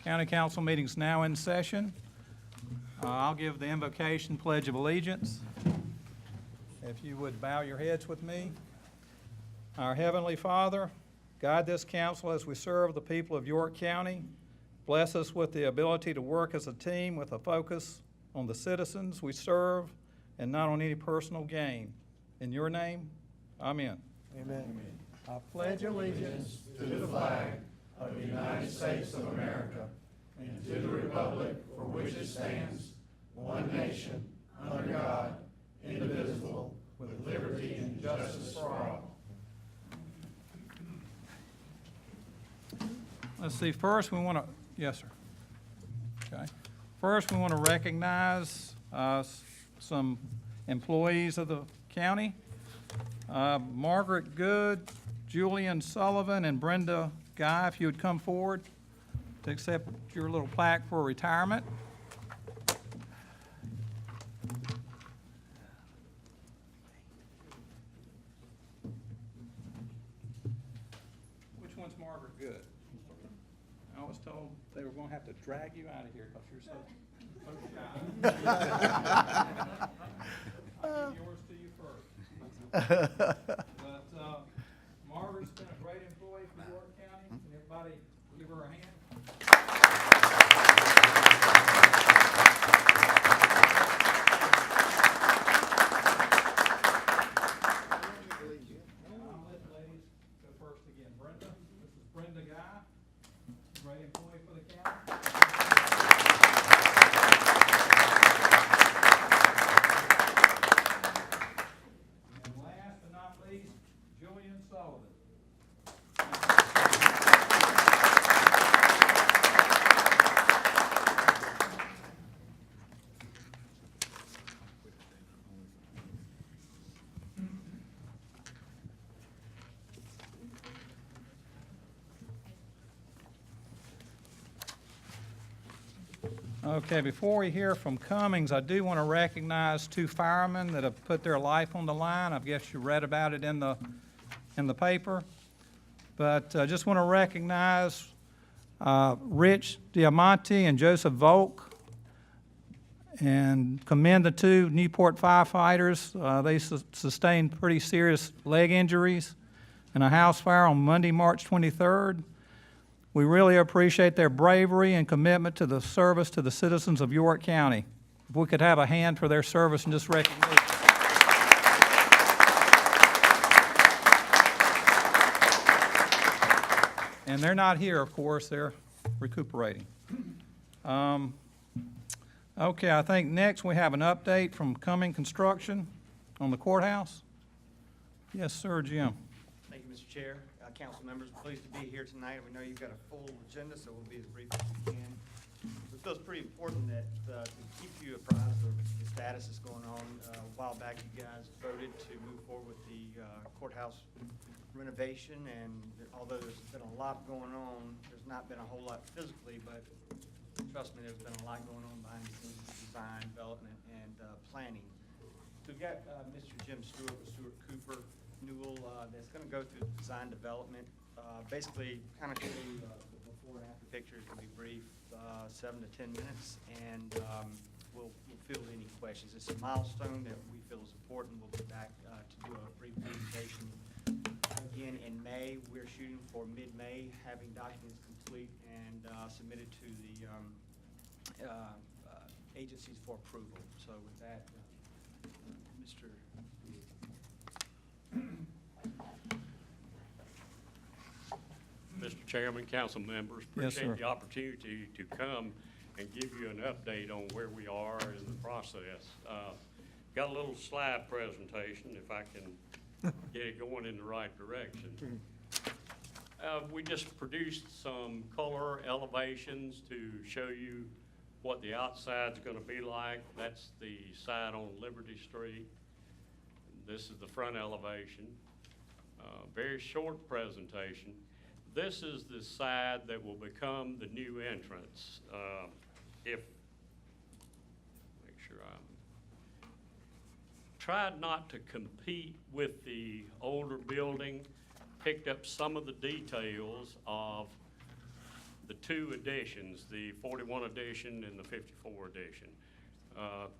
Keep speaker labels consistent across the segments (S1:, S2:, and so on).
S1: County Council meeting's now in session. I'll give the invocation, Pledge of Allegiance. If you would bow your heads with me. Our Heavenly Father, guide this council as we serve the people of York County. Bless us with the ability to work as a team with a focus on the citizens we serve and not on any personal gain. In your name, amen.
S2: Amen.
S1: I pledge allegiance
S3: to the flag of the United States of America and to the republic for which it stands, one nation, under God, indivisible, with liberty and justice for all.
S1: Let's see, first we want to, yes, sir. Okay. First, we want to recognize some employees of the county. Margaret Good, Julian Sullivan, and Brenda Guy, if you would come forward to accept your little plaque for retirement. Which one's Margaret Good? I was told they were going to have to drag you out of here because you're so shy. I'll give yours to you first. But Margaret's been a great employee for York County. Can everybody give her a hand? I'll let the ladies go first again. Brenda, this is Brenda Guy, great employee for the county. And last but not least, Julian Sullivan. Okay, before we hear from Cummings, I do want to recognize two firemen that have put their life on the line. I guess you read about it in the paper. But I just want to recognize Rich Diamante and Joseph Volk and commend the two Newport firefighters. They sustained pretty serious leg injuries in a house fire on Monday, March 23rd. We really appreciate their bravery and commitment to the service to the citizens of York County. If we could have a hand for their service and just recognition. And they're not here, of course, they're recuperating. Okay, I think next we have an update from Cumming Construction on the courthouse. Yes, sir, Jim.
S4: Thank you, Mr. Chair. Council members, pleased to be here tonight. We know you've got a full agenda, so we'll be as brief as we can. We feel it's pretty important that to keep you apprised of the status that's going on. A while back, you guys voted to move forward with the courthouse renovation, and although there's been a lot going on, there's not been a whole lot physically, but trust me, there's been a lot going on behind the scenes, design, development, and planning. So we've got Mr. Jim Stewart with Stewart Cooper Newell that's going to go through the design development. Basically, kind of show you the before and after pictures. Will be brief, 7 to 10 minutes, and we'll field any questions. It's a milestone that we feel is important. We'll be back to do a brief presentation again in May. We're shooting for mid-May, having documents complete and submitted to the agencies for approval. So with that, Mr.
S5: Mr. Chairman, council members,
S1: Yes, sir.
S5: appreciate the opportunity to come and give you an update on where we are in the process. Got a little slide presentation, if I can get it going in the right direction. We just produced some color elevations to show you what the outside's gonna be like. That's the side on Liberty Street. This is the front elevation. Very short presentation. This is the side that will become the new entrance. Make sure I'm, tried not to compete with the older building, picked up some of the details of the two editions, the 41 edition and the 54 edition.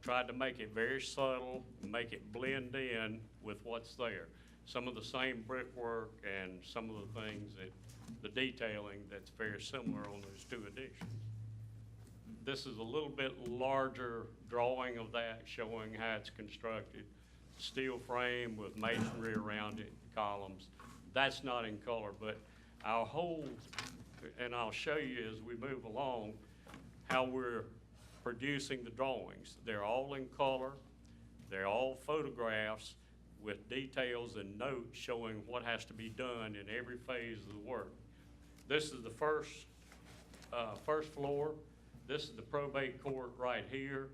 S5: Tried to make it very subtle, make it blend in with what's there. Some of the same brickwork and some of the things that, the detailing that's very similar on those two editions. This is a little bit larger drawing of that, showing how it's constructed. Steel frame with masonry around it, columns. That's not in color, but our whole, and I'll show you as we move along, how we're producing the drawings. They're all in color. They're all photographs with details and notes showing what has to be done in every phase of the work. This is the first floor. This is the probate court right here.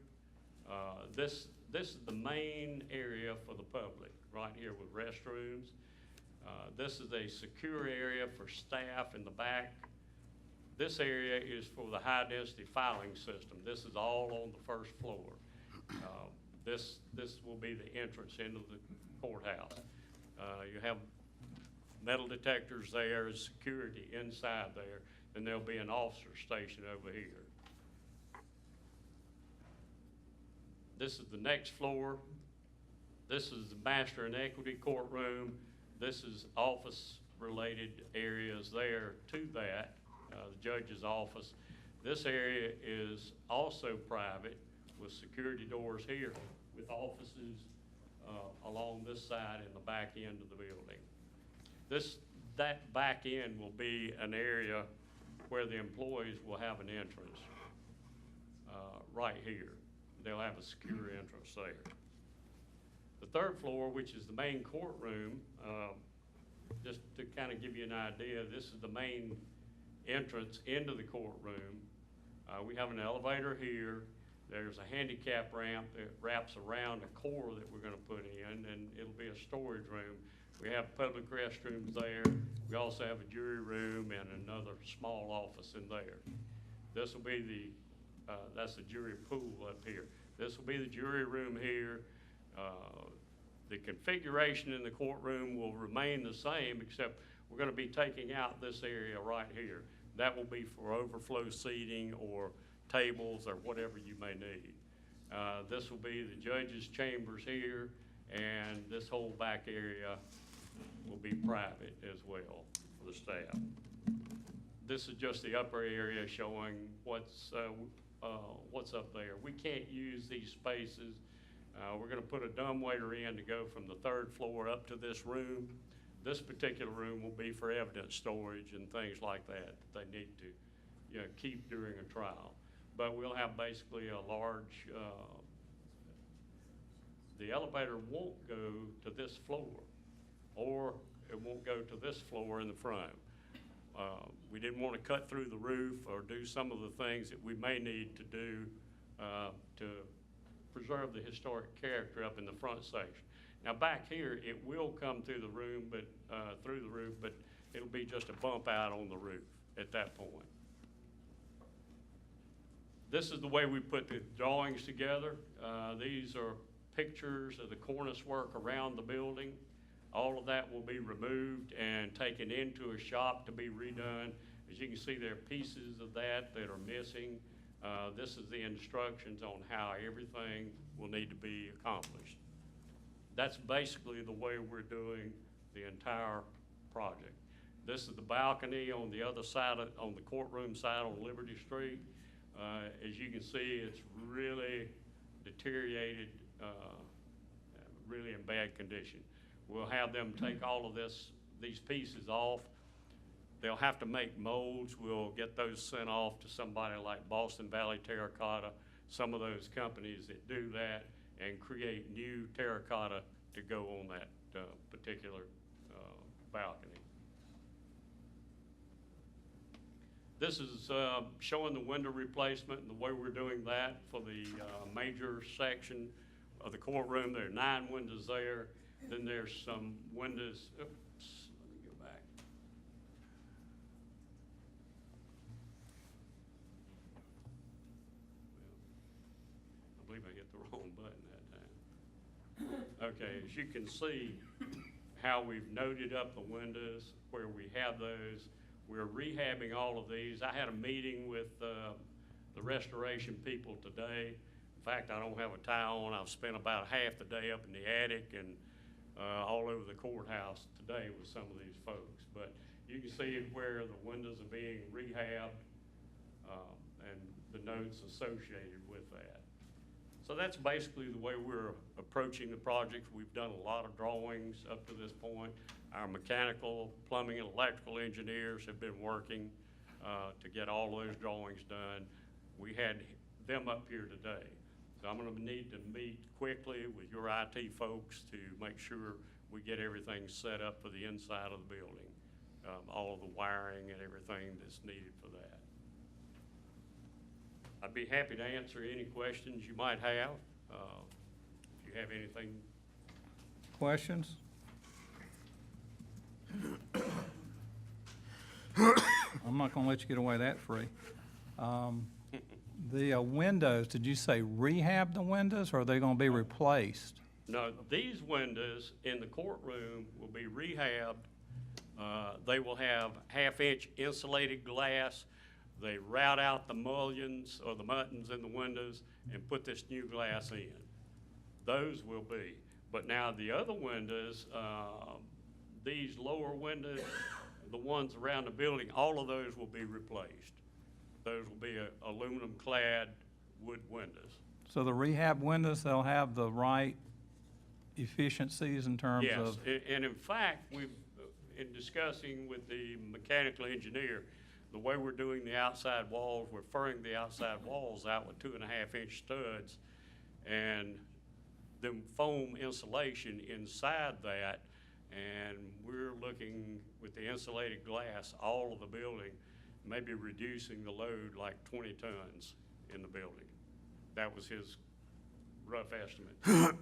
S5: This is the main area for the public, right here with restrooms. This is a secure area for staff in the back. This area is for the high-density filing system. This is all on the first floor. This will be the entrance into the courthouse. You have metal detectors there, security inside there, and there'll be an officer station over here. This is the next floor. This is the master and equity courtroom. This is office-related areas there to that, the judge's office. This area is also private with security doors here with offices along this side and the back end of the building. That back end will be an area where the employees will have an entrance right here. They'll have a secure entrance there. The third floor, which is the main courtroom, just to kind of give you an idea, this is the main entrance into the courtroom. We have an elevator here. There's a handicap ramp that wraps around a core that we're going to put in, and it'll be a storage room. We have public restrooms there. We also have a jury room and another small office in there. This will be the, that's the jury pool up here. This will be the jury room here. The configuration in the courtroom will remain the same, except we're going to be taking out this area right here. That will be for overflow seating or tables or whatever you may need. This will be the judge's chambers here, and this whole back area will be private as well for the staff. This is just the upper area showing what's up there. We can't use these spaces. We're going to put a dumbwaiter in to go from the third floor up to this room. This particular room will be for evidence storage and things like that they need to keep during a trial. But we'll have basically a large, the elevator won't go to this floor, or it won't go to this floor in the front. We didn't want to cut through the roof or do some of the things that we may need to do to preserve the historic character up in the front section. Now back here, it will come through the room, but through the roof, but it'll be just a bump out on the roof at that point. This is the way we put the drawings together. These are pictures of the cornice work around the building. All of that will be removed and taken into a shop to be redone. As you can see, there are pieces of that that are missing. This is the instructions on how everything will need to be accomplished. That's basically the way we're doing the entire project. This is the balcony on the other side, on the courtroom side on Liberty Street. As you can see, it's really deteriorated, really in bad condition. We'll have them take all of these pieces off. They'll have to make molds. We'll get those sent off to somebody like Boston Valley Terracotta, some of those companies that do that, and create new terracotta to go on that particular balcony. This is showing the window replacement and the way we're doing that for the major section of the courtroom. There are 9 windows there. Then there's some windows, oops, let me go back. Well, I believe I hit the wrong button that time. Okay, as you can see how we've noted up the windows where we have those. We're rehabbing all of these. I had a meeting with the restoration people today. In fact, I don't have a tie on. I've spent about half the day up in the attic and all over the courthouse today with some of these folks. But you can see where the windows are being rehabbed and the notes associated with that. So that's basically the way we're approaching the project. We've done a lot of drawings up to this point. Our mechanical, plumbing, and electrical engineers have been working to get all those drawings done. We had them up here today. So I'm gonna need to meet quickly with your IT folks to make sure we get everything set up for the inside of the building. All of the wiring and everything that's needed for that. I'd be happy to answer any questions you might have, if you have anything.
S1: Questions? I'm not gonna let you get away that free. The windows, did you say rehab the windows, or are they gonna be replaced?
S5: No, these windows in the courtroom will be rehabbed. They will have half-inch insulated glass. They route out the mullions or the muttons in the windows and put this new glass in. Those will be. But now the other windows, these lower windows, the ones around the building, all of those will be replaced. Those will be aluminum-clad wood windows.
S1: So the rehab windows, they'll have the right efficiencies in terms
S5: Yes,
S1: of?
S5: and in fact, we've, in discussing with the mechanical engineer, the way we're doing the outside walls, we're furring the outside walls out with 2.5-inch studs, and the foam insulation inside that, and we're looking with the insulated glass, all of the building, maybe reducing the load like 20 tons in the building. That was his rough estimate.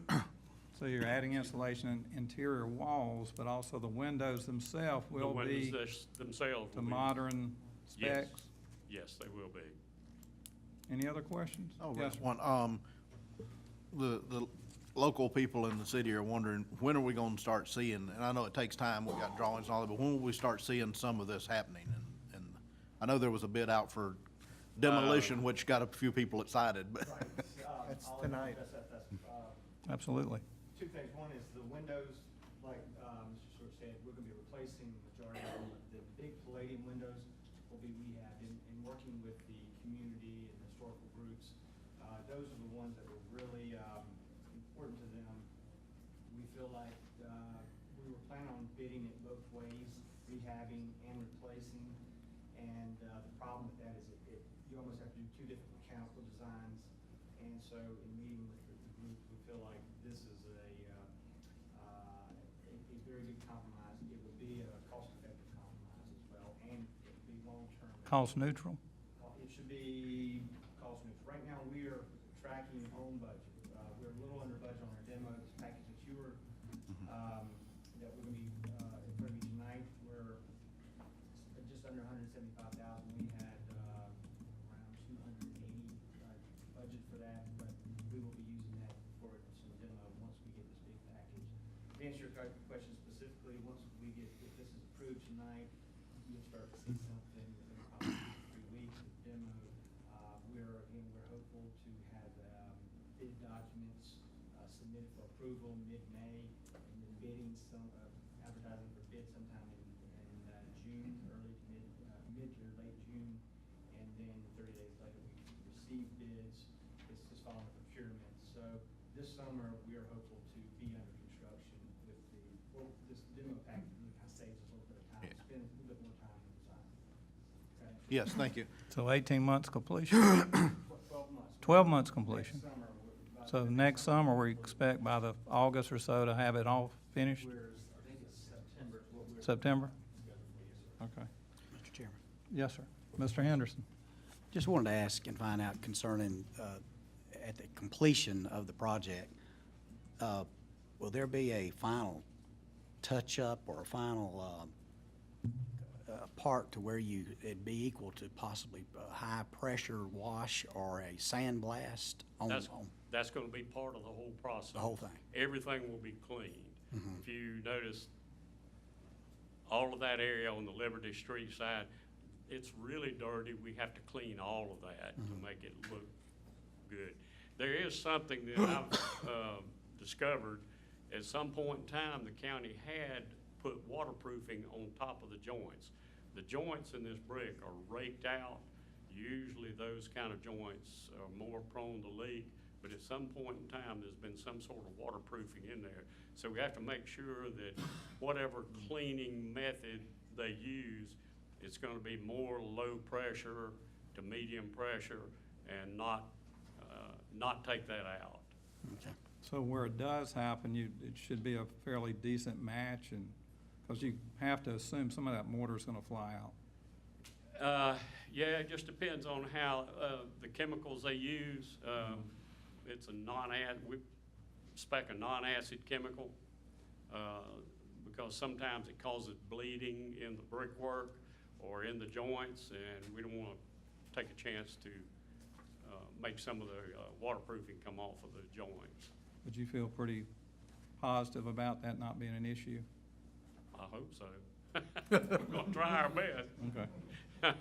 S1: So you're adding insulation in interior walls, but also the windows themselves will
S5: The
S1: be
S5: windows themselves
S1: to
S5: will be.
S1: modern
S5: Yes.
S1: specs?
S5: Yes, they will be.
S1: Any other questions?
S2: Oh,
S1: Yes,
S2: that's one. The local people in the city are wondering, when are we gonna start seeing, and I know it takes time, we got drawings and all that, but when will we start seeing some of this happening? And I know there was a bid out for demolition, which got a few people excited, but.
S4: That's
S3: tonight.
S1: absolutely.
S4: Two things. One is the windows, like Mr. Stewart said, we're going to be replacing the majority of them. The big palladium windows will be rehabbed in working with the community and historical groups. Those are the ones that were really important to them. We feel like we were planning on bidding it both ways, rehabbing and replacing. And the problem with that is you almost have to do two different mechanical designs. And so in meeting with the group, we feel like this is a very good compromise. It will be a cost-effective compromise as well, and it will be long-term.
S1: Cost neutral?
S4: It should be cost neutral. Right now, we are tracking on budget. We're a little under budget on our demo, this package that you were, that we're gonna be, in front of you tonight. We're just under 175,000. We had, around 280, budget for that, but we will be using that for some demo once we get this big package. To answer your question specifically, once we get, if this is approved tonight, you'll start to see something in probably 2 to 3 weeks of demo. We're hopeful to have bid documents submitted for approval mid-May, and then bidding advertising for bid sometime in June, early to mid to late June, and then 30 days later we receive bids. It's just following procurement. So this summer we are hopeful to be under construction with this demo package really kind of saves us a little bit of time, spend a little bit more time in design. Okay?
S2: Yes, thank you.
S1: So 18 months completion?
S4: 12 months.
S1: 12 months completion.
S4: Next summer, about
S1: So next summer, we expect by the August or so to have it all finished?
S4: I think it's September is what we're.
S1: September?
S4: scheduled for, yes, sir.
S1: Okay.
S6: Mr. Chairman,
S1: Yes, sir. Mr. Henderson?
S6: just wanted to ask and find out concerning, at the completion of the project, will there be a final touch-up or a final part to where it'd be equal to possibly a high-pressure wash or a sandblast on
S5: That's gonna be part of the whole process.
S6: the whole thing?
S5: Everything will be cleaned. If you notice, all of that area on the Liberty Street side, it's really dirty. We have to clean all of that to make it look good. There is something that I've discovered. At some point in time, the county had put waterproofing on top of the joints. The joints in this brick are raked out. Usually those kind of joints are more prone to leak, but at some point in time, there's been some sort of waterproofing in there. So we have to make sure that whatever cleaning method they use, it's gonna be more low pressure to medium pressure and not take that out.
S6: Okay.
S1: So where it does happen, it should be a fairly decent match, and, because you have to assume some of that mortar's gonna fly out.
S5: Yeah, it just depends on how, the chemicals they use. It's a we spec a non-acid chemical, because sometimes it causes bleeding in the brickwork or in the joints, and we don't wanna take a chance to, make some of the, waterproofing come off of the joints.
S1: Would you feel pretty positive about that not being an issue?
S5: I hope so. We're gonna try our best.
S1: Okay.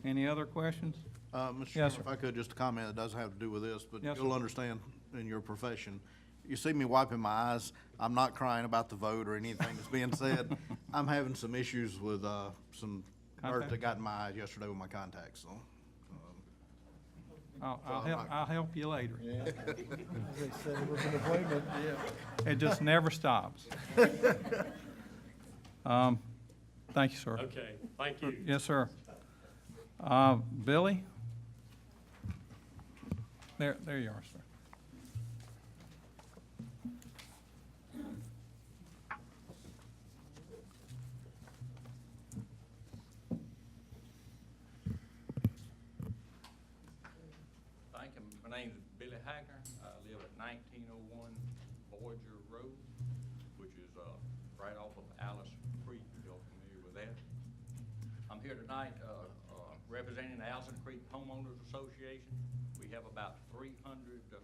S1: Any other questions?
S2: Mr.
S1: Yes,
S2: Chairman,
S1: sir.
S2: if I could, just a comment that doesn't have to do with this, but
S1: Yes,
S2: you'll
S1: sir.
S2: understand in your profession. You see me wiping my eyes, I'm not crying about the vote or anything that's being said. I'm having some issues with, some dirt
S1: Contact?
S2: that got in my eyes yesterday with my contacts, so.
S1: I'll help you later.
S3: Yeah. As they said, with an appointment, yeah.
S1: It just never stops. Thank you, sir.
S5: Okay, thank you.
S1: Yes, sir. Billy? There you are, sir.
S7: Thank you. My name is Billy Hacker. I live at 1901 Voyager Road, which is right off of Alice Creek, if you're familiar with that. I'm here tonight representing the Allison Creek Homeowners Association. We have about 300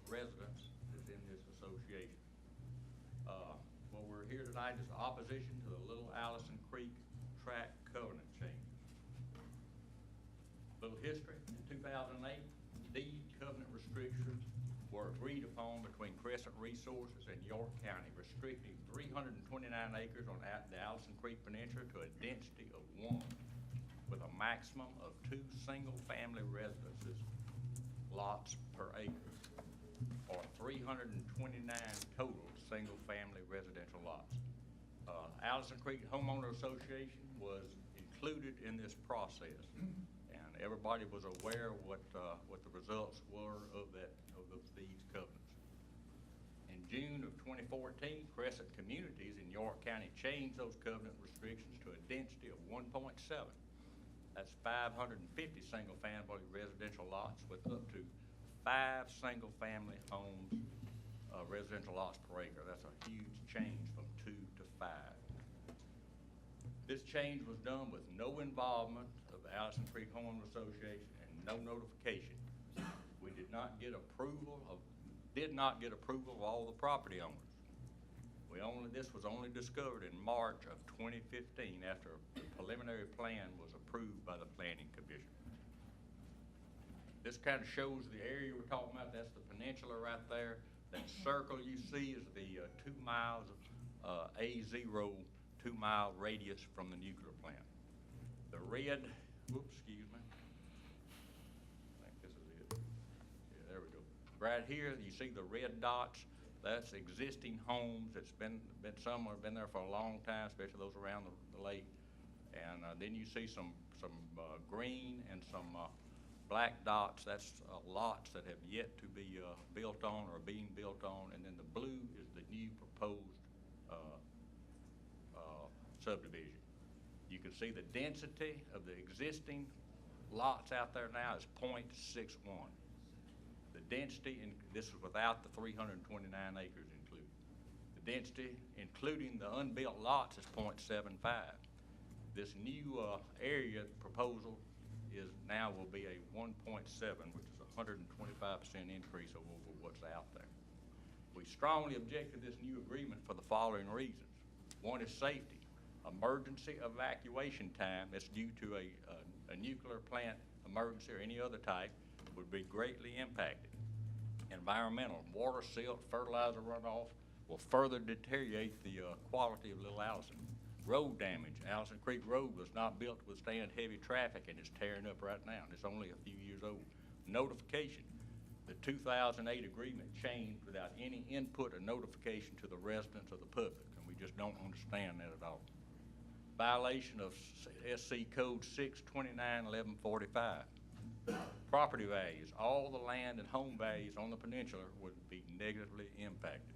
S7: residents that's in this association. What we're here tonight is opposition to the Little Allison Creek tract covenant change. Little history. In 2008, deed covenant restrictions were agreed upon between Crescent Resources and York County, restricting 329 acres on the Allison Creek Peninsula to a density of 1, with a maximum of 2 single-family residences lots per acre, or 329 total single-family residential lots. Allison Creek Homeowner Association was included in this process, and everybody was aware of what the results were of those deeds covenants. In June of 2014, Crescent Communities in York County changed those covenant restrictions to a density of 1.7. That's 550 single-family residential lots with up to 5 single-family homes, residential lots per acre. That's a huge change from 2 to 5. This change was done with no involvement of the Allison Creek Homeowners Association and no notification. We did not get approval of all the property owners. This was only discovered in March of 2015 after a preliminary plan was approved by the Planning Commission. This kind of shows the area we're talking about. That's the peninsula right there. That circle you see is the 2 miles of A0 2-mile radius from the nuclear plant. The red, whoops, excuse me. I think this is it. Yeah, there we go. Right here, you see the red dots. That's existing homes. It's some have been there for a long time, especially those around the lake. And then you see some green and some black dots. That's lots that have yet to be built on or being built on. And then the blue is the new proposed subdivision. You can see the density of the existing lots out there now is 0.61. The density, this is without the 329 acres included. The density, including the unbuilt lots, is 0.75. This new area proposal will be a 1.7, which is a 125% increase over what's out there. We strongly object to this new agreement for the following reasons. One is safety. emergency evacuation time that's due to a nuclear plant emergency or any other type would be greatly impacted. Environmental, water, silt, fertilizer runoff will further deteriorate the quality of Little Allison. Road damage, Allison Creek Road was not built to withstand heavy traffic and it's tearing up right now. It's only a few years old. Notification, the 2008 agreement changed without any input or notification to the residents or the public, and we just don't understand that at all. Violation of SC Code 629-1145. Property values, all the land and home values on the peninsula would be negatively impacted.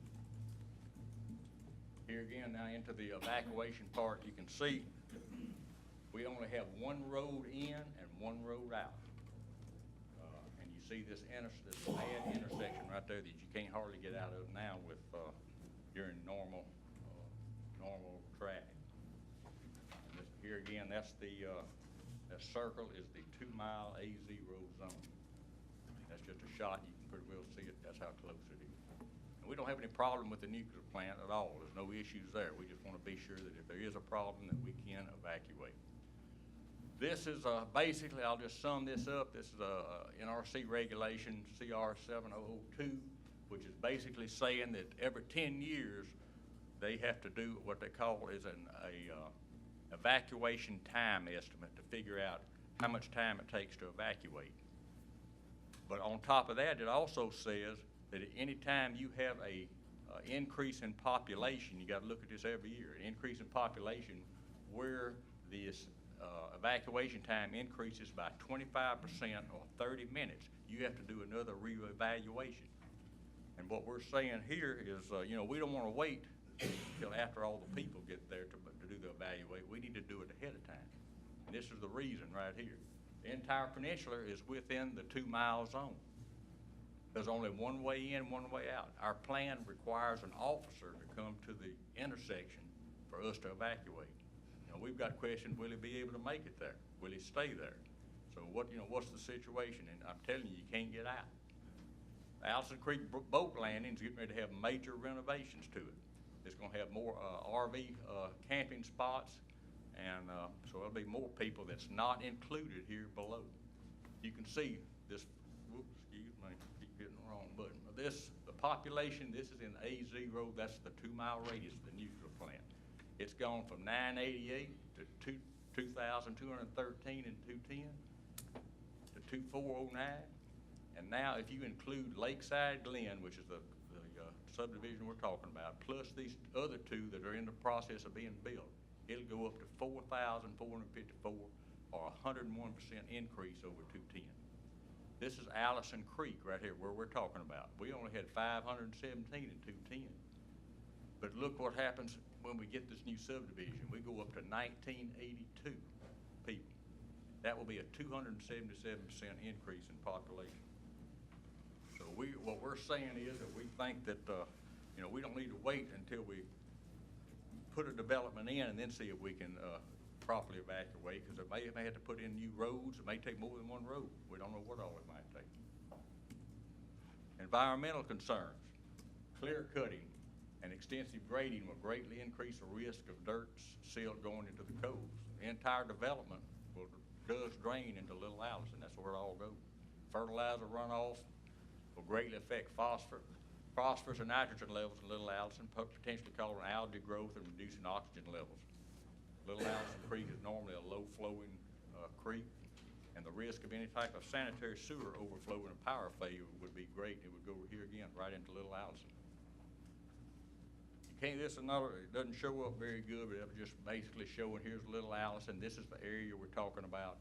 S7: Here again, now into the evacuation part, you can see we only have one road in and one road out. And you see this bad intersection right there that you can't hardly get out of now with during normal traffic. And here again, that's that circle is the 2-mile AZ road zone. That's just a shot, you can pretty well see it, that's how close it is. And we don't have any problem with the nuclear plant at all, there's no issues there. We just want to be sure that if there is a problem that we can evacuate. This is basically, I'll just sum this up, this is a NRC regulation, CR 7002, which is basically saying that every 10 years, they have to do what they call is an evacuation time estimate to figure out how much time it takes to evacuate. But on top of that, it also says that at any time you have a increase in population, you got to look at this every year, an increase in population where this evacuation time increases by 25% or 30 minutes, you have to do another reevaluation. And what we're saying here is, we don't want to wait until after all the people get there to do the evaluate. We need to do it ahead of time. And this is the reason right here. The entire peninsula is within the 2-mile zone. There's only one way in, one way out. Our plan requires an officer to come to the intersection for us to evacuate. We've got questions, will he be able to make it there? Will he stay there? So what's the situation? And I'm telling you, you can't get out. Allison Creek Boat Landing is getting ready to have major renovations to it. It's going to have more RV camping spots, and so there'll be more people that's not included here below. You can see this, whoops, excuse me, keep hitting the wrong button. The population, this is in AZ Road, that's the 2-mile radius of the nuclear plant. It's gone from 988 to 2,213 and 210 to 2,409. And now if you include Lakeside Glen, which is the subdivision we're talking about, plus these other two that are in the process of being built, it'll go up to 4,454 or 101% increase over 210. This is Allison Creek right here where we're talking about. We only had 517 in 210. But look what happens when we get this new subdivision. We go up to 1982 people. That will be a 277% increase in population. So what we're saying is that we think that, we don't need to wait until we put a development in and then see if we can properly evacuate, because it may have to put in new roads. It may take more than one road. We don't know what all it might take. Environmental concerns, clear cutting and extensive grading will greatly increase the risk of dirt, silt going into the coves. The entire development does drain into Little Allison. That's where it all goes. Fertilizer runoff will greatly affect phosphorus and nitrogen levels in Little Allison, potentially causing algae growth and reducing oxygen levels. Little Allison Creek is normally a low-flowing creek, and the risk of any type of sanitary sewer overflow and power failure would be great. It would go here again, right into Little Allison. This is another, it doesn't show up very good, but it was just basically showing here's Little Allison. This is the area we're talking about,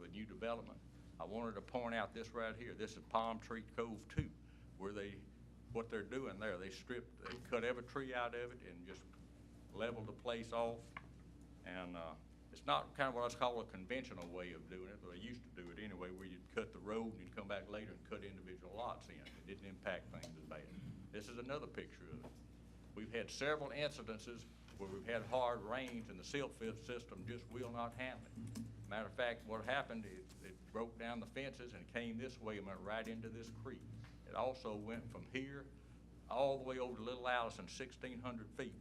S7: the new development. I wanted to point out this right here. This is Palm Tree Cove 2, where what they're doing there, they cut every tree out of it and just leveled the place off. And it's not kind of what I call a conventional way of doing it, but I used to do it anyway, where you'd cut the road and you'd come back later and cut individual lots in. It didn't impact things as bad. This is another picture of it. We've had several incidences where we've had hard rains and the silt system just will not handle it. Matter of fact, what happened is it broke down the fences and came this way and went right into this creek. It also went from here all the way over to Little Allison, 1,600 feet,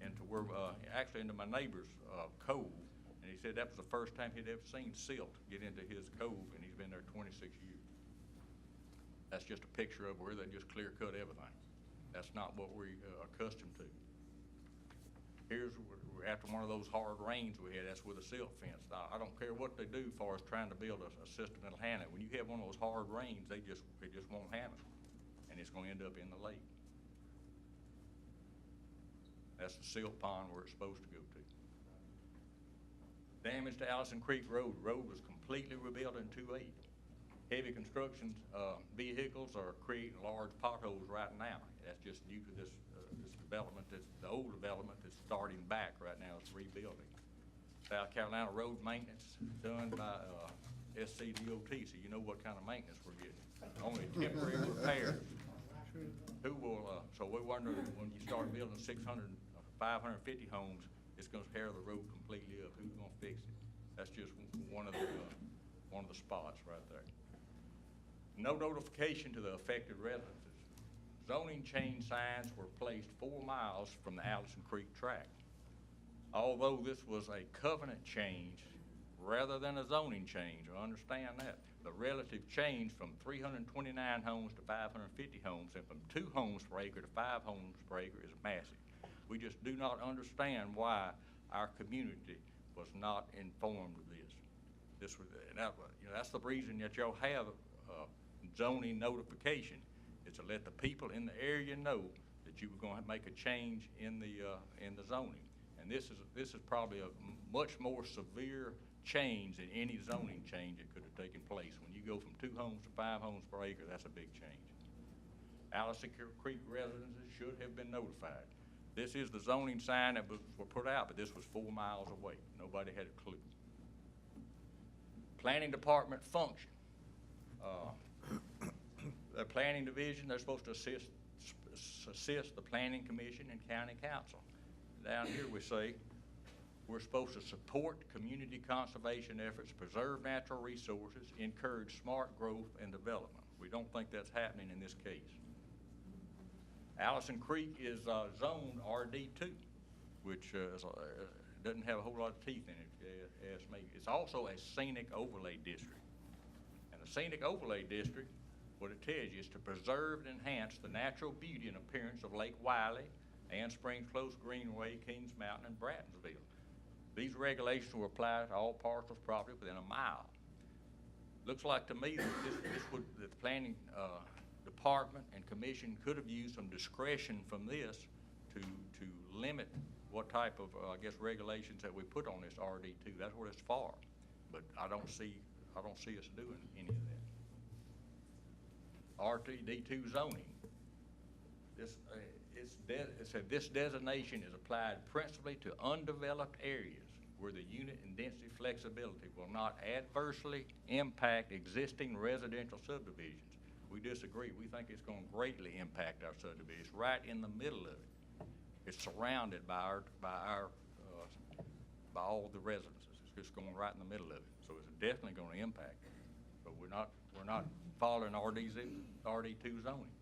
S7: into where, actually into my neighbor's, cove. And he said that was the first time he'd ever seen silt get into his cove, and he's been there 26 years. That's just a picture of where they just clear cut everything. That's not what we're accustomed to. Here's, we're after one of those hard rains we had, that's with a silt fence. I don't care what they do as far as trying to build a system that'll handle it. When you have one of those hard rains, it just won't handle it, and it's gonna end up in the lake. That's the silt pond where it's supposed to go to. Damage to Allison Creek Road. Road was completely rebuilt in '28. Heavy construction vehicles are creating large potholes right now. That's just due to this development, the old development that's starting back right now. It's rebuilding. South Carolina road maintenance done by SCDOT, so you know what kind of maintenance we're getting. Only temporary repairs. Who will, so we wonder when you start building 600, 550 homes, it's gonna tear the road completely up. Who's gonna fix it? That's just one of the spots right there. No notification to the affected residences. Zoning change signs were placed 4 miles from the Allison Creek track. Although this was a covenant change rather than a zoning change, I understand that. The relative change from 329 homes to 550 homes and from 2 homes per acre to 5 homes per acre is massive. We just do not understand why our community was not informed of this. This was, that's the reason that y'all have zoning notification, is to let the people in the area know that you were going to make a change in the zoning. And this is probably a much more severe change than any zoning change that could have taken place. When you go from 2 homes to 5 homes per acre, that's a big change. Allison Creek residents should have been notified. This is the zoning sign that was put out, but this was 4 miles away. Nobody had a clue. Planning department function. The planning division, they're supposed to assist the planning commission and county council. Down here we say, we're supposed to support community conservation efforts, preserve natural resources, encourage smart growth and development. We don't think that's happening in this case. Allison Creek is zoned RD2, which doesn't have a whole lot of teeth in it, as me. It's also a scenic overlay district. And the scenic overlay district, what it tells you is to preserve and enhance the natural beauty and appearance of Lake Wiley, Ann Springs Close Greenway, Kings Mountain, and Brattonsville. These regulations will apply to all parcels property within a mile. Looks like to me that the planning department and commission could have used some discretion from this to limit what type of, I guess, regulations that we put on this RD2. That's what it's for. But I don't see us doing any of that. RD2 zoning. This designation is applied principally to undeveloped areas where the unit and density flexibility will not adversely impact existing residential subdivisions. We disagree. We think it's going to greatly impact our subdivisions. Right in the middle of it, it's surrounded by all the residences. It's just going right in the middle of it, so it's definitely going to impact it. But we're not following RD2 zoning.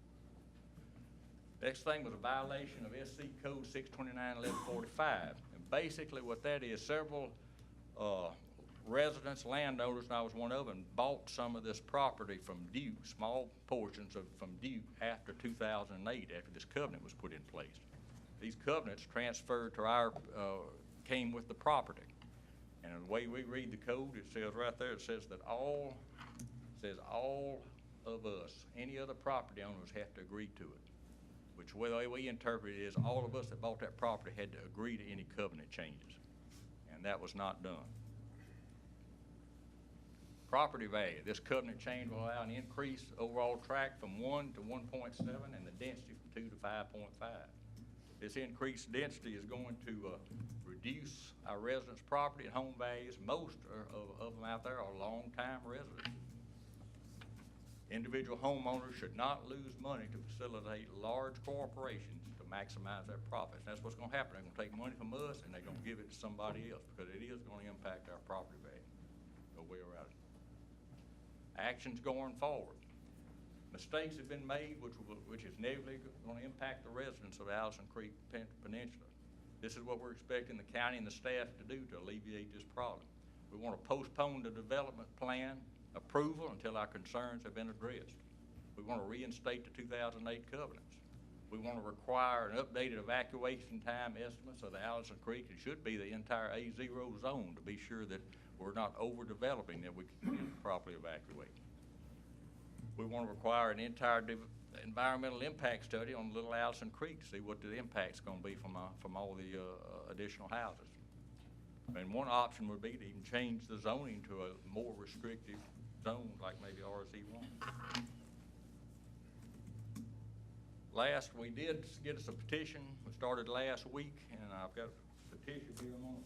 S7: Next thing was a violation of SC Code 629-1145. And basically what that is, several residents, landowners, and I was one of them, bought some of this property from Duke, small portions from Duke after 2008, after this covenant was put in place. These covenants transferred to our, came with the property. And the way we read the code, it says right there, it says that all of us, any other property owners have to agree to it. Which the way we interpret it is all of us that bought that property had to agree to any covenant changes. And that was not done. Property value. This covenant change will allow an increase overall tract from 1 to 1.7 and the density from 2 to 5.5. This increased density is going to reduce our residents' property and home values. Most of them out there are long-time residents. Individual homeowners should not lose money to facilitate large corporations to maximize their profits. That's what's going to happen. They're going to take money from us and they're going to give it to somebody else because it is going to impact our property value. No way around it. Actions going forward. Mistakes have been made which is negatively going to impact the residents of Allison Creek Peninsula. This is what we're expecting the county and the staff to do to alleviate this problem. We want to postpone the development plan approval until our concerns have been addressed. We want to reinstate the 2008 covenants. We want to require an updated evacuation time estimates of the Allison Creek. It should be the entire A0 zone to be sure that we're not overdeveloping, that we can properly evacuate. We want to require an entire environmental impact study on Little Allison Creek to see what the impact's going to be from all the additional houses. And one option would be to even change the zoning to a more restrictive zone, like maybe RC1. Last, we did get us a petition. We started last week, and I've got a petition here I'm on.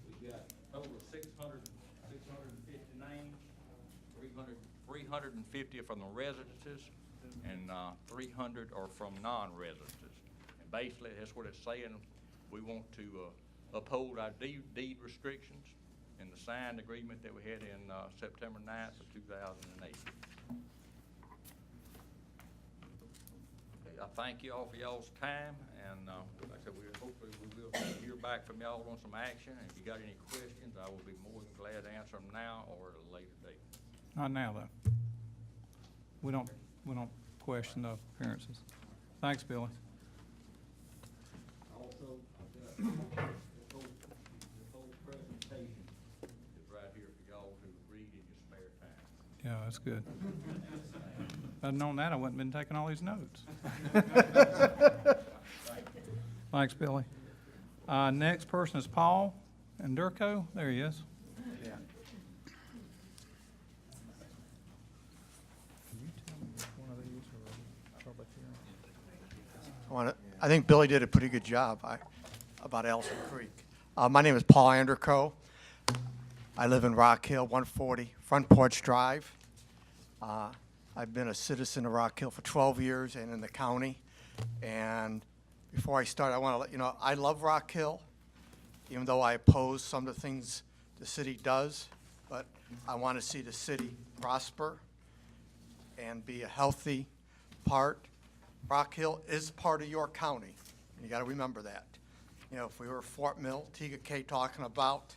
S7: We've got a total of 650 names, 350 are from the residences, and 300 are from non-residences. And basically, that's what it's saying. We want to uphold our deed restrictions in the signed agreement that we had in September 9th of 2008. Okay, I thank you all for y'all's time, and like I said, hopefully we will hear back from y'all on some action. And if you got any questions, I will be more than glad to answer them now or at a later date.
S1: Not now, though. We don't question the appearances. Thanks, Billy.
S7: Also, I've got this whole presentation is right here for y'all to read in your spare time.
S1: Yeah, that's good. If I'd known that, I wouldn't have been taking all these notes. Thanks, Billy. Next person is Paul Endurco. There he is.
S6: Yeah.
S8: I think Billy did a pretty good job about Allison Creek. My name is Paul Anderco. I live in Rock Hill, 140 Front Porch Drive. I've been a citizen of Rock Hill for 12 years and in the county. And before I start, I want to let you know, I love Rock Hill, even though I oppose some of the things the city does. But I want to see the city prosper and be a healthy part. Rock Hill is part of York County. You got to remember that. You know, if we were Fort Mill, Tega K talking about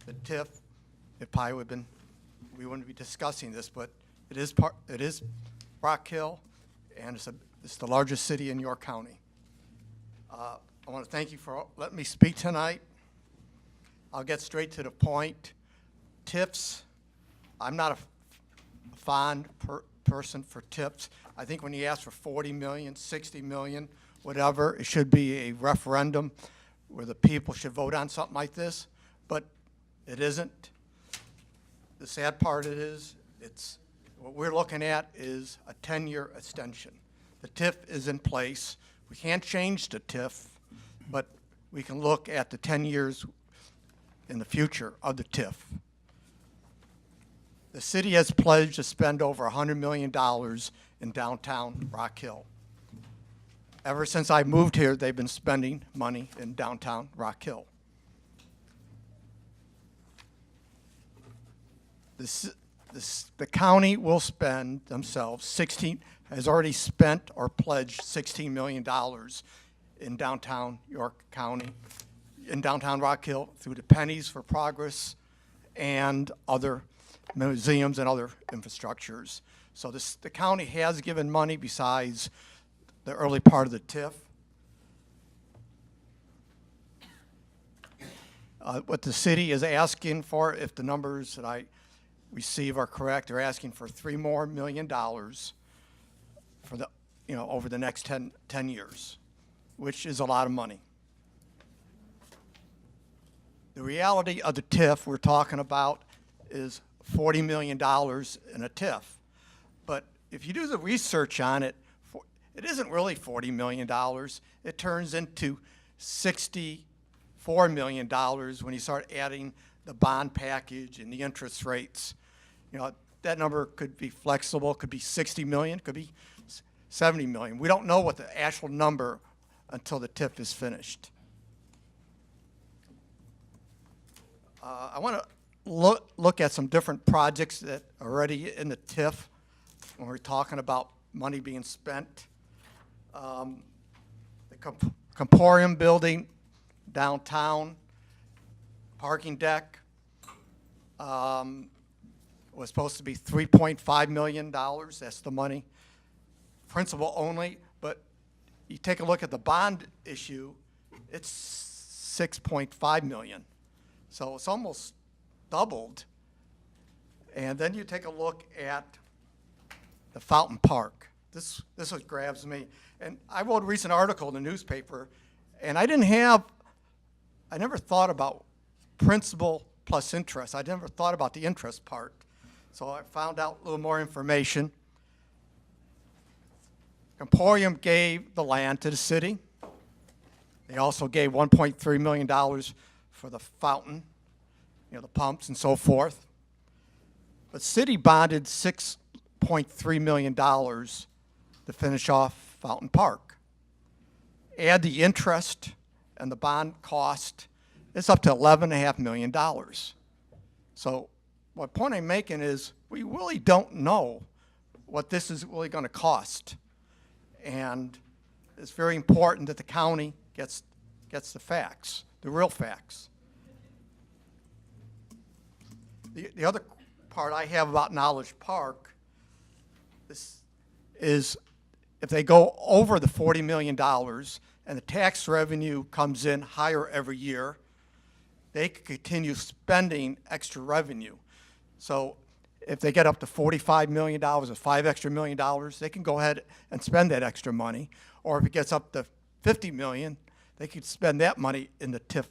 S8: the TIF, it probably would have been, we wouldn't be discussing this, but it is Rock Hill, and it's the largest city in York County. I want to thank you for letting me speak tonight. I'll get straight to the point. TIFs, I'm not a fond person for TIFs. I think when you ask for 40 million, 60 million, whatever, it should be a referendum where the people should vote on something like this, but it isn't. The sad part is, what we're looking at is a 10-year extension. The TIF is in place. We can't change the TIF, but we can look at the 10 years in the future of the TIF. The city has pledged to spend over $100 million in downtown Rock Hill. Ever since I moved here, they've been spending money in downtown Rock Hill. The county will spend themselves has already spent or pledged $16 million in downtown York County, in downtown Rock Hill, through the Pennies for Progress and other museums and other infrastructures. So the county has given money besides the early part of the TIF. What the city is asking for, if the numbers that I receive are correct, they're asking for $3 more million for the, over the next 10 years, which is a lot of money. The reality of the TIF we're talking about is $40 million in a TIF. But if you do the research on it, it isn't really $40 million. It turns into $64 million when you start adding the bond package and the interest rates. That number could be flexible, could be 60 million, could be 70 million. We don't know what the actual number until the TIF is finished. I want to look at some different projects that are already in the TIF when we're talking about money being spent. The Comporium building downtown, parking deck, was supposed to be $3.5 million. That's the money, principal only. But you take a look at the bond issue, it's $6.5 million. So it's almost doubled. And then you take a look at the Fountain Park. This what grabs me. And I wrote a recent article in the newspaper, and I never thought about principal plus interest. I never thought about the interest part. So I found out a little more information. Comporium gave the land to the city. They also gave $1.3 million for the fountain, the pumps and so forth. But city bonded $6.3 million to finish off Fountain Park. Add the interest and the bond cost, it's up to $11.5 million. So what point I'm making is we really don't know what this is really going to cost. And it's very important that the county gets the facts, the real facts. The other part I have about Knowledge Park is if they go over the $40 million and the tax revenue comes in higher every year, they could continue spending extra revenue. So if they get up to $45 million or $5 extra million, they can go ahead and spend that extra money. Or if it gets up to $50 million, they could spend that money in the TIF,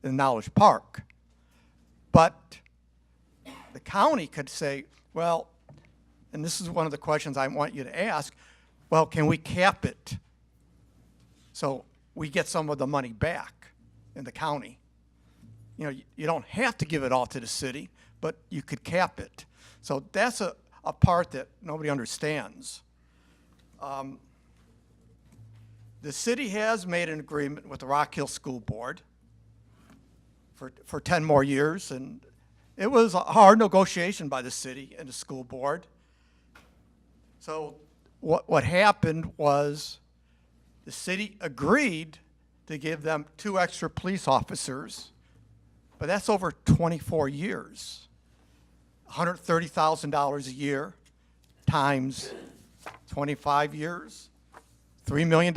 S8: in Knowledge Park. But the county could say, well, and this is one of the questions I want you to ask, well, can we cap it so we get some of the money back in the county? You don't have to give it all to the city, but you could cap it. So that's a part that nobody understands. The city has made an agreement with the Rock Hill School Board for 10 more years, and it was a hard negotiation by the city and the school board. So what happened was the city agreed to give them 2 extra police officers, but that's over 24 years. $130,000 a year times 25 years, $3 million.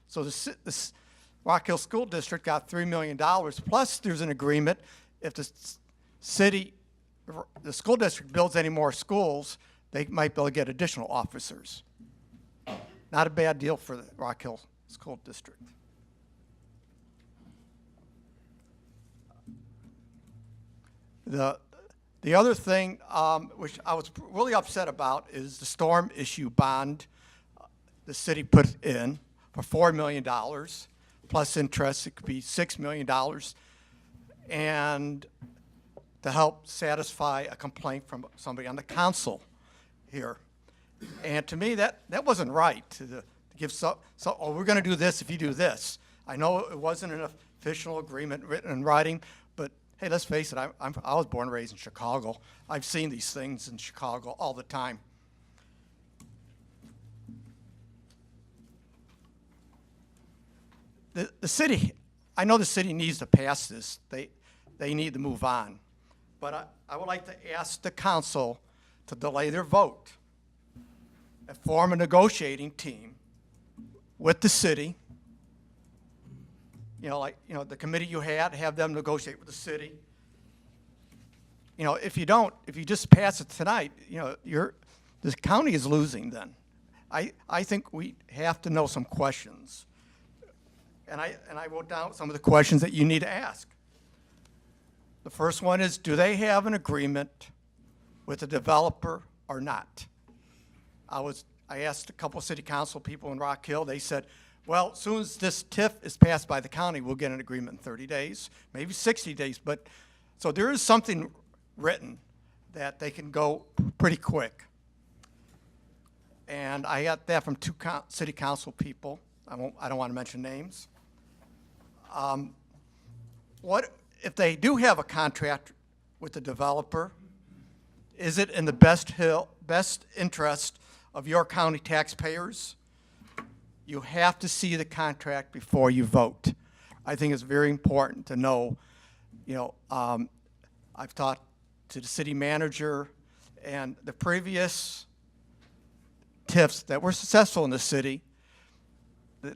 S8: So the Rock Hill School District got $3 million, plus there's an agreement if the school district builds any more schools, they might be able to get additional officers. Not a bad deal for the Rock Hill School District. The other thing which I was really upset about is the storm issue bond the city put in for $4 million, plus interest, it could be $6 million, and to help satisfy a complaint from somebody on the council here. And to me, that wasn't right, to give oh, we're going to do this if you do this. I know it wasn't an official agreement written in writing, but hey, let's face it, I was born and raised in Chicago. I've seen these things in Chicago all the time. The city, I know the city needs to pass this. They need to move on. But I would like to ask the council to delay their vote and form a negotiating team with the city. The committee you had, have them negotiate with the city. If you just pass it tonight, the county is losing then. I think we have to know some questions. And I wrote down some of the questions that you need to ask. The first one is, do they have an agreement with the developer or not? I asked a couple of city council people in Rock Hill. They said, well, as soon as this TIF is passed by the county, we'll get an agreement in 30 days, maybe 60 days. But so there is something written that they can go pretty quick. And I got that from 2 city council people. I don't want to mention names. What if they do have a contract with the developer? Is it in the best interest of your county taxpayers you have to see the contract before you vote. I think it's very important to know, I've talked to the city manager, and the previous TIFs that were successful in the city,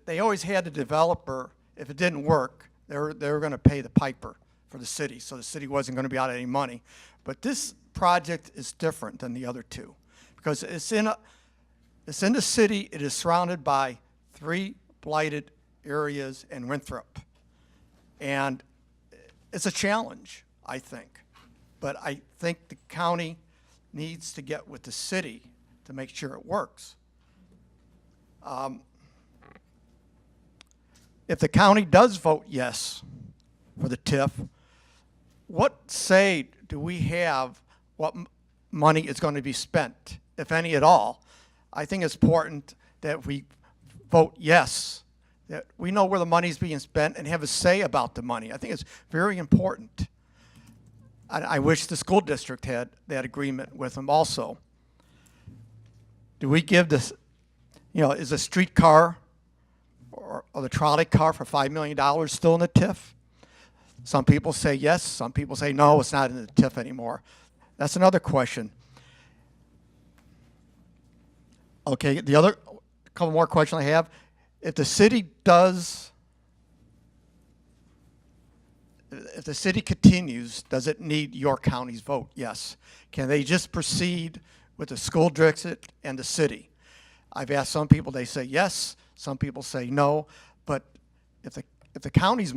S8: they always had the developer, if it didn't work, they were going to pay the piper for the city, so the city wasn't going to be out any money. But this project is different than the other two, because it's in the city. It is surrounded by 3 blighted areas in Winthrop, and it's a challenge, I think. But I think the county needs to get with the city to make sure it works. If the county does vote yes for the TIF, what say do we have what money is going to be spent, if any at all? I think it's important that we vote yes, that we know where the money is being spent and have a say about the money. I think it's very important. I wish the school district had that agreement with them also. Do we give this, is a streetcar or the trolley car for $5 million still in the TIF? Some people say yes, some people say no, it's not in the TIF anymore. That's another question. Okay, the other couple more questions I have. If the city continues, does it need York County's vote? Yes. Can they just proceed with the school district and the city? I've asked some people, they say yes, some people say no, but if the county's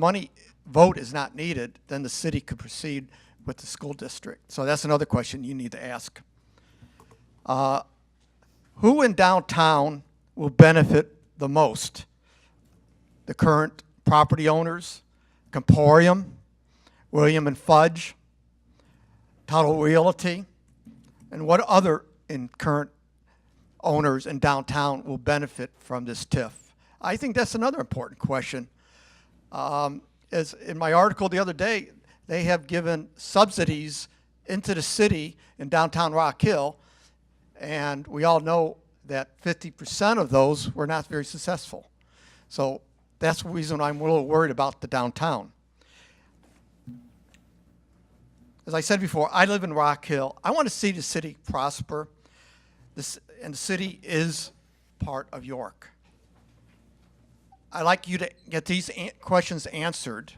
S8: vote is not needed, then the city could proceed with the school district. So that's another question you need to ask. Who in downtown will benefit the most? The current property owners, Comporium, William and Fudge, Tuttle Realty, and what other current owners in downtown will benefit from this TIF? I think that's another important question. As in my article the other day, they have given subsidies into the city in downtown Rock Hill, and we all know that 50% of those were not very successful. So that's the reason I'm a little worried about the downtown. As I said before, I live in Rock Hill. I want to see the city prosper, and the city is part of York. I'd like you to get these questions answered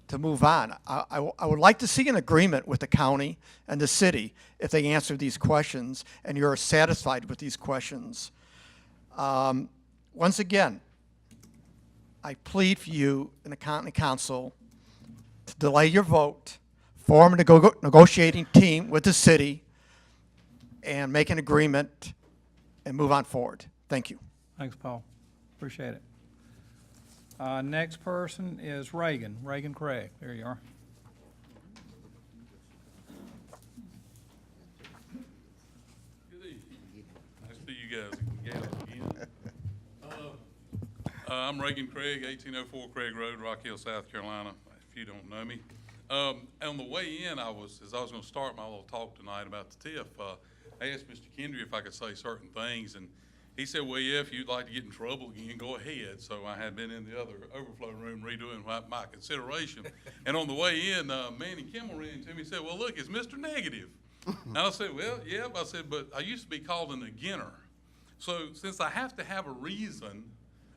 S8: to move on. I would like to see an agreement with the county and the city if they answer these questions and you're satisfied with these questions. Once again, I plead for you in the county council to delay your vote, form a negotiating team with the city, and make an agreement and move on forward. Thank you.
S1: Thanks, Paul. Appreciate it. Next person is Reagan Craig. There you are.
S9: Good evening. Nice to see you guys again. I'm Reagan Craig, 1804 Craig Road, Rock Hill, South Carolina, if you don't know me. On the way in, as I was going to start my little talk tonight about the TIF, I asked Mr. Kendry if I could say certain things, and he said, well, yeah, if you'd like to get in trouble again, go ahead. So I had been in the other overflow room redoing my consideration. And on the way in, Manny Kimmel ran into me and said, well, look, it's Mr. Negative. And I said, well, yeah. I said, but I used to be called an againer. So since I have to have a reason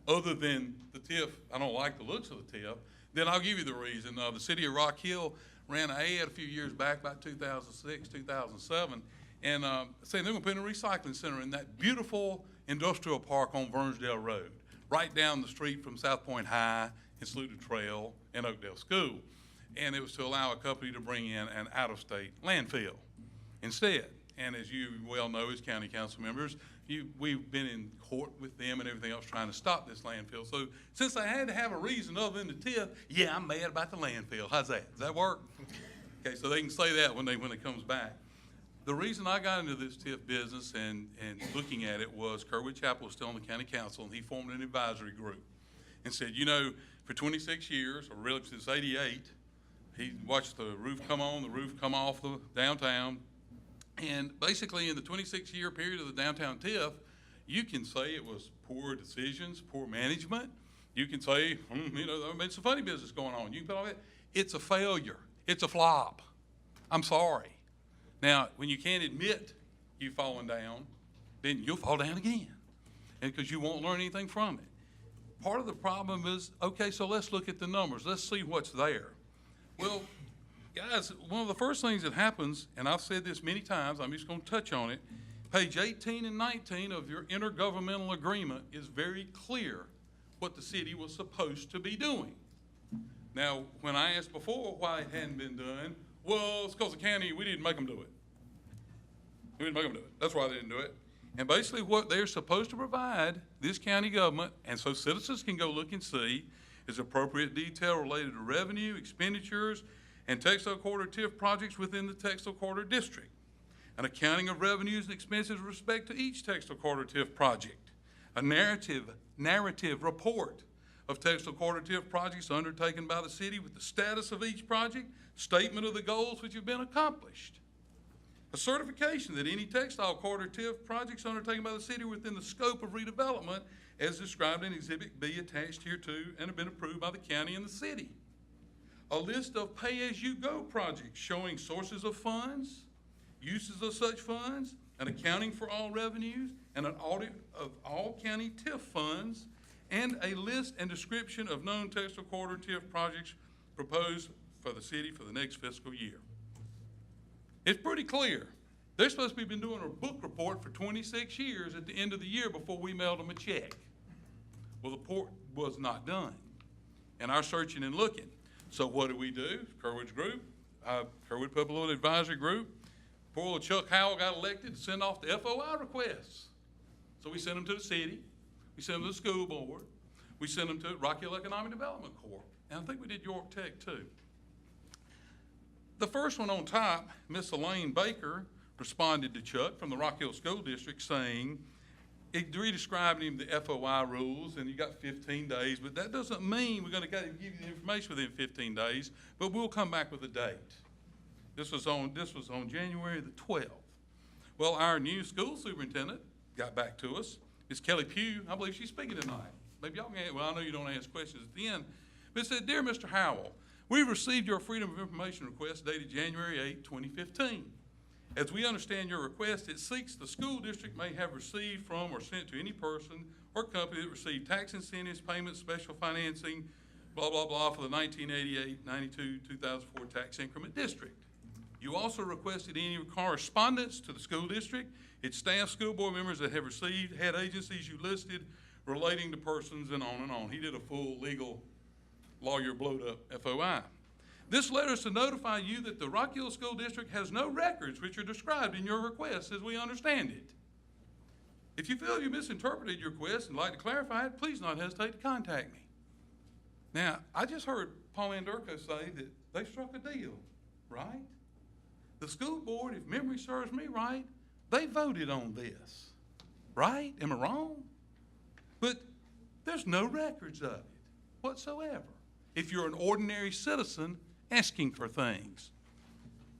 S9: other than the TIF, I don't like the looks of the TIF, then I'll give you the reason. The city of Rock Hill ran an ad a few years back, about 2006, 2007, and saying they're going to put in a recycling center in that beautiful industrial park on Vernsdale Road, right down the street from South Point High and Saluda Trail and Oakdale School. And it was to allow a company to bring in an out-of-state landfill instead. And as you well know as county council members, we've been in court with them and everything else trying to stop this landfill. So since I had to have a reason other than the TIF, yeah, I'm mad about the landfill. How's that? Does that work? Okay, so they can say that when it comes back. The reason I got into this TIF business and looking at it was Kerwood Chapel was still on the county council, and he formed an advisory group and said, for 26 years, or really since '88, he watched the roof come on, the roof come off the downtown. And basically in the 26-year period of the downtown TIF, You can say it was poor decisions, poor management. You can say, it's a funny business going on. You can put all that. It's a failure. It's a flop. I'm sorry. Now, when you can't admit you've fallen down, then you'll fall down again, and because you won't learn anything from it. Part of the problem is, okay, so let's look at the numbers. Let's see what's there. Well, guys, one of the first things that happens, and I've said this many times, I'm just going to touch on it, page 18 and 19 of your intergovernmental agreement is very clear what the city was supposed to be doing. Now, when I asked before why it hadn't been done, well, it's because the county, we didn't make them do it. We didn't make them do it. That's why they didn't do it. And basically what they're supposed to provide, this county government, and so citizens can go look and see, is appropriate detail related to revenue, expenditures, and textile corridor TIF projects within the textile corridor district. An accounting of revenues and expenses with respect to each textile corridor TIF project. A narrative report of textile corridor TIF projects undertaken by the city with the status of each project, statement of the goals which have been accomplished. A certification that any textile corridor TIF projects undertaken by the city within the scope of redevelopment as described in Exhibit B attached hereto and have been approved by the county and the city. A list of pay-as-you-go projects showing sources of funds, uses of such funds, an accounting for all revenues, and an audit of all county TIF funds, and a list and description of known textile corridor TIF projects proposed for the city for the next fiscal year. It's pretty clear. They're supposed to be been doing a book report for 26 years at the end of the year before we mailed them a check. Well, the report was not done. And our searching and looking. So what do? Kerwood's group, Kerwood Public Law Advisory Group, poor old Chuck Howell got elected to send off the FOI requests. So we sent them to the city, we sent them to the school board, we sent them to Rock Hill Economic Development Corp. And I think we did York Tech too. The first one on top, Miss Elaine Baker responded to Chuck from the Rock Hill School District saying, re-describing him the FOI rules, and you got 15 days, but that doesn't mean we're going to give you the information within 15 days, but we'll come back with a date. This was on January the 12th. Well, our new school superintendent got back to us. Ms. Kelly Pugh, I believe she's speaking tonight. Maybe y'all can, well, I know you don't ask questions at the end, but it said, Dear Mr. Howell, we've received your Freedom of Information request dated January 8, 2015. As we understand your request, it seeks the school district may have received from or sent to any person or company that received tax incentives, payments, special financing, blah, blah, blah, for the 1988, 92, 2004 tax increment district. You also requested any correspondence to the school district, its staff, school board members that have received, head agencies you listed relating to persons, and on and on. He did a full legal lawyer blowed up FOI. This letter is to notify you that the Rock Hill School District has no records which are described in your request as we understand it. If you feel you misinterpreted your request and would like to clarify it, please not hesitate to contact me. Now, I just heard Paul Anderko say that they struck a deal, right? The school board, if memory serves me right, they voted on this, right? Am I wrong? But there's no records of it whatsoever. If you're an ordinary citizen asking for things.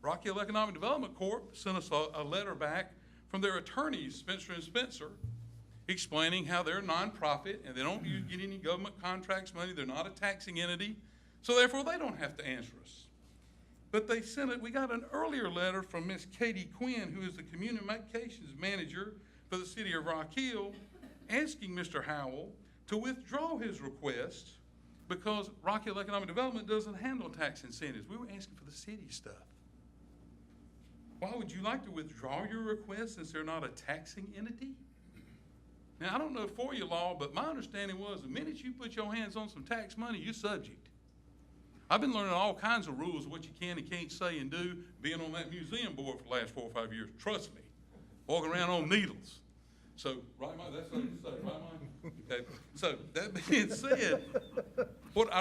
S9: Rock Hill Economic Development Corp. sent us a letter back from their attorneys, Spencer & Spencer, explaining how they're a nonprofit and they don't get any government contracts money. They're not a taxing entity, so therefore they don't have to answer us. But they sent it, we got an earlier letter from Miss Katie Quinn, who is the communications manager for the city of Rock Hill, asking Mr. Howell to withdraw his request because Rock Hill Economic Development doesn't handle tax incentives. We were asking for the city stuff. Why would you like to withdraw your request since they're not a taxing entity? Now, I don't know for you law, but my understanding was the minute you put your hands on some tax money, you're subject. I've been learning all kinds of rules of what you can and can't say and do, being on that museum board for the last 4 or 5 years. Trust me, walking around on needles. So, right, Mike? That's what you say, right, Mike? Okay. So, that being said,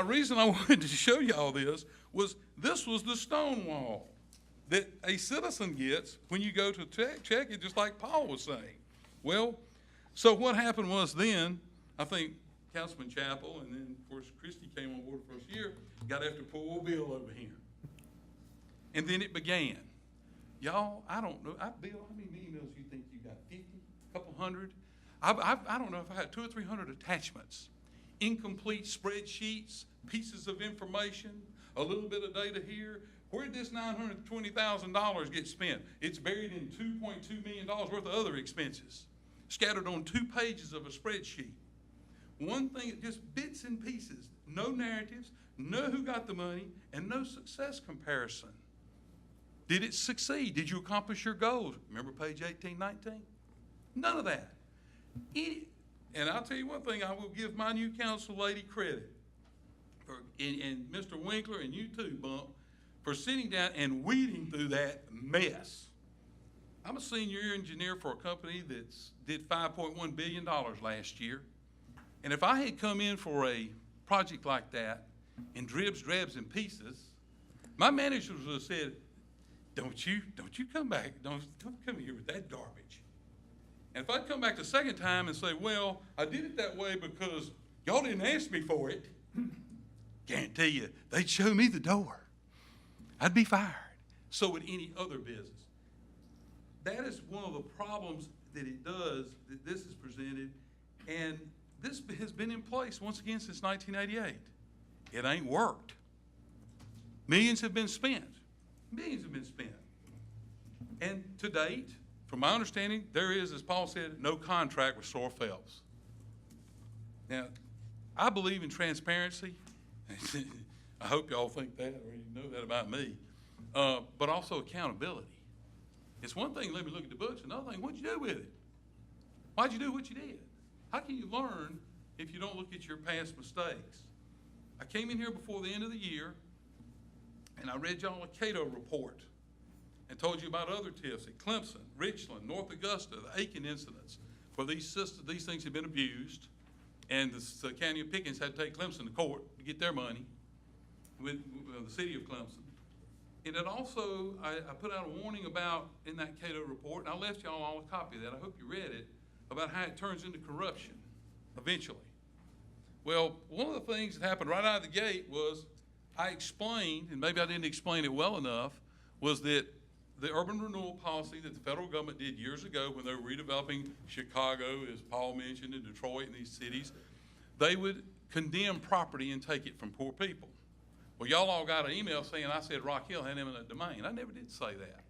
S9: reason I wanted to show you all this was the stone wall that a citizen gets when you go to check it, just like Paul was saying. Well, so what happened was then, I think Councilman Chappell, and then, of course, Christie came on board the first year, got after poor old Bill over here. And then it began. Y'all, I don't know. Bill, how many emails do you think you got? 50? A couple hundred? I don't know if I had 200 or 300 attachments, incomplete spreadsheets, pieces of information, a little bit of data here. Where did this $920,000 get spent? It's buried in $2.2 million worth of other expenses, scattered on 2 pages of a spreadsheet. One thing, just bits and pieces, no narratives, no who got the money, and no success comparison. Did it succeed? Did you accomplish your goals? Remember page 18, 19? None of that. And I'll tell you one thing, I will give my new council lady credit, and Mr. Winkler and you too, Bump, for sitting down and weeding through that mess. I'm a senior engineer for a company that did $5.1 billion last year. And if I had come in for a project like that in dribs, drabs, and pieces, my managers would have said, don't you come back, don't come here with that garbage. And if I'd come back the second time and say, well, I did it that way because y'all didn't ask me for it, guarantee you, they'd show me the door. I'd be fired. So would any other business. That is one of the problems that it does, that this is presented, and this has been in place once again since 1988. It ain't worked. Millions have been spent. Millions have been spent. And to date, from my understanding, there is, as Paul said, no contract with Sora Phelps. Now, I believe in transparency. I hope y'all think that, or you know that about me, but also accountability. It's one thing, let me look at the books, another thing, what'd you do with it? Why'd you do what you did? How can you learn if you don't look at your past mistakes? I came in here before the end of the year, and I read y'all a Cato report and told you about other TIFs at Clemson, Richland, North Augusta, the Aiken incidents, where these things had been abused, and the county of Pickens had to take Clemson to court to get their money with the city of Clemson. And it also, I put out a warning about, in that Cato report, and I left y'all all a copy of that, I hope you read it, about how it turns into corruption eventually. Well, one of the things that happened right out of the gate was I explained, and maybe I didn't explain it well enough, was that the urban renewal policy that the federal government did years ago when they were redeveloping Chicago, as Paul mentioned, and Detroit and these cities, they would condemn property and take it from poor people. Well, y'all all got an email saying I said Rock Hill had eminent domain. I never did say that.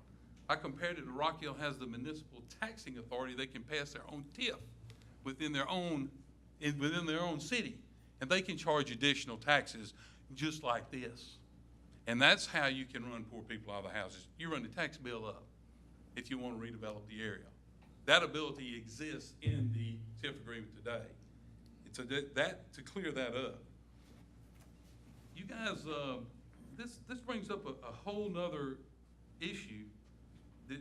S9: I compared it to Rock Hill has the municipal taxing authority. They can pass their own TIF within their own city, and they can charge additional taxes just like this. And that's how you can run poor people out of the houses. You run the tax bill up if you want to redevelop the area. That ability exists in the TIF agreement today. It's to clear that up. You guys, this brings up a whole nother issue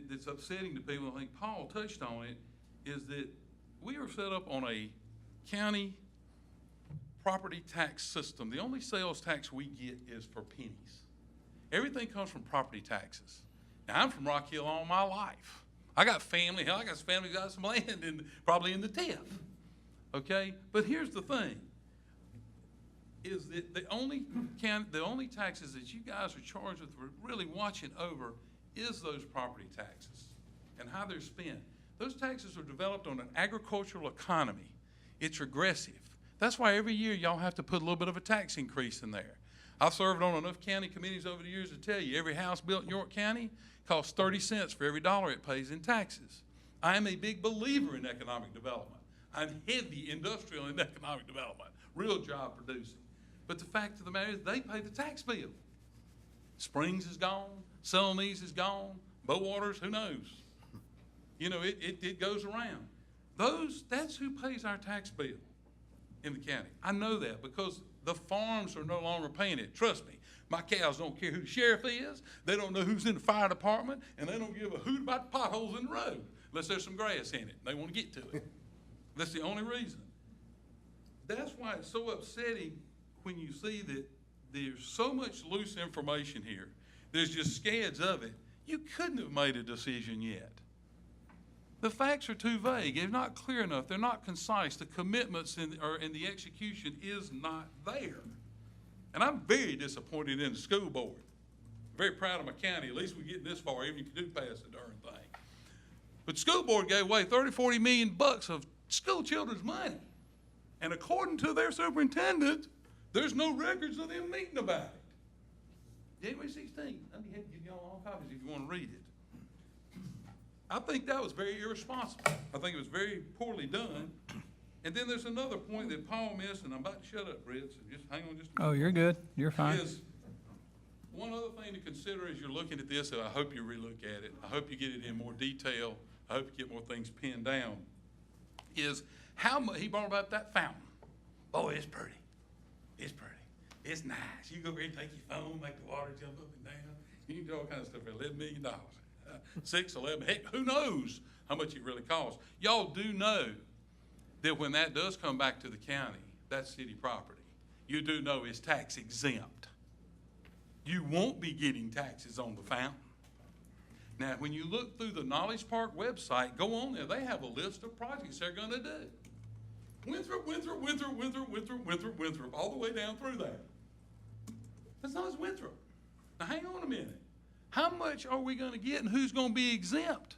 S9: that's upsetting to people. I think Paul touched on it, is that we are set up on a county property tax system. The only sales tax we get is for pennies. Everything comes from property taxes. Now, I'm from Rock Hill all my life. I got family, hell, I got some family that got some land probably in the TIF, okay? But here's the thing, is that the only taxes that you guys are charged with, really watching over, is those property taxes and how they're spent. Those taxes are developed on an agricultural economy. It's regressive. That's why every year y'all have to put a little bit of a tax increase in there. I've served on enough county committees over the years to tell you every house built in York County costs 30 cents for every dollar it pays in taxes. I am a big believer in economic development. I'm heavy industrial in economic development, real job producing. But the fact of the matter is they pay the tax bill. Springs is gone, Celanese is gone, Bowaters, who knows? You know, it goes around. That's who pays our tax bill in the county. I know that because the farms are no longer paying it. Trust me, my cows don't care who the sheriff is, they don't know who's in the fire department, and they don't give a hoot about the potholes in the road unless there's some grass in it. They want to get to it. That's the only reason. That's why it's so upsetting when you see that there's so much loose information here. There's just scads of it. You couldn't have made a decision yet. The facts are too vague. They're not clear enough. They're not concise. The commitments in the execution is not there. And I'm very disappointed in the school board. Very proud of my county. At least we're getting this far, even if you do pass the darn thing. But the school board gave away $30, $40 million bucks of school children's money. And according to their superintendent, there's no records of them meeting about it. January 16th, I'd be happy to give y'all all copies if you want to read it. I think that was very irresponsible. I think it was very poorly done. And then there's another point that Paul missed, and I'm about to shut up, Brett, so just hang on just a minute.
S1: Oh, you're good. You're fine.
S9: Is one other thing to consider as you're looking at this, and I hope you relook at it, I hope you get it in more detail, I hope you get more things pinned down, is how much, he brought about that fountain. Oh, it's pretty. It's pretty. It's nice. You go over here and take your phone, make the water jump up and down. You can do all kinds of stuff for $11 million. 6, 11, heck, who knows how much it really costs. Y'all do know that when that does come back to the county, that's city property. You do know it's tax exempt. You won't be getting taxes on the fountain. Now, when you look through the Knowledge Park website, go on there, they have a list of projects they're gonna do. Winthrop, all the way down through there. That's not as Winthrop. Now, hang on a minute. How much are we gonna get and who's gonna be exempt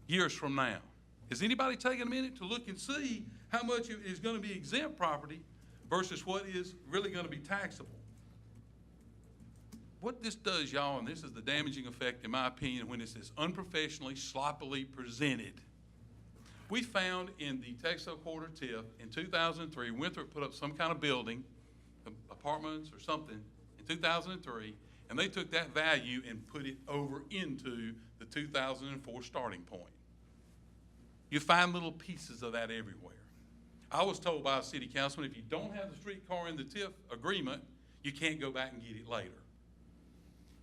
S9: years from now? Has anybody taken a minute to look and see how much is gonna be exempt property versus what is really gonna be taxable? What this does, y'all, and this is the damaging effect, in my opinion, when it's this unprofessionally, sloppily presented. We found in the Texaco Quarter TIF in 2003, Winthrop put up some kind of building, apartments or something, in 2003, and they took that value and put it over into the 2004 starting point. You find little pieces of that everywhere. I was told by a city councilman, if you don't have the streetcar in the TIF agreement, you can't go back and get it later.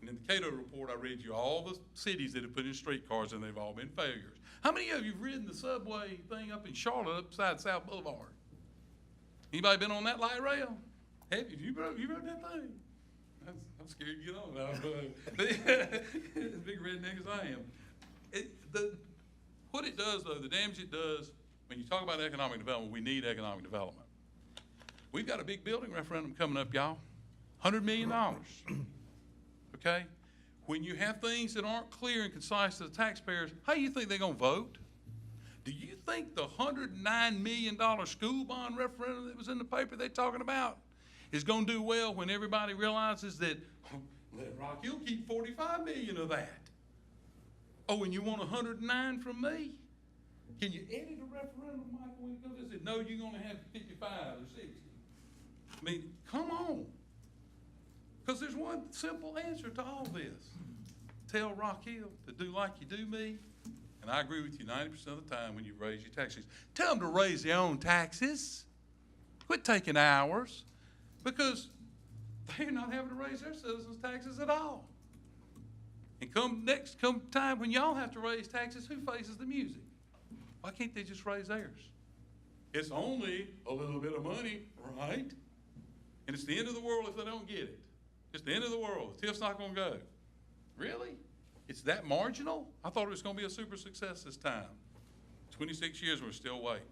S9: And in the Cato report, I read you all the cities that have put in streetcars, and they've all been failures. How many of you have ridden the subway thing up in Charlotte upside South Boulevard? Anybody been on that light rail? Have you? You rode that thing? I'm scared to get on now. As big a redneck as I am. What it does, though, the damage it does, when you talk about economic development, we need economic development. We've got a big building referendum coming up, y'all. $100 million. Okay? When you have things that aren't clear and concise to the taxpayers, how do you think they're going to vote? Do you think the $109 million school bond referendum that was in the paper they're talking about is going to do well when everybody realizes that, let Rock Hill keep 45 million of that? Oh, and you want 109 from me? Can you edit a referendum, Michael, when it goes? They said, no, you're going to have 55 or 60. I mean, come on. Because there's one simple answer to all this. Tell Rock Hill to do like you do me, and I agree with you 90% of the time when you raise your taxes. Tell them to raise their own taxes. Quit taking ours, because they're not having to raise their citizens' taxes at all. And come time when y'all have to raise taxes, who faces the music? Why can't they just raise theirs? It's only a little bit of money, right? And it's the end of the world if they don't get it. It's the end of the world. TIF's not going to go. Really? It's that marginal? I thought it was going to be a super success this time. 26 years, we're still waiting.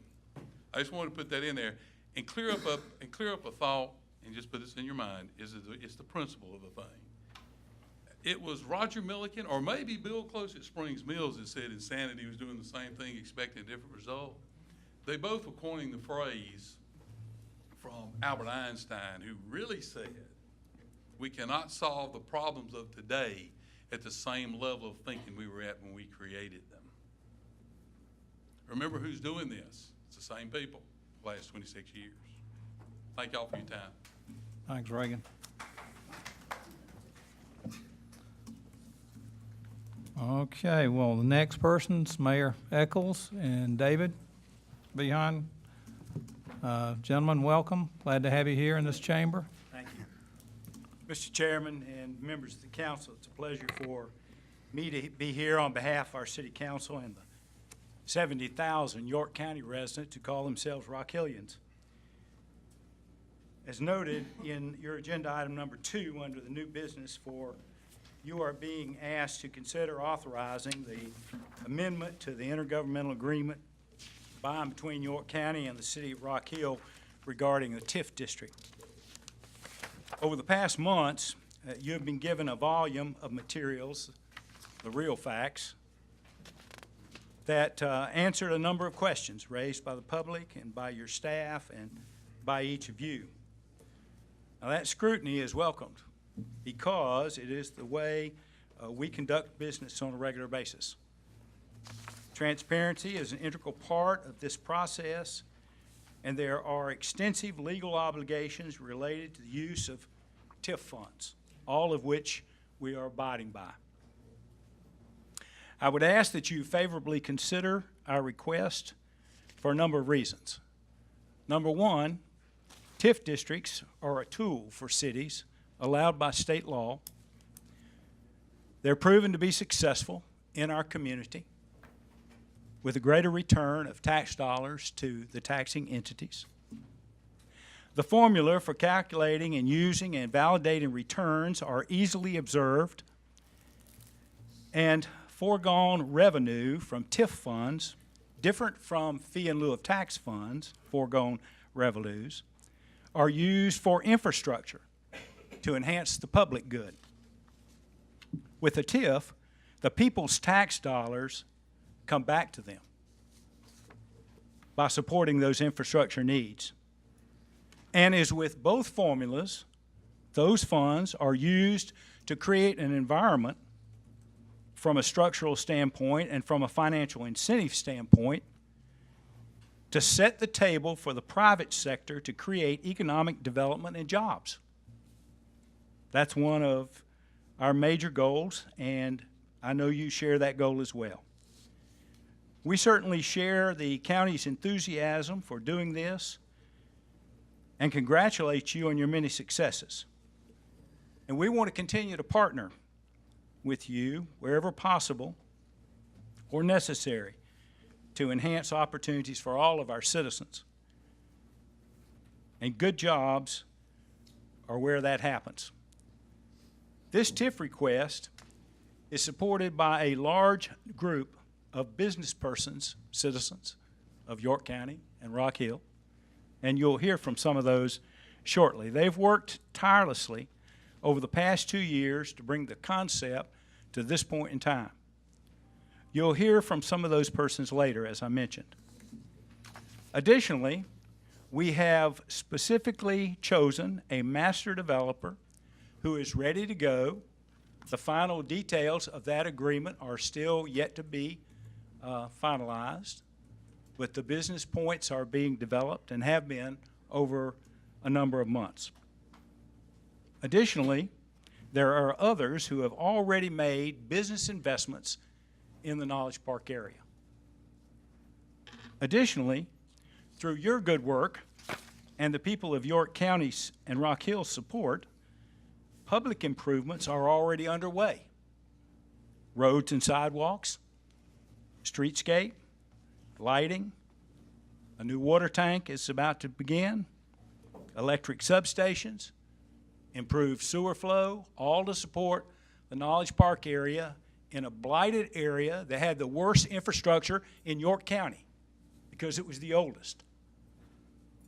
S9: I just wanted to put that in there and clear up a thought, and just put this in your mind. It's the principle of the thing. It was Roger Milliken, or maybe Bill Close at Springs Mills, that said insanity was doing the same thing, expecting a different result. They both were coining the phrase from Albert Einstein, who really said, we cannot solve the problems of today at the same level of thinking we were at when we created them. Remember who's doing this? It's the same people the last 26 years. Thank y'all for your time.
S1: Thanks, Reagan. Okay, well, the next person's Mayor Eccles and David Behan. Gentlemen, welcome. Glad to have you here in this chamber.
S10: Thank you. Mr. Chairman and members of the council, it's a pleasure for me to be here on behalf of our city council and the 70,000 York County residents who call themselves Rock Hillians. As noted in your agenda item number 2 under the new business, you are being asked to consider authorizing the amendment to the intergovernmental agreement by and between York County and the city of Rock Hill regarding the TIF district. Over the past months, you have been given a volume of materials, the real facts, that answered a number of questions raised by the public and by your staff and by each of you. Now, that scrutiny is welcomed because it is the way we conduct business on a regular basis. Transparency is an integral part of this process, and there are extensive legal obligations related to the use of TIF funds, all of which we are abiding by. I would ask that you favorably consider our request for a number of reasons. Number one, TIF districts are a tool for cities allowed by state law. They're proven to be successful in our community with a greater return of tax dollars to the taxing entities. The formula for calculating and using and validating returns are easily observed, and foregone revenue from TIF funds, different from fee in lieu of tax funds, foregone revenues, are used for infrastructure to enhance the public good. With a TIF, the people's tax dollars come back to them by supporting those infrastructure needs. And as with both formulas, those funds are used to create an environment from a structural standpoint and from a financial incentive standpoint to set the table for the private sector to create economic development and jobs. That's one of our major goals, and I know you share that goal as well. We certainly share the county's enthusiasm for doing this and congratulate you on your many successes. And we want to continue to partner with you wherever possible or necessary to enhance opportunities for all of our citizens. And good jobs are where that happens. This TIF request is supported by a large group of business persons, citizens of York County and Rock Hill, and you'll hear from some of those shortly. They've worked tirelessly over the past 2 years to bring the concept to this point in time. You'll hear from some of those persons later, as I mentioned. Additionally, we have specifically chosen a master developer who is ready to go. The final details of that agreement are still yet to be finalized, but the business points are being developed and have been over a number of months. Additionally, there are others who have already made business investments in the Knowledge Park area. Additionally, through your good work and the people of York County's and Rock Hill's support, public improvements are already underway. Roads and sidewalks, streetscape, lighting, a new water tank is about to begin, electric substations, improved sewer flow, all to support the Knowledge Park area in a blighted area that had the worst infrastructure in York County because it was the oldest.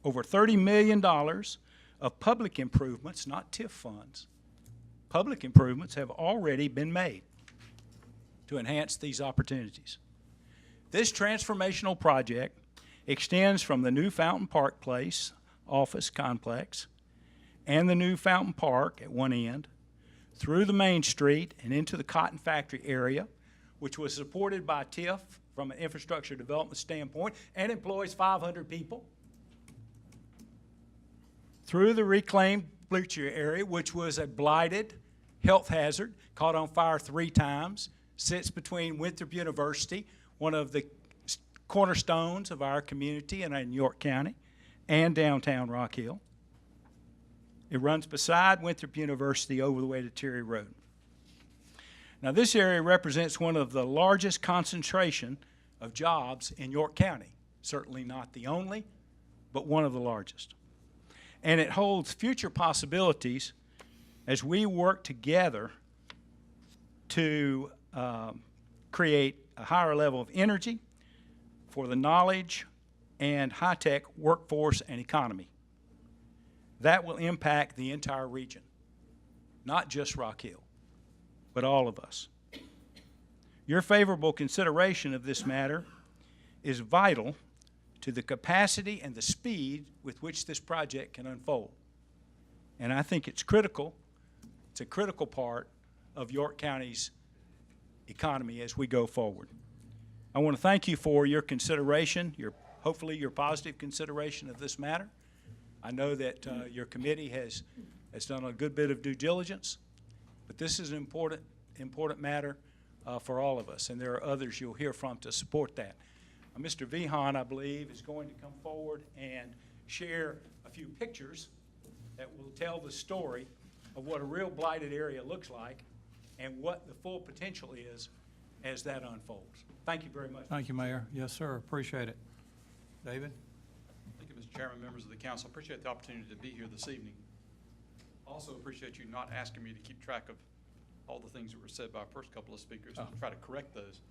S10: Over $30 million of public improvements, not TIF funds, public improvements have already been made to enhance these opportunities. This transformational project extends from the new Fountain Park Place office complex and the new Fountain Park at one end, through the Main Street and into the Cotton Factory area, which was supported by TIF from an infrastructure development standpoint and employs 500 people, through the reclaimed bleacher area, which was a blighted health hazard, caught on fire 3 times, sits between Winthrop University, one of the cornerstones of our community in York County, and downtown Rock Hill. It runs beside Winthrop University over the way to Terry Road. Now, this area represents one of the largest concentration of jobs in York County. Certainly not the only, but one of the largest. And it holds future possibilities as we work together to create a higher level of energy for the knowledge and high-tech workforce and economy. That will impact the entire region, not just Rock Hill, but all of us. Your favorable consideration of this matter is vital to the capacity and the speed with which this project can unfold. And I think it's critical, it's a critical part of York County's economy as we go forward. I want to thank you for your consideration, hopefully your positive consideration of this matter. I know that your committee has done a good bit of due diligence, but this is an important matter for all of us, and there are others you'll hear from to support that. Mr. Vihan, I believe, is going to come forward and share a few pictures that will tell the story of what a real blighted area looks like and what the full potential is as that unfolds. Thank you very much.
S1: Thank you, Mayor. Yes, sir. Appreciate it. David?
S11: Thank you, Mr. Chairman, members of the council. Appreciate the opportunity to be here this evening. Also appreciate you not asking me to keep track of all the things that were said by our first couple of speakers and try to correct those.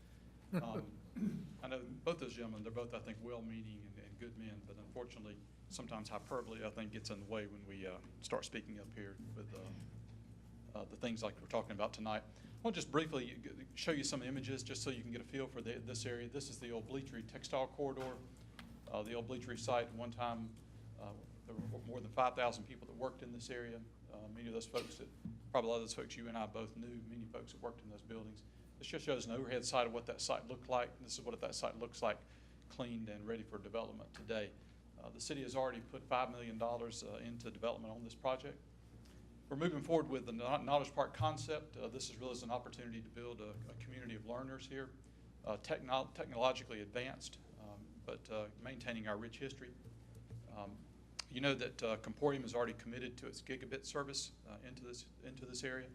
S11: I know both those gentlemen, they're both, I think, well-meaning and good men, but unfortunately, sometimes hyperbole, I think, gets in the way when we start speaking up here with the things like we're talking about tonight. I want to just briefly show you some images just so you can get a feel for this area. This is the old Bleachery textile corridor. The old Bleachery site, one time, there were more than 5,000 people that worked in this area. Many of those folks probably a lot of those folks you and I both knew, many folks that worked in those buildings. This just shows an overhead site of what that site looked like. This is what that site looks like, cleaned and ready for development today. The city has already put $5 million into development on this project. We're moving forward with the Knowledge Park concept. This is really an opportunity to build a community of learners here, technologically advanced, but maintaining our rich history. You know that Comporium has already committed to its gigabit service into this area,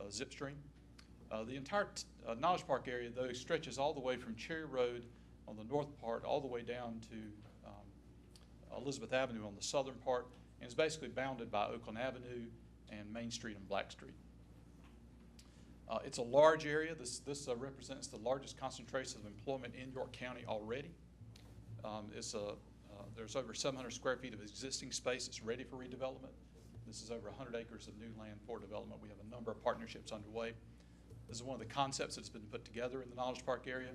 S11: Zipstream. The entire Knowledge Park area, though, stretches all the way from Cherry Road on the north part all the way down to Elizabeth Avenue on the southern part, and is basically bounded by Oakland Avenue and Main Street and Black Street. It's a large area. This represents the largest concentration of employment in York County already. There's over 700 square feet of existing space that's ready for redevelopment. This is over 100 acres of new land for development. We have a number of partnerships underway. This is one of the concepts that's been put together in the Knowledge Park area.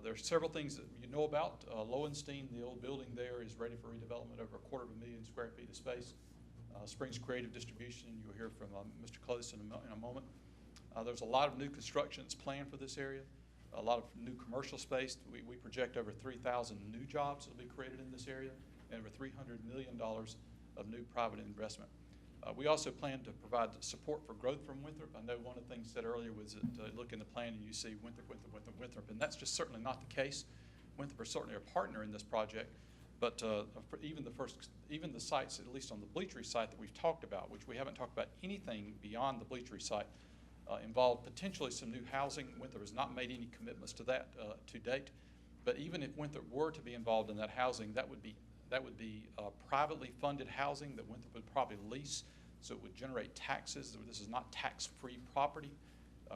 S11: There are several things that you know about. Lowenstein, the old building there, is ready for redevelopment, over 250,000 square feet of space. Springs Creative Distribution, you'll hear from Mr. Close in a moment. There's a lot of new construction that's planned for this area, a lot of new commercial space. We project over 3,000 new jobs that will be created in this area, and over $300 million of new private investment. We also plan to provide support for growth from Winthrop. I know one of the things said earlier was that look in the plan and you see Winthrop, and that's just certainly not the case. Winthrop is certainly a partner in this project, but even the sites, at least on the Bleachery site that we've talked about, which we haven't talked about anything beyond the Bleachery site, involved potentially some new housing. Winthrop has not made any commitments to that to date, but even if Winthrop were to be involved in that housing, that would be privately funded housing that Winthrop would probably lease, so it would generate taxes. This is not tax-free property.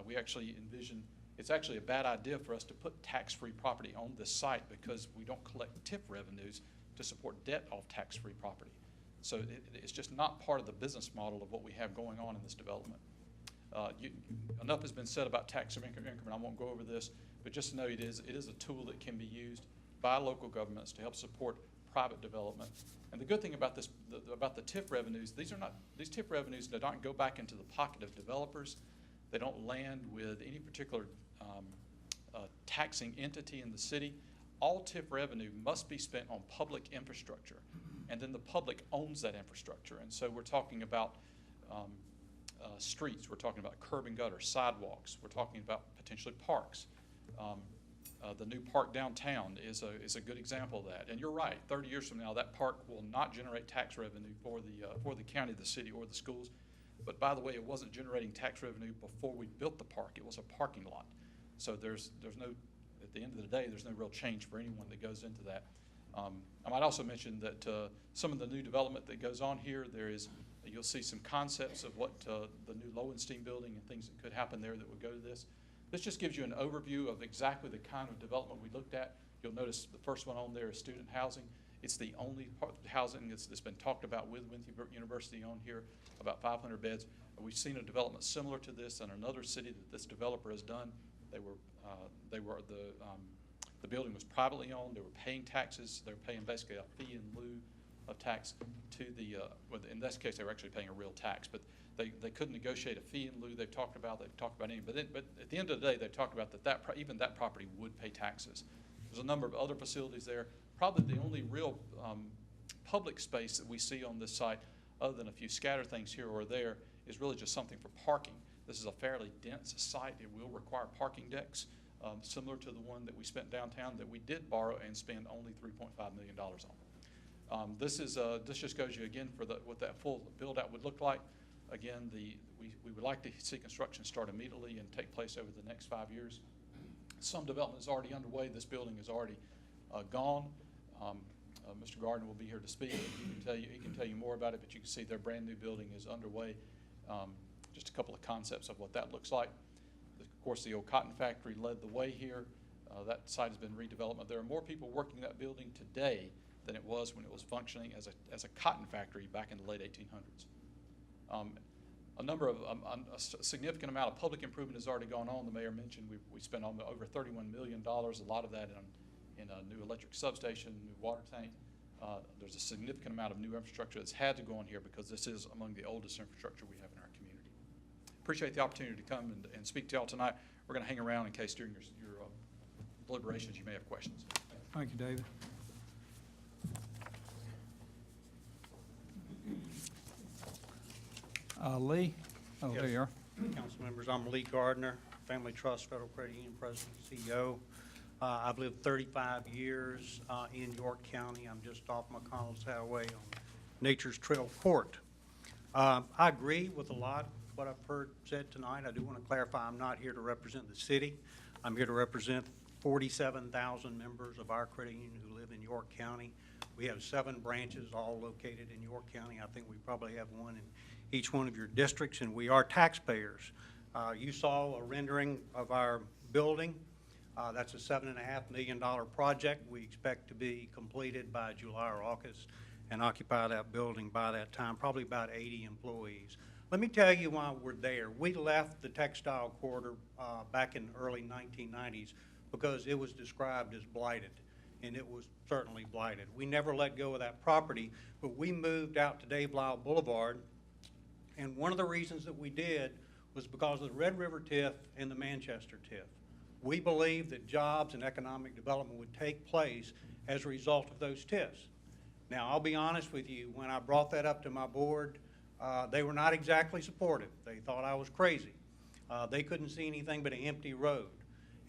S11: We actually envision it's actually a bad idea for us to put tax-free property on this site because we don't collect TIF revenues to support debt off tax-free property. So it's just not part of the business model of what we have going on in this development. Enough has been said about tax increment. I won't go over this, but just to know it is a tool that can be used by local governments to help support private development. And the good thing about this, about the TIF revenues, these TIF revenues do not go back into the pocket of developers. They don't land with any particular taxing entity in the city. All TIF revenue must be spent on public infrastructure, and then the public owns that infrastructure. And so we're talking about streets, we're talking about curb and gutter, sidewalks, we're talking about potentially parks. The new park downtown is a good example of that. And you're right, 30 years from now, that park will not generate tax revenue for the county, the city, or the schools. But by the way, it wasn't generating tax revenue before we built the park. It was a parking lot. So there's no, at the end of the day, there's no real change for anyone that goes into that. I might also mention that some of the new development that goes on here, you'll see some concepts of what the new Lowenstein building and things that could happen there that would go to this. This just gives you an overview of exactly the kind of development we looked at. You'll notice the first one on there is student housing. It's the only housing that's been talked about with Winthrop University on here, about 500 beds. We've seen a development similar to this in another city that this developer has done. They were the The building was privately owned, they were paying taxes, they were paying basically a fee in lieu of tax to the, well, in this case, they were actually paying a real tax, but they couldn't negotiate a fee in lieu. They've talked about any, but at the end of the day, they talked about even that property would pay taxes. There's a number of other facilities there. Probably the only real public space that we see on this site, other than a few scatter things here or there, is really just something for parking. This is a fairly dense site. It will require parking decks, similar to the one that we spent downtown that we did borrow and spend only $3.5 million on. This just goes you again for what that full build out would look like. Again, we would like to see construction start immediately and take place over the next 5 years. Some development is already underway. This building is already gone. Mr. Gardner will be here to speak. He can tell you more about it, but you can see their brand new building is underway. Just a couple of concepts of what that looks like. Of course, the old cotton factory led the way here. That site has been redeveloped. There are more people working that building today than it was when it was functioning as a cotton factory back in the late 1800s. A significant amount of public improvement has already gone on. The mayor mentioned we spent over $31 million, a lot of that in a new electric substation, new water tank. There's a significant amount of new infrastructure that's had to go on here because this is among the oldest infrastructure we have in our community. Appreciate the opportunity to come and speak to y'all tonight. We're going to hang around in case during your deliberations you may have questions.
S1: Thank you, David. Lee? Oh, there you are.
S12: Council members, I'm Lee Gardner, Family Trust Federal Credit Union President and CEO. I've lived 35 years in York County. I'm just off McConnell's Highway on Nature's Trail Court. I agree with a lot of what I've heard said tonight. I do want to clarify I'm not here to represent the city. I'm here to represent 47,000 members of our credit union who live in York County. We have 7 branches all located in York County. I think we probably have one in each one of your districts, and we are taxpayers. You saw a rendering of our building. That's a $7.5 million project. We expect to be completed by July or August and occupy that building by that time, probably about 80 employees. Let me tell you why we're there. We left the textile corridor back in the early 1990s because it was described as blighted, and it was certainly blighted. We never let go of that property, but we moved out to Dave Lyle Boulevard, and one of the reasons that we did was because of the Red River TIF and the Manchester TIF. We believed that jobs and economic development would take place as a result of those TIFs. Now, I'll be honest with you, when I brought that up to my board, they were not exactly supportive. They thought I was crazy. They couldn't see anything but an empty road.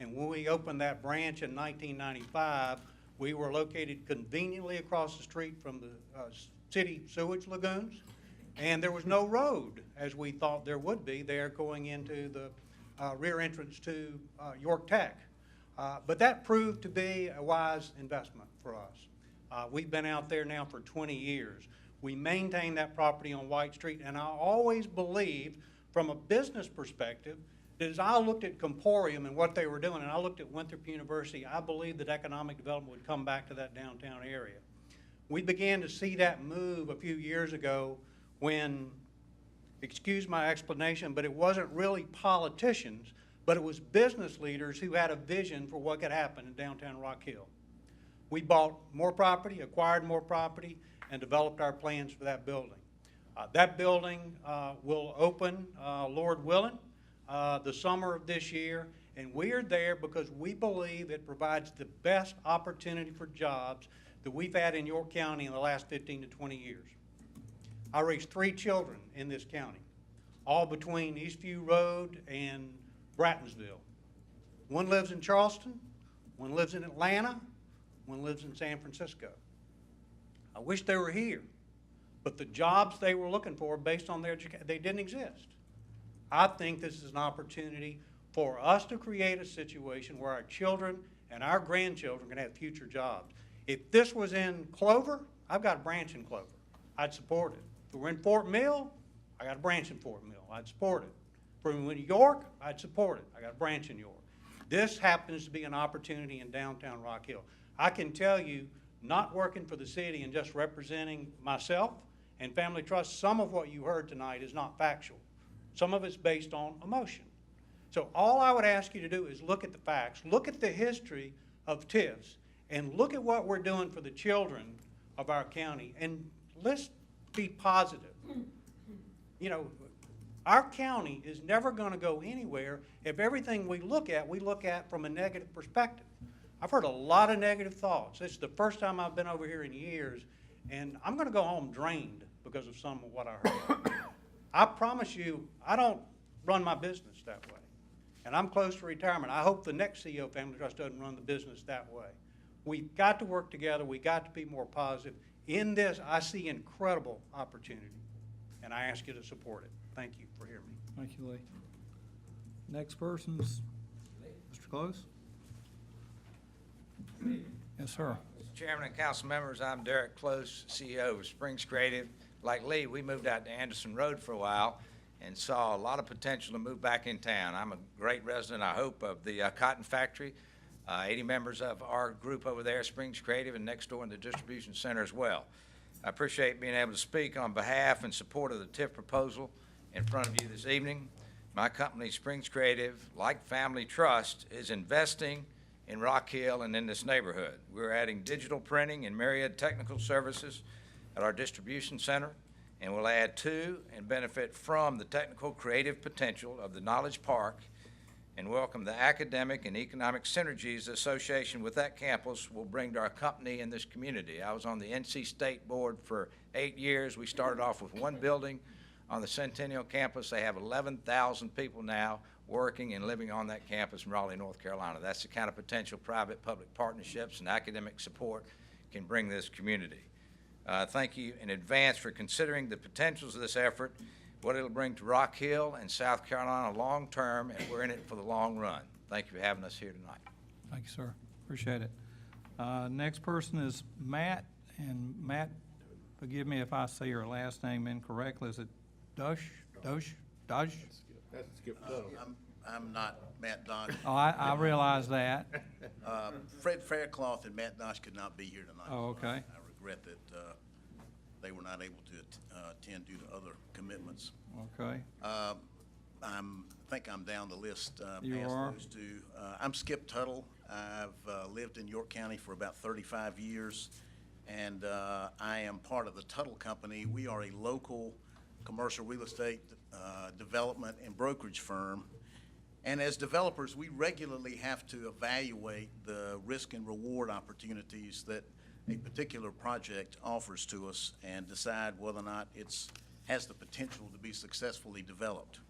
S12: And when we opened that branch in 1995, we were located conveniently across the street from the city sewage lagoons, and there was no road, as we thought there would be there going into the rear entrance to York Tech. But that proved to be a wise investment for us. We've been out there now for 20 years. We maintain that property on White Street, and I always believed, from a business perspective, that as I looked at Comporium and what they were doing, and I looked at Winthrop University, I believed that economic development would come back to that downtown area. We began to see that move a few years ago when, excuse my explanation, but it wasn't really politicians, but it was business leaders who had a vision for what could happen in downtown Rock Hill. We bought more property, acquired more property, and developed our plans for that building. That building will open, Lord willing, the summer of this year, and we are there because we believe it provides the best opportunity for jobs that we've had in York County in the last 15 to 20 years. I raised 3 children in this county, all between Eastview Road and Brattonsville. One lives in Charleston, one lives in Atlanta, one lives in San Francisco. I wish they were here, but the jobs they were looking for based on their education, they didn't exist. I think this is an opportunity for us to create a situation where our children and our grandchildren can have future jobs. If this was in Clover, I've got a branch in Clover. I'd support it. If we're in Fort Mill, I got a branch in Fort Mill. I'd support it. If we're in York, I'd support it. I got a branch in York. This happens to be an opportunity in downtown Rock Hill. I can tell you, not working for the city and just representing myself and Family Trust, some of what you heard tonight is not factual. Some of it's based on emotion. So all I would ask you to do is look at the facts, look at the history of TIFs. And look at what we're doing for the children of our county, and let's be positive. You know, our county is never gonna go anywhere if everything we look at from a negative perspective. I've heard a lot of negative thoughts. This is the first time I've been over here in years, and I'm gonna go home drained because of some of what I heard. I promise you, I don't run my business that way. And I'm close to retirement. I hope the next CEO of Family Trust doesn't run the business that way. We've got to work together. We've got to be more positive. In this, I see incredible opportunity, and I ask you to support it. Thank you for hearing me.
S1: Thank you, Lee. Next person's Mr. Close. Yes, sir.
S13: Mr. Chairman and council members, I'm Derek Close, CEO of Springs Creative. Like Lee, we moved out to Anderson Road for a while and saw a lot of potential to move back in town. I'm a great resident, I hope, of the cotton factory. 80 members of our group over there, Springs Creative, and next door in the distribution center as well. I appreciate being able to speak on behalf and support of the TIF proposal in front of you this evening. My company, Springs Creative, like Family Trust, is investing in Rock Hill and in this neighborhood. We're adding digital printing and myriad technical services at our distribution center, and we'll add to and benefit from the technical creative potential of the Knowledge Park and welcome the academic and economic synergies association with that campus will bring to our company in this community. I was on the NC State Board for 8 years. We started off with one building on the Centennial campus. They have 11,000 people now working and living on that campus in Raleigh, North Carolina. That's the kind of potential private-public partnerships and academic support can bring this community. Thank you in advance for considering the potentials of this effort, what it'll bring to Rock Hill and South Carolina long-term, and we're in it for the long run. Thank you for having us here tonight.
S1: Thank you, sir. Appreciate it. Next person is Matt, and Matt, forgive me if I say your last name incorrectly. Is it Dosh?
S2: That's Skip Tuttle. I'm not Matt Dosh.
S1: Oh, I realize that.
S2: Fred Faircloth and Matt Dosh could not be here tonight.
S1: Oh, okay.
S2: I regret that they were not able to attend due to other commitments.
S1: Okay.
S2: I think I'm down the list.
S1: You
S2: past
S1: are?
S2: those two. I'm Skip Tuttle. I've lived in York County for about 35 years, and I am part of the Tuttle Company. We are a local commercial real estate development and brokerage firm. And as developers, we regularly have to evaluate the risk and reward opportunities that a particular project offers to us and decide whether or not it has the potential to be successfully developed.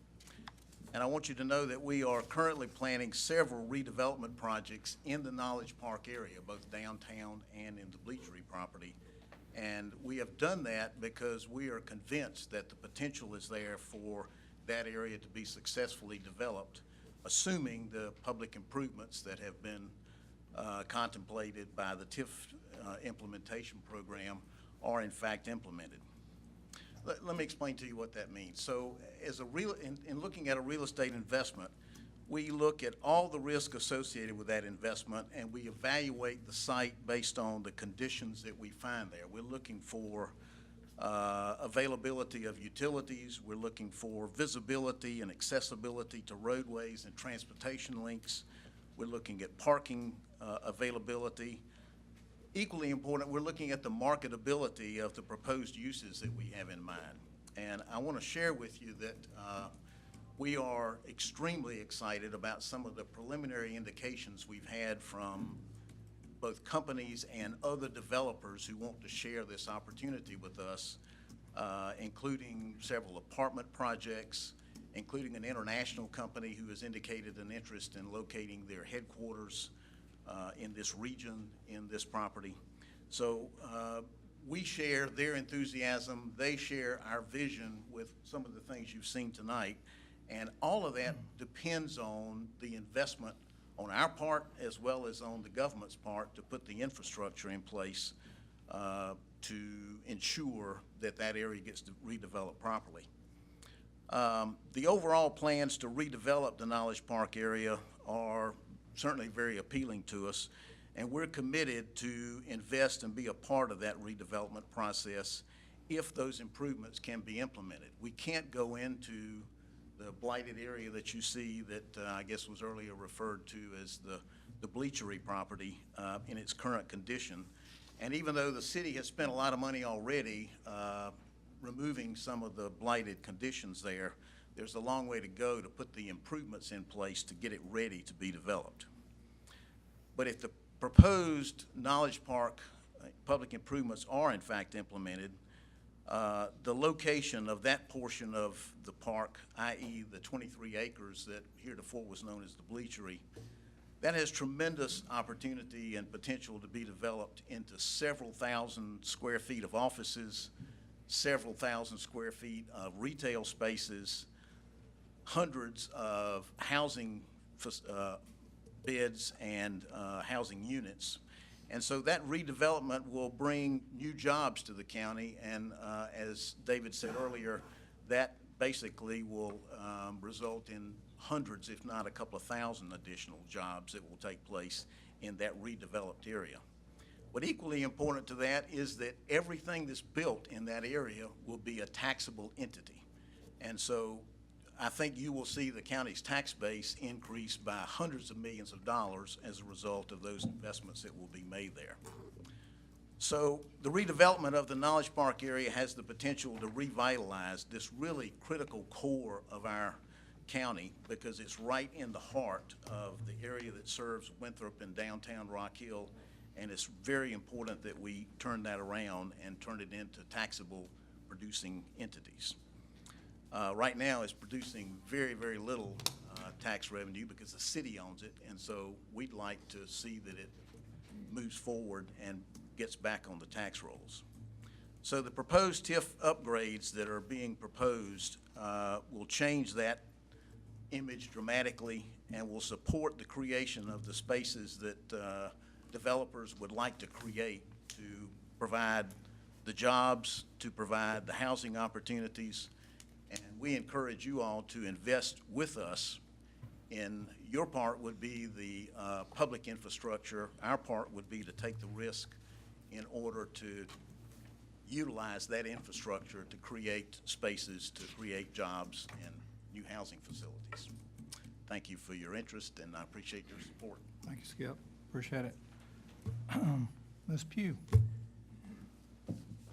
S2: And I want you to know that we are currently planning several redevelopment projects in the Knowledge Park area, both downtown and in the Bleachery property. And we have done that because we are convinced that the potential is there for that area to be successfully developed, assuming the public improvements that have been contemplated by the TIF implementation program are in fact implemented. Let me explain to you what that means. So as in looking at a real estate investment, we look at all the risk associated with that investment and we evaluate the site based on the conditions that we find there. We're looking for availability of utilities. We're looking for visibility and accessibility to roadways and transportation links. We're looking at parking availability. Equally important, we're looking at the marketability of the proposed uses that we have in mind. And I want to share with you that we are extremely excited about some of the preliminary indications we've had from both companies and other developers who want to share this opportunity with us, including several apartment projects, including an international company who has indicated an interest in locating their headquarters in this region, in this property. So we share their enthusiasm, they share our vision with some of the things you've seen tonight, and all of that depends on the investment on our part as well as on the government's part to put the infrastructure in place to ensure that that area gets redeveloped properly. The overall plans to redevelop the Knowledge Park area are certainly very appealing to us, and we're committed to invest and be a part of that redevelopment process if those improvements can be implemented. We can't go into the blighted area that you see that I guess was earlier referred to as the
S14: the Bleachery property in its current condition. And even though the city has spent a lot of money already removing some of the blighted conditions there, there's a long way to go to put the improvements in place to get it ready to be developed. But if the proposed Knowledge Park public improvements are in fact implemented, the location of that portion of the park, i.e. the 23 acres that heretofore was known as the Bleachery, that has tremendous opportunity and potential to be developed into several thousand square feet of offices, several thousand square feet of retail spaces, hundreds of housing beds and housing units. And so that redevelopment will bring new jobs to the county, and as David said earlier, that basically will result in hundreds, if not a couple of thousand additional jobs that will take place in that redeveloped area. But equally important to that is that everything that's built in that area will be a taxable entity. And so I think you will see the county's tax base increase by hundreds of millions of dollars as a result of those investments that will be made there. So the redevelopment of the Knowledge Park area has the potential to revitalize this really critical core of our county, because it's right in the heart of the area that serves Winthrop and downtown Rock Hill, and it's very important that we turn that around and turn it into taxable producing entities. Right now it's producing very, very little tax revenue because the city owns it, and so we'd like to see that it moves forward and gets back on the tax rolls. So the proposed TIF upgrades that are being proposed will change that image dramatically and will support the creation of the spaces that developers would like to create to provide the jobs, to provide the housing opportunities. And we encourage you all to invest with us. In your part would be the public infrastructure. Our part would be to take the risk in order to utilize that infrastructure to create spaces, to create jobs and new housing facilities. Thank you for your interest, and I appreciate your support.
S1: Thank you, Skip. Appreciate it. Ms. Pugh,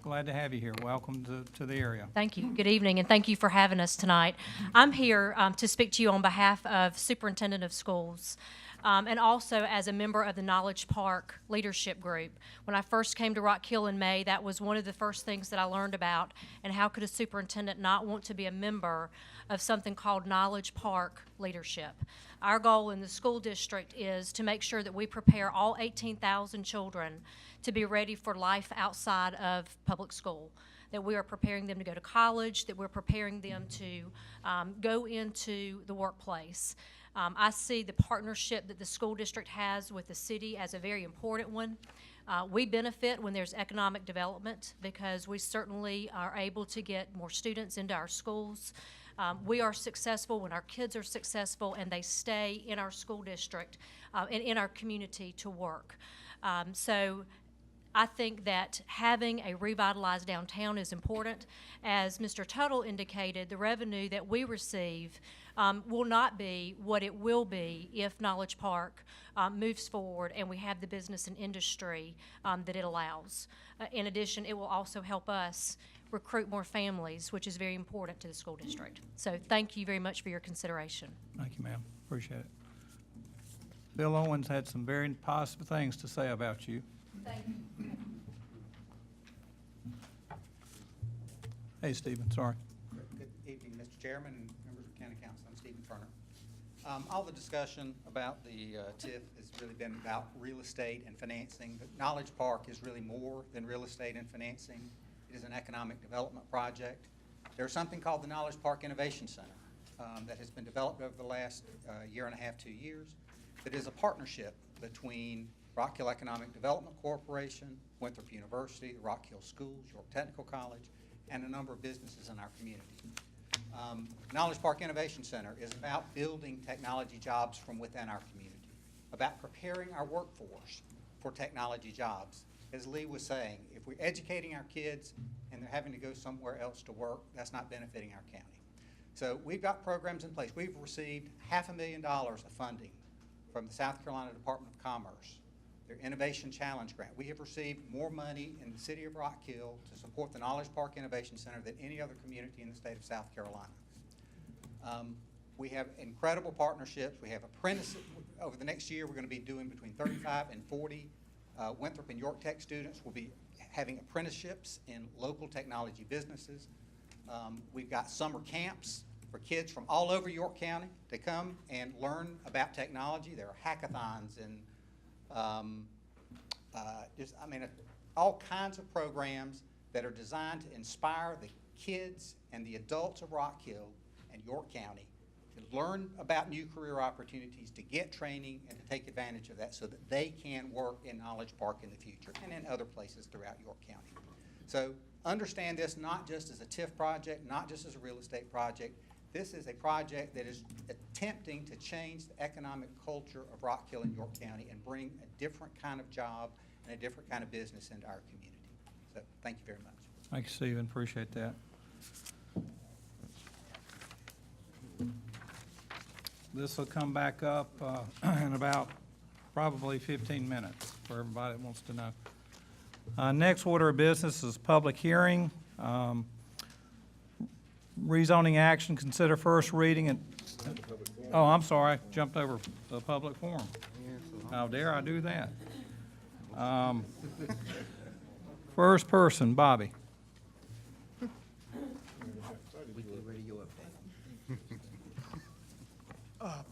S1: glad to have you here. Welcome to the area.
S15: Thank you. Good evening, and thank you for having us tonight. I'm here to speak to you on behalf of Superintendent of Schools, and also as a member of the Knowledge Park Leadership Group. When I first came to Rock Hill in May, that was one of the first things that I learned about, and how could a superintendent not want to be a member of something called Knowledge Park Leadership. Our goal in the school district is to make sure that we prepare all 18,000 children to be ready for life outside of public school, that we are preparing them to go to college, that we're preparing them to go into the workplace. I see the partnership that the school district has with the city as a very important one. We benefit when there's economic development because we certainly are able to get more students into our schools. We are successful when our kids are successful and they stay in our school district and in our community to work. So I think that having a revitalized downtown is important. As Mr. Tuttle indicated, the revenue that we receive will not be what it will be if Knowledge Park moves forward and we have the business and industry that it allows. In addition, it will also help us recruit more families, which is very important to the school district. So thank you very much for your consideration.
S1: Thank you, ma'am. Appreciate it. Bill Owens had some very positive things to say about you.
S15: Thank you.
S1: Hey, Stephen, sorry.
S16: Good evening, Mr. Chairman and members of County Council. I'm Stephen Turner. All the discussion about the TIF has really been about real estate and financing, but Knowledge Park is really more than real estate and financing. It is an economic development project. There's something called the Knowledge Park Innovation Center that has been developed over the last year and a half, 2 years. It is a partnership between Rock Hill Economic Development Corporation, Winthrop University, the Rock Hill Schools, York Technical College, and a number of businesses in our community. Knowledge Park Innovation Center is about building technology jobs from within our community, about preparing our workforce for technology jobs. As Lee was saying, if we're educating our kids and they're having to go somewhere else to work, that's not benefiting our county. So we've got programs in place. We've received $500,000 of funding from the South Carolina Department of Commerce, their Innovation Challenge Grant. We have received more money in the city of Rock Hill to support the Knowledge Park Innovation Center than any other community in the state of South Carolina. We have incredible partnerships. We have apprentices. Over the next year, we're going to be doing between 35 and 40 Winthrop and York Tech students will be having apprenticeships in local technology businesses. We've got summer camps for kids from all over York County to come and learn about technology. There are hackathons and all kinds of programs that are designed to inspire the kids and the adults of Rock Hill and York County to learn about new career opportunities, to get training, and to take advantage of that so that they can work in Knowledge Park in the future and in other places throughout York County. So understand this not just as a TIF project, not just as a real estate project. This is a project that is attempting to change the economic culture of Rock Hill and York County and bring a different kind of job and a different kind of business into our community. So thank you very much.
S1: Thank you, Stephen. Appreciate that. This will come back up in about probably 15 minutes for everybody that wants to know. Next order of business is public hearing. Rezoning action, consider first reading and, oh, I'm sorry, I jumped over the public forum. How dare I do that? First person, Bobby.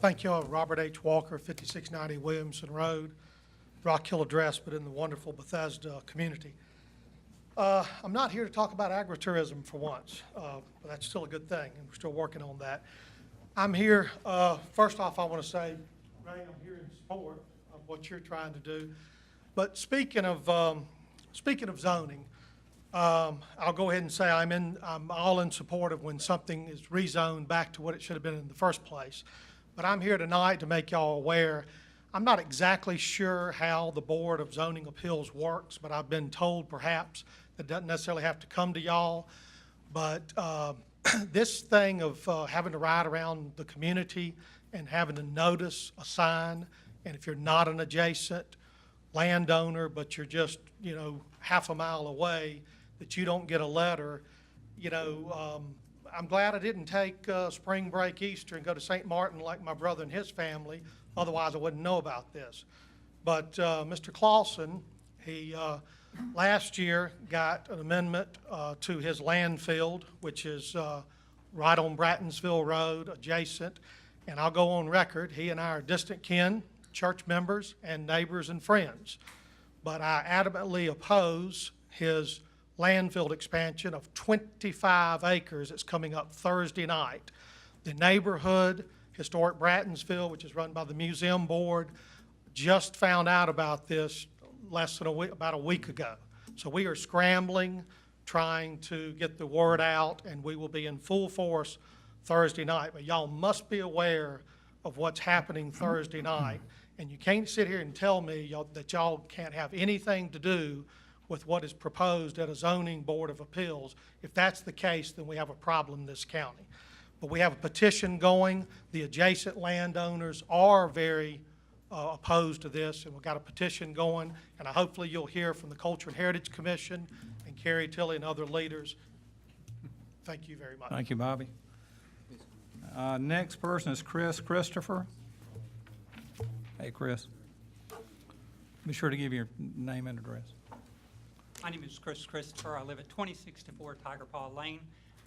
S17: Thank you all. Robert H. Walker, 5690 Williamson Road, Rock Hill address, but in the wonderful Bethesda community. I'm not here to talk about agritourism for once, but that's still a good thing, and we're still working on that. I'm here, first off, I want to say, Ray, I'm here in support of what you're trying to do. But speaking of zoning, I'll go ahead and say I'm all in support of when something is rezoned back to what it should have been in the first place. But I'm here tonight to make y'all aware. I'm not exactly sure how the Board of Zoning Appeals works, but I've been told perhaps that doesn't necessarily have to come to y'all. But this thing of having to ride around the community and having to notice a sign, and if you're not an adjacent landowner, but you're just, half a mile away, that you don't get a letter, I'm glad I didn't take spring break Easter and go to St. Martin like my brother and his family. Otherwise, I wouldn't know about this. But Mr. Clausen, he last year got an amendment to his landfill, which is right on Brattonsville Road, adjacent. And I'll go on record, he and I are distant kin, church members, and neighbors and friends. But I adamantly oppose his landfill expansion of 25 acres that's coming up Thursday night. The neighborhood, Historic Brattonsville, which is run by the Museum Board, just found out about this less than about a week ago. So we are scrambling, trying to get the word out, and we will be in full force Thursday night. But y'all must be aware of what's happening Thursday night. And you can't sit here and tell me that y'all can't have anything to do with what is proposed at a zoning board of appeals. If that's the case, then we have a problem in this county. But we have a petition going. The adjacent landowners are very opposed to this, and we've got a petition going, and hopefully you'll hear from the Culture and Heritage Commission and Carrie Tilley and other leaders. Thank you very much.
S1: Thank you, Bobby. Next person is Chris Christopher. Hey, Chris. Be sure to give your name and address.
S18: My name is Chris Christopher. I live at 2064 Tiger Paw Lane,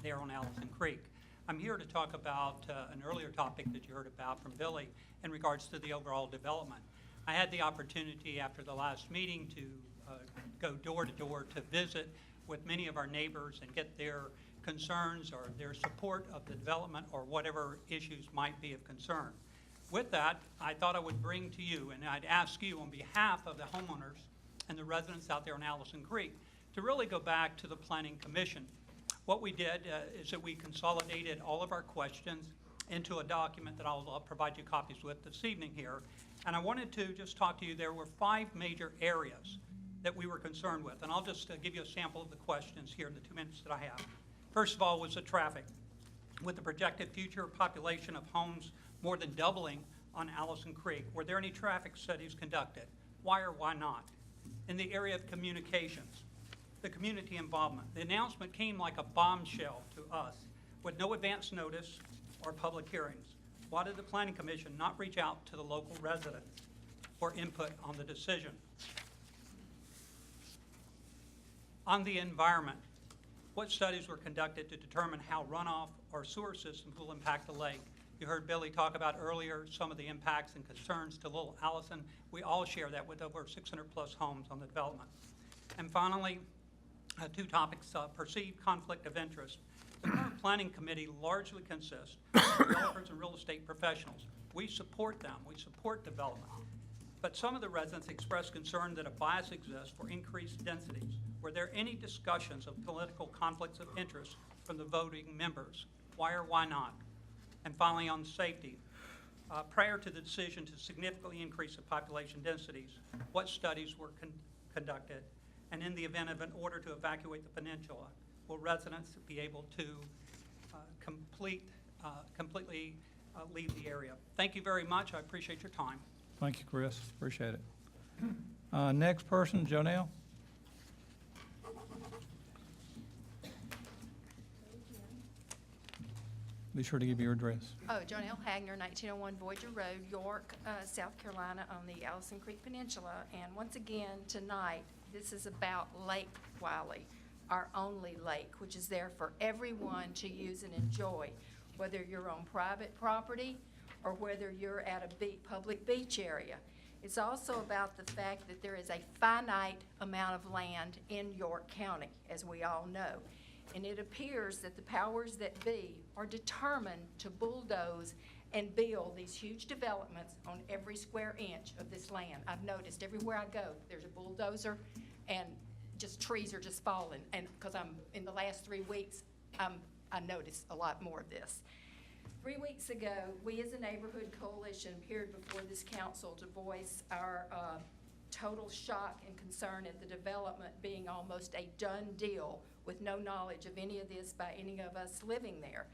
S18: there on Allison Creek. I'm here to talk about an earlier topic that you heard about from Billy in regards to the overall development. I had the opportunity after the last meeting to go door to door to visit with many of our neighbors and get their concerns or their support of the development or whatever issues might be of concern. With that, I thought I would bring to you, and I'd ask you on behalf of the homeowners and the residents out there on Allison Creek to really go back to the Planning Commission. What we did is that we consolidated all of our questions into a document that I'll provide you copies with this evening here. And I wanted to just talk to you. There were 5 major areas that we were concerned with. And I'll just give you a sample of the questions here in the 2 minutes that I have. First of all was the traffic. With the projected future population of homes more than doubling on Allison Creek? Were there any traffic studies conducted? Why or why not? In the area of communications, the community involvement, the announcement came like a bombshell to us with no advance notice or public hearings. Why did the Planning Commission not reach out to the local residents for input on the decision? On the environment, what studies were conducted to determine how runoff or sewer systems will impact the lake? You heard Billy talk about earlier some of the impacts and concerns to Little Allison. We all share that with over 600-plus homes on the development. And finally, two topics, perceived conflict of interest. The current planning committee largely consists of developers and real estate professionals. We support them. We support development. But some of the residents expressed concern that a bias exists for increased densities. Were there any discussions of political conflicts of interest from the voting members? Why or why not? And finally, on safety, prior to the decision to significantly increase the population densities, what studies were conducted? And in the event of an order to evacuate the peninsula, will residents be able to completely leave the area? Thank you very much. I appreciate your time.
S1: Thank you, Chris. Appreciate it. Next person, Jonelle. Be sure to give your address.
S19: Oh, Jonelle Hagner, 1901 Voyager Road, York, South Carolina, on the Allison Creek Peninsula. And once again, tonight, this is about Lake Wiley, our only lake, which is there for everyone to use and enjoy, whether you're on private property or whether you're at a public beach area. It's also about the fact that there is a finite amount of land in York County, as we all know. And it appears that the powers that be are determined to bulldoze and build these huge developments on every square inch of this land. I've noticed everywhere I go, there's a bulldozer and just trees are just falling. And because in the last 3 weeks, I noticed a lot more of this. 3 weeks ago, we as a neighborhood coalition appeared before this council to voice our total shock and concern at the development being almost a done deal with no knowledge of any of this by any of us living there.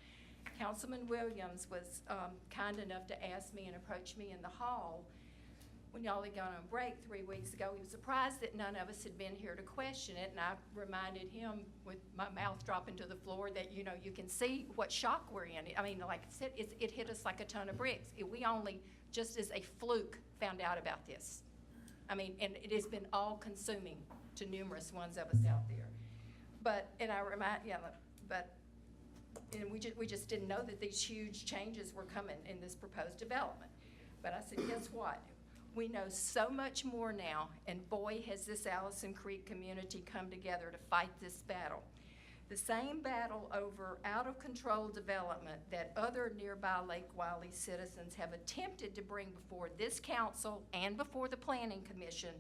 S19: Councilman Williams was kind enough to ask me and approach me in the hall when y'all had gone on break 3 weeks ago. He was surprised that none of us had been here to question it, and I reminded him with my mouth dropping to the floor that, you know, you can see what shock we're in. I mean, like I said, it hit us like a ton of bricks. We only, just as a fluke, found out about this. I mean, and it has been all-consuming to numerous ones of us out there. But, and I remind, yeah, but, and we just didn't know that these huge changes were coming in this proposed development. But I said, guess what? We know so much more now, and boy, has this Allison Creek community come together to fight this battle. The same battle over out-of-control development that other nearby Lake Wiley citizens have attempted to bring before this council and before the Planning Commission,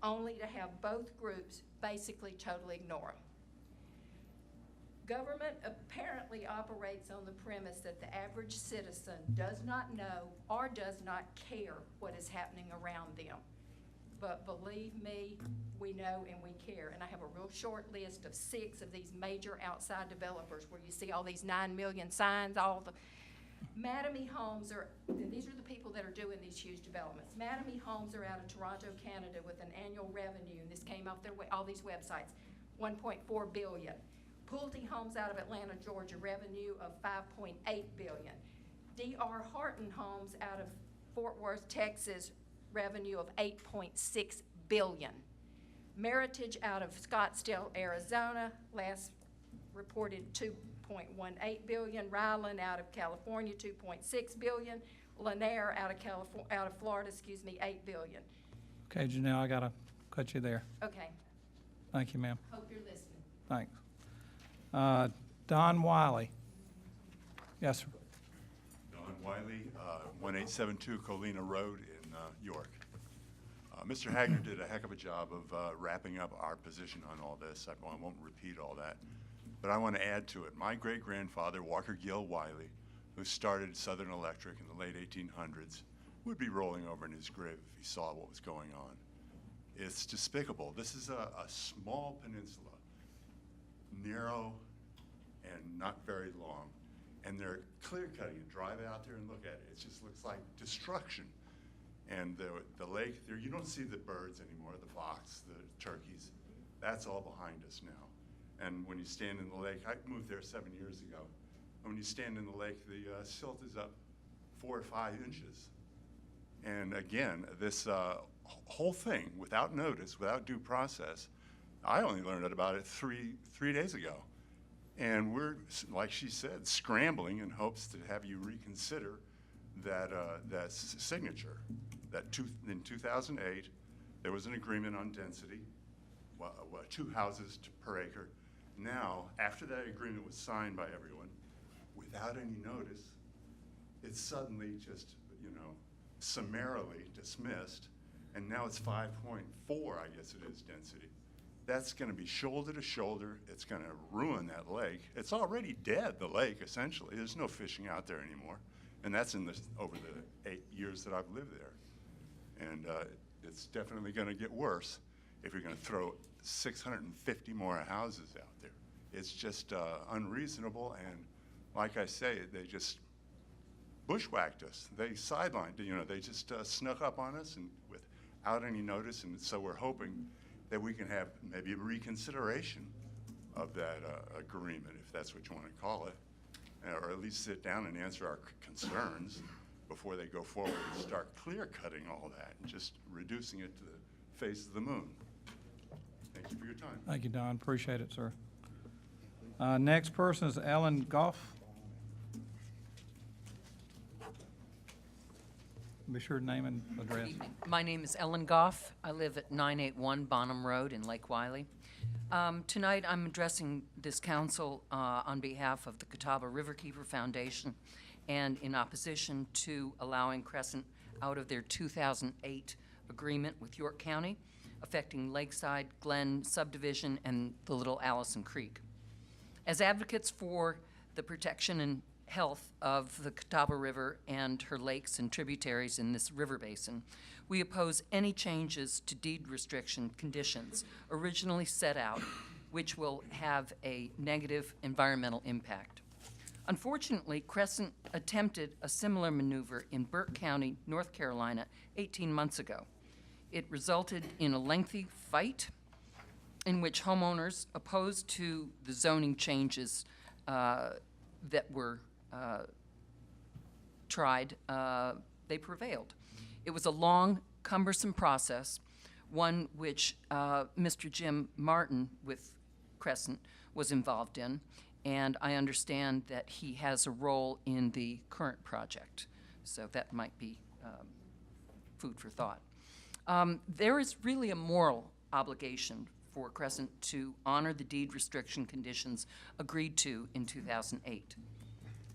S19: only to have both groups basically totally ignore them. Government apparently operates on the premise that the average citizen does not know or does not care what is happening around them. But believe me, we know and we care. And I have a real short list of 6 of these major outside developers where you see all these 9 million signs, all the Mattamy Homes are, and these are the people that are doing these huge developments. Mattamy Homes are out of Toronto, Canada with an annual revenue, and this came off their all these websites, $1.4 billion. Pulte Homes out of Atlanta, Georgia, revenue of $5.8 billion. D.R. Horton Homes out of Fort Worth, Texas, revenue of $8.6 billion. Meritage out of Scottsdale, Arizona, last reported $2.18 billion. Ryland out of California, $2.6 billion. Lanier out of Florida, $8 billion.
S1: Okay, Janelle, I gotta cut you there.
S19: Okay.
S1: Thank you, ma'am.
S19: Hope you're listening.
S1: Thanks. Don Wiley. Yes, sir.
S20: Don Wiley, 1872 Colina Road in York. Mr. Hagner did a heck of a job of wrapping up our position on all this. I won't repeat all that, but I want to add to it. My great-grandfather, Walker Gill Wiley, who started Southern Electric in the late 1800s, would be rolling over in his grave if he saw what was going on. It's despicable. This is a small peninsula, narrow and not very long, and they're clear cutting it. Drive out there and look at it. It just looks like destruction. And the lake there, you don't see the birds anymore, the fox, the turkeys. That's all behind us now. And when you stand in the lake, I moved there 7 years ago. And when you stand in the lake, the silt is up 4 or 5 inches. And again, this whole thing, without notice, without due process, I only learned about it three days ago. And we're, like she said, scrambling in hopes to have you reconsider that signature. In 2008, there was an agreement on density, 2 houses per acre. Now, after that agreement was signed by everyone, without any notice, it's suddenly just, summarily dismissed, and now it's 5.4, I guess it is, density. That's going to be shoulder to shoulder. It's going to ruin that lake. It's already dead, the lake, essentially. There's no fishing out there anymore, and that's over the 8 years that I've lived there. And it's definitely going to get worse if you're going to throw 650 more houses out there. It's just unreasonable, and like I say, they just bushwhacked us. They sidelined, they just snuck up on us and without any notice, and so we're hoping that we can have maybe a reconsideration of that agreement, if that's what you want to call it, or at least sit down and answer our concerns before they go forward and start clear-cutting all that and just reducing it to the face of the moon. Thank you for your time.
S1: Thank you, Don. Appreciate it, sir. Next person is Ellen Goff. Be sure to name and address.
S21: My name is Ellen Goff. I live at 981 Bonham Road in Lake Wiley. Tonight, I'm addressing this council on behalf of the Catawba Riverkeeper Foundation and in opposition to allowing Crescent out of their 2008 agreement with York County, affecting Lakeside, Glen subdivision, and the Little Allison Creek. As advocates for the protection and health of the Catawba River and her lakes and tributaries in this river basin, we oppose any changes to deed restriction conditions originally set out, which will have a negative environmental impact. Unfortunately, Crescent attempted a similar maneuver in Burke County, North Carolina, 18 months ago. It resulted in a lengthy fight in which homeowners opposed to the zoning changes that were tried, they prevailed. It was a long, cumbersome process, one which Mr. Jim Martin with Crescent was involved in, and I understand that he has a role in the current project, so that might be food for thought. There is really a moral obligation for Crescent to honor the deed restriction conditions agreed to in 2008.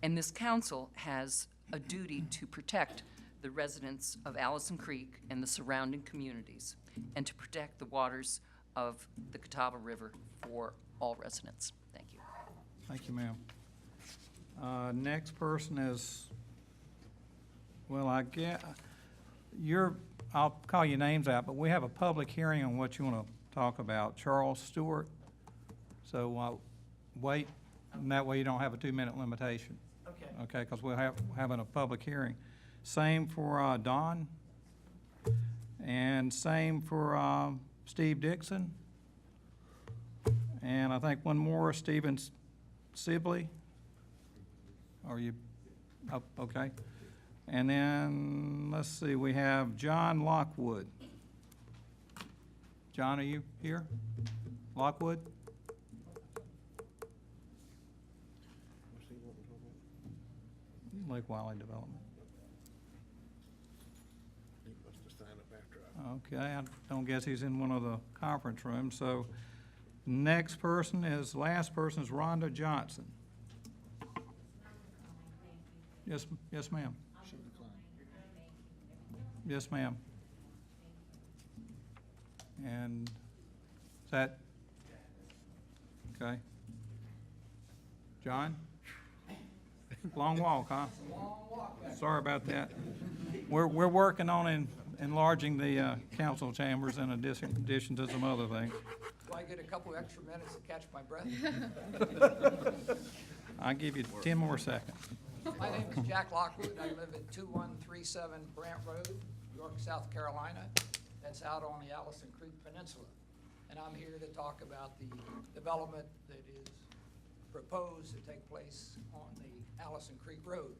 S21: And this council has a duty to protect the residents of Allison Creek and the surrounding communities, and to protect the waters of the Catawba River for all residents. Thank you.
S1: Thank you, ma'am. Next person is, well, I guess, I'll call your names out, but we have a public hearing on what you want to talk about. Charles Stewart. So wait, and that way you don't have a 2-minute limitation.
S21: Okay.
S1: Okay, because we're having a public hearing. Same for Don, and same for Steve Dixon, and I think one more, Stephen Sibley. Are you, oh, okay. And then, let's see, we have John Lockwood. John, are you here? Lockwood? Lake Wiley Development.
S2: He must have signed up after
S1: Okay, I don't guess he's in one of the conference rooms, so next person is, last person is Rhonda Johnson. Yes, ma'am. Yes, ma'am. And is that, okay. John? Long walk, huh? Sorry about that. We're working on enlarging the council chambers in addition to some other things.
S22: Do I get a couple extra minutes to catch my breath?
S1: I'll give you 10 more seconds.
S4: My name is Jack Lockwood. I live at 2137 Brant Road, York, South Carolina. That's out on the Allison Creek Peninsula. And I'm here to talk about the development that is proposed to take place on the Allison Creek Road.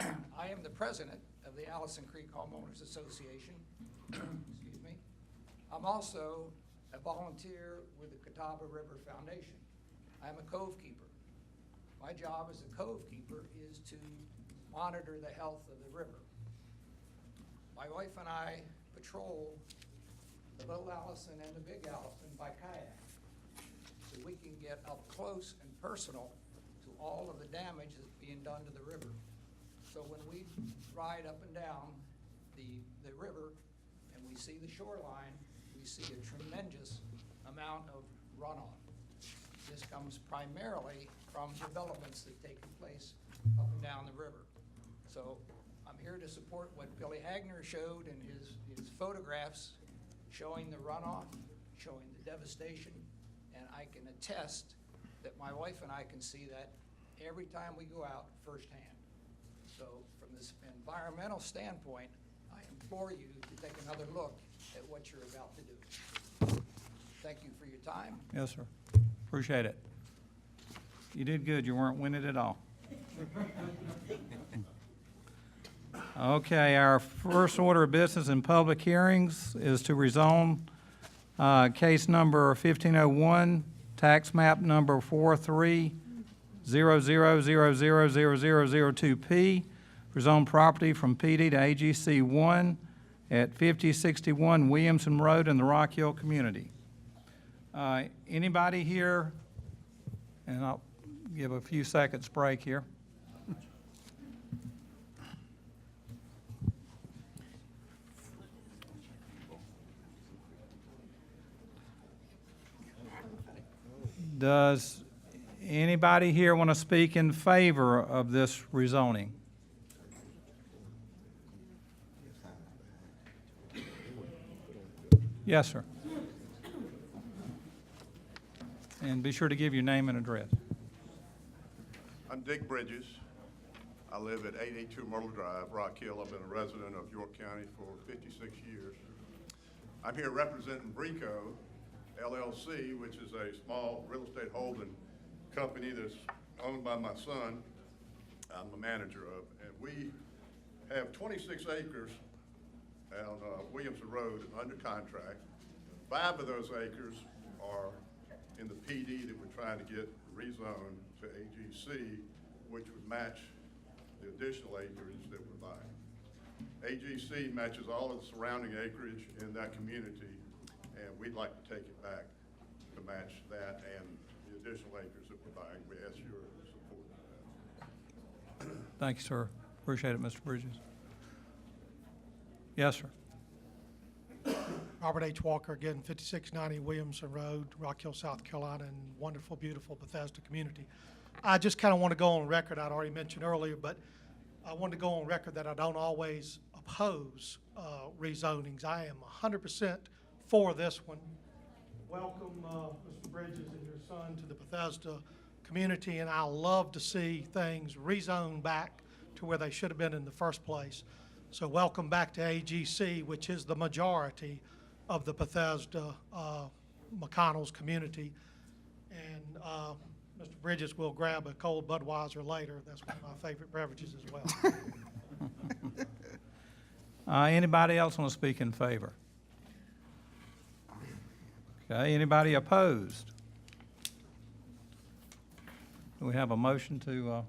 S4: I am the president of the Allison Creek Homeowners Association. Excuse me. I'm also a volunteer with the Catawba River Foundation. I'm a cove keeper. My job as a cove keeper is to monitor the health of the river. My wife and I patrol the Little Allison and the Big Allison by kayak, so we can get up close and personal to all of the damage that's being done to the river. So when we ride up and down the river and we see the shoreline, we see a tremendous amount of runoff. This comes primarily from developments that take place up and down the river. So I'm here to support what Billy Hagner showed in his photographs, showing the runoff, showing the devastation, and I can attest that my wife and I can see that every time we go out firsthand. So from this environmental standpoint, I implore you to take another look at what you're about to do. Thank you for your time.
S1: Yes, sir. Appreciate it. You did good. You weren't winning at all. Okay, our first order of business in public hearings is to rezone case number 1501, tax map number 4300000002P, rezone property from PD to AGC 1 at 5061 Williamson Road in the Rock Hill community. Anybody here, and I'll give a few seconds break here. Does anybody here want to speak in favor of this rezoning? Yes, sir. And be sure to give your name and address.
S22: I'm Dick Bridges. I live at 882 Myrtle Drive, Rock Hill. I've been a resident of York County for 56 years. I'm here representing Brico LLC, which is a small real estate holding company that's owned by my son. I'm the manager of, and we have 26 acres on Williamson Road under contract. 5 of those acres are in the PD that we're trying to get rezoned to AGC, which would match the additional acreage that we're buying. AGC matches all of the surrounding acreage in that community, and we'd like to take it back to match that and the additional acres that we're buying. We ask your support for that.
S1: Thank you, sir. Appreciate it, Mr. Bridges. Yes, sir.
S17: Robert H. Walker, again, 5690 Williamson Road, Rock Hill, South Carolina, and wonderful, beautiful Bethesda community. I just kind of want to go on record, I'd already mentioned earlier, but I want to go on record that I don't always oppose rezonings. I am 100% for this one. Welcome, Mr. Bridges and your son to the Bethesda community, and I love to see things rezoned back to where they should have been in the first place. So welcome back to AGC, which is the majority of the Bethesda McConnell's community. And Mr. Bridges will grab a cold Budweiser later. That's one of my favorite beverages as well.
S1: Anybody else want to speak in favor? Okay, anybody opposed? Do we have a motion to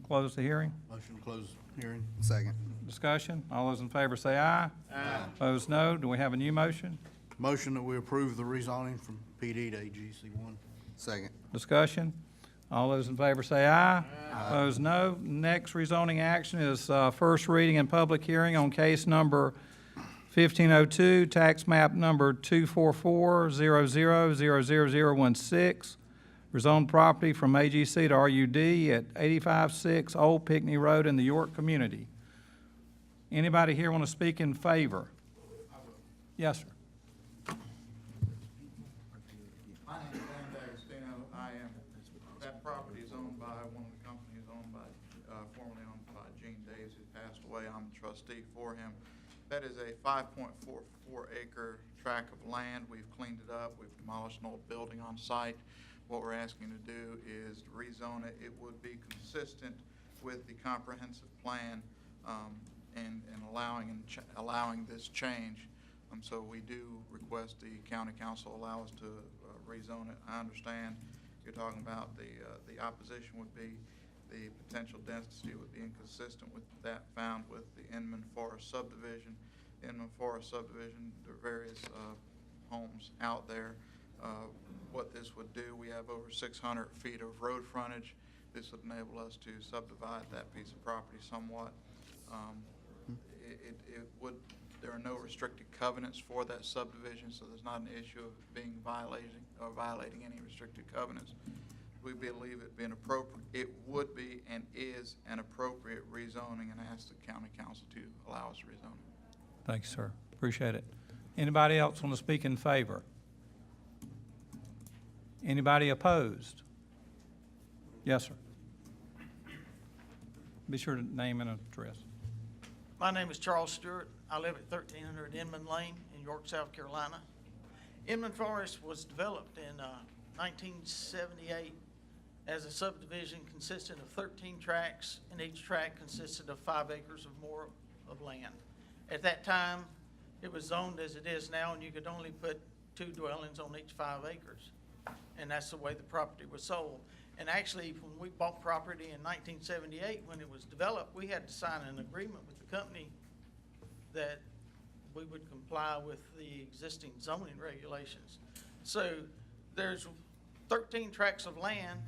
S1: close the hearing?
S2: Motion to close hearing. Second.
S1: Discussion? All those in favor say aye.
S2: Aye.
S1: Opposed, no. Do we have a new motion?
S2: Motion that we approve the rezoning from PD to AGC 1. Second.
S1: Discussion? All those in favor say aye. Opposed, no. Next rezoning action is first reading and public hearing on case number 1502, tax map number 24400000016, rezone property from AGC to RUD at 856 Old Pickney Road in the York community. Anybody here want to speak in favor? Yes, sir.
S23: My name is Dan D'Agostino. That property is owned by
S3: Way. I'm the trustee for him. That is a 5.44 acre tract of land. We've cleaned it up. We've demolished an old building on site. What we're asking to do is to rezone it. It would be consistent with the comprehensive plan and allowing this change. So we do request the county council allow us to rezone it. I understand you're talking about the opposition would be the potential density would be inconsistent with that found with the Inman Forest subdivision. Inman Forest subdivision, there are various homes out there. What this would do, we have over 600 feet of road frontage. This would enable us to subdivide that piece of property somewhat. There are no restricted covenants for that subdivision, so there's not an issue of being violating any restricted covenants. We believe it would be and is an appropriate rezoning, and ask the county council to allow us to rezone it.
S1: Thank you, sir. Appreciate it. Anybody else want to speak in favor? Anybody opposed? Yes, sir. Be sure to name and address.
S5: My name is Charles Stewart. I live at 1300 Inman Lane in York, South Carolina. Inman Forest was developed in 1978 as a subdivision consisting of 13 tracts, and each tract consisted of 5 acres or more of land. At that time, it was zoned as it is now, and you could only put 2 dwellings on each 5 acres. And that's the way the property was sold. And actually, when we bought property in 1978, when it was developed, we had to sign an agreement with the company that we would comply with the existing zoning regulations. So there's 13 tracts of land,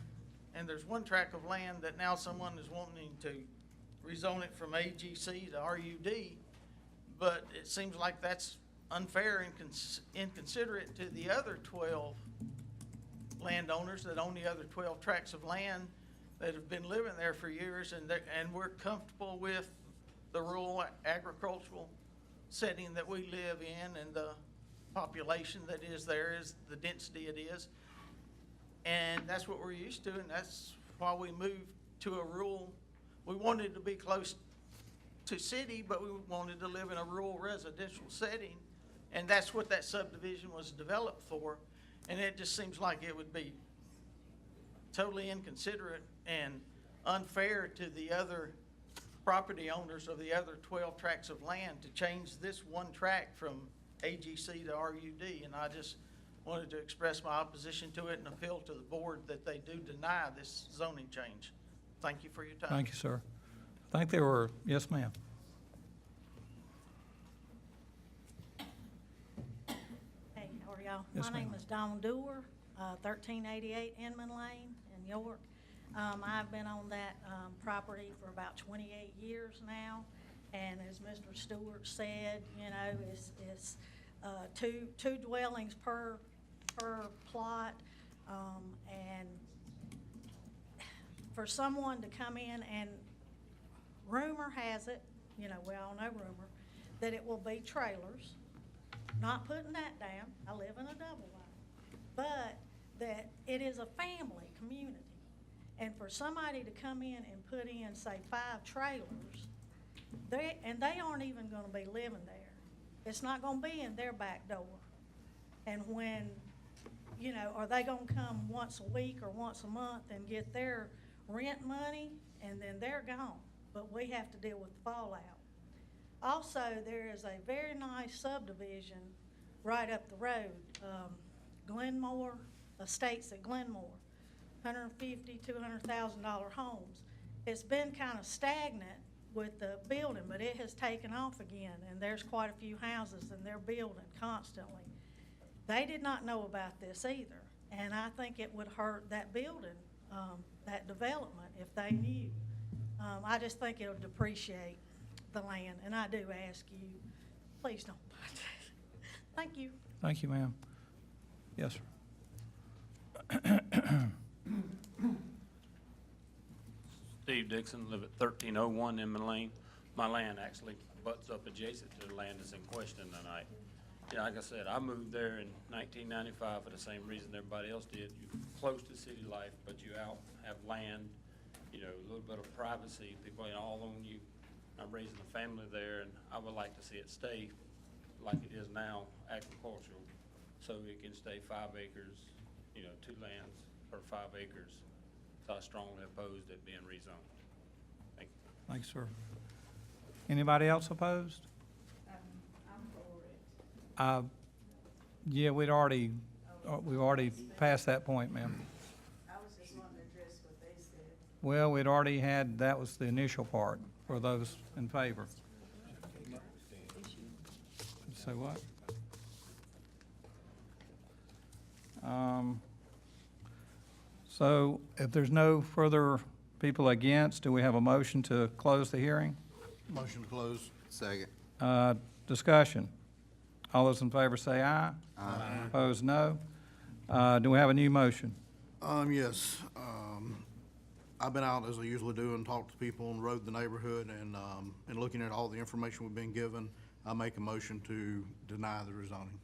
S5: and there's 1 tract of land that now someone is wanting to rezone it from AGC to RUD, but it seems like that's unfair and inconsiderate to the other 12 landowners that own the other 12 tracts of land that have been living there for years, and we're comfortable with the rural agricultural setting that we live in, and the population that is there is the density it is. And that's what we're used to, and that's why we moved to a rural. We wanted to be close to city, but we wanted to live in a rural residential setting, and that's what that subdivision was developed for. And it just seems like it would be totally inconsiderate and unfair to the other property owners of the other 12 tracts of land to change this 1 tract from AGC to RUD. And I just wanted to express my opposition to it and appeal to the board that they do deny this zoning change. Thank you for your time.
S1: Thank you, sir. I think there were, yes, ma'am.
S23: Hey, how are y'all?
S1: Yes,
S23: My name
S1: ma'am.
S23: is Dawn Dewar, 1388 Inman Lane in York. I've been on that property for about 28 years now, and as Mr. Stewart said, you know, it's two dwellings per plot, and for someone to come in and rumor has it, you know, we all know rumor, that it will be trailers. Not putting that down, I live in a double wide, but that it is a family community. And for somebody to come in and put in, say, 5 trailers, they aren't even gonna be living there. It's not gonna be in their back door. And when, you know, are they gonna come once a week or once a month and get their rent money, and then they're gone? But we have to deal with the fallout. Also, there is a very nice subdivision right up the road, Glenmore Estates at Glenmore, $150,000, $200,000 homes. It's been kind of stagnant with the building, but it has taken off again, and there's quite a few houses, and they're building constantly. They did not know about this either, and I think it would hurt that building, that development, if they knew. I just think it would depreciate the land, and I do ask you, please don't buy that. Thank you.
S1: Thank you, ma'am. Yes, sir.
S24: Steve Dixon, live at 1301 Inman Lane. My land actually butts up adjacent to the land that's in question tonight. Yeah, like I said, I moved there in 1995 for the same reason everybody else did. You're close to city life, but you out have land, you know, a little bit of privacy. People ain't all on you I'm raising a family there, and I would like to see it stay like it is now, agricultural, so it can stay 5 acres, you know, 2 lands per 5 acres. So I strongly oppose it being rezoned. Thank you.
S1: Thanks, sir. Anybody else opposed?
S23: I'm for it.
S1: Yeah, we've already passed that point, ma'am.
S23: I was just wanting to address what they said.
S1: Well, we'd already had, that was the initial part for those in favor. Say what? So if there's no further people against, do we have a motion to close the hearing?
S2: Motion to close. Second.
S1: Discussion. All those in favor say aye.
S2: Aye.
S1: Opposed, no. Do we have a new motion?
S2: Yes. I've been out, as I usually do, and talked to people and rode the neighborhood, and looking at all the information we've been given, I make a motion to deny the rezoning.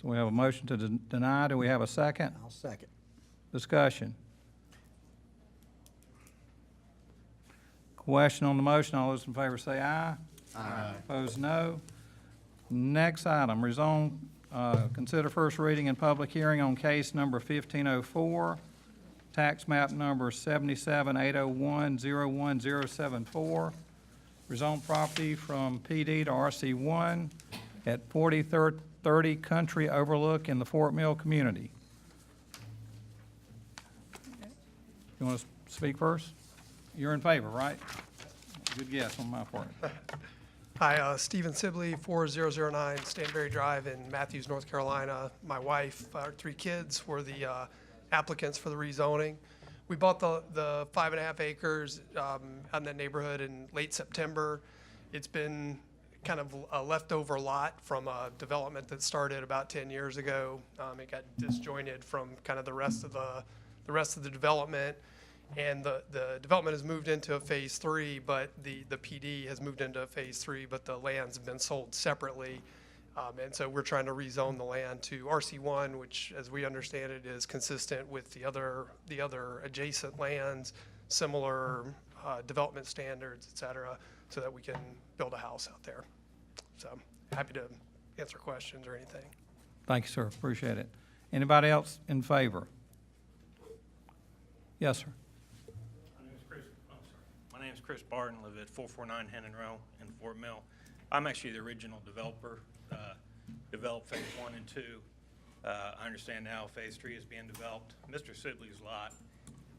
S1: So we have a motion to deny. Do we have a second?
S6: I'll second.
S1: Discussion. Question on the motion. All those in favor say aye.
S2: Aye.
S1: Opposed, no. Next item, rezone, consider first reading and public hearing on case number 1504, tax map number 77-801-01074, rezone property from PD to RC1 at 4030 Country Overlook in the Fort Mill community. You want to speak first? You're in favor, right? Good guess on my part.
S7: Hi, Stephen Sibley, 4009 Stanberry Drive in Matthews, North Carolina. My wife, our 3 kids were the applicants for the rezoning. We bought the 5.5 acres on that neighborhood in late September. It's been kind of a leftover lot from a development that started about 10 years ago. It got disjointed from kind of the rest of the development. And the development has moved into a phase 3, but the PD has moved into a phase 3, but the lands have been sold separately. And so we're trying to rezone the land to RC1, which, as we understand it, is consistent with the other adjacent lands, similar development standards, et cetera, so that we can build a house out there. So happy to answer questions or anything.
S1: Thank you, sir. Appreciate it. Anybody else in favor? Yes, sir.
S8: My name is Chris Barton, live at 449 Hennon Row in Fort Mill. I'm actually the original developer, developed phase 1 and 2. I understand now phase 3 is being developed. Mr. Sibley's lot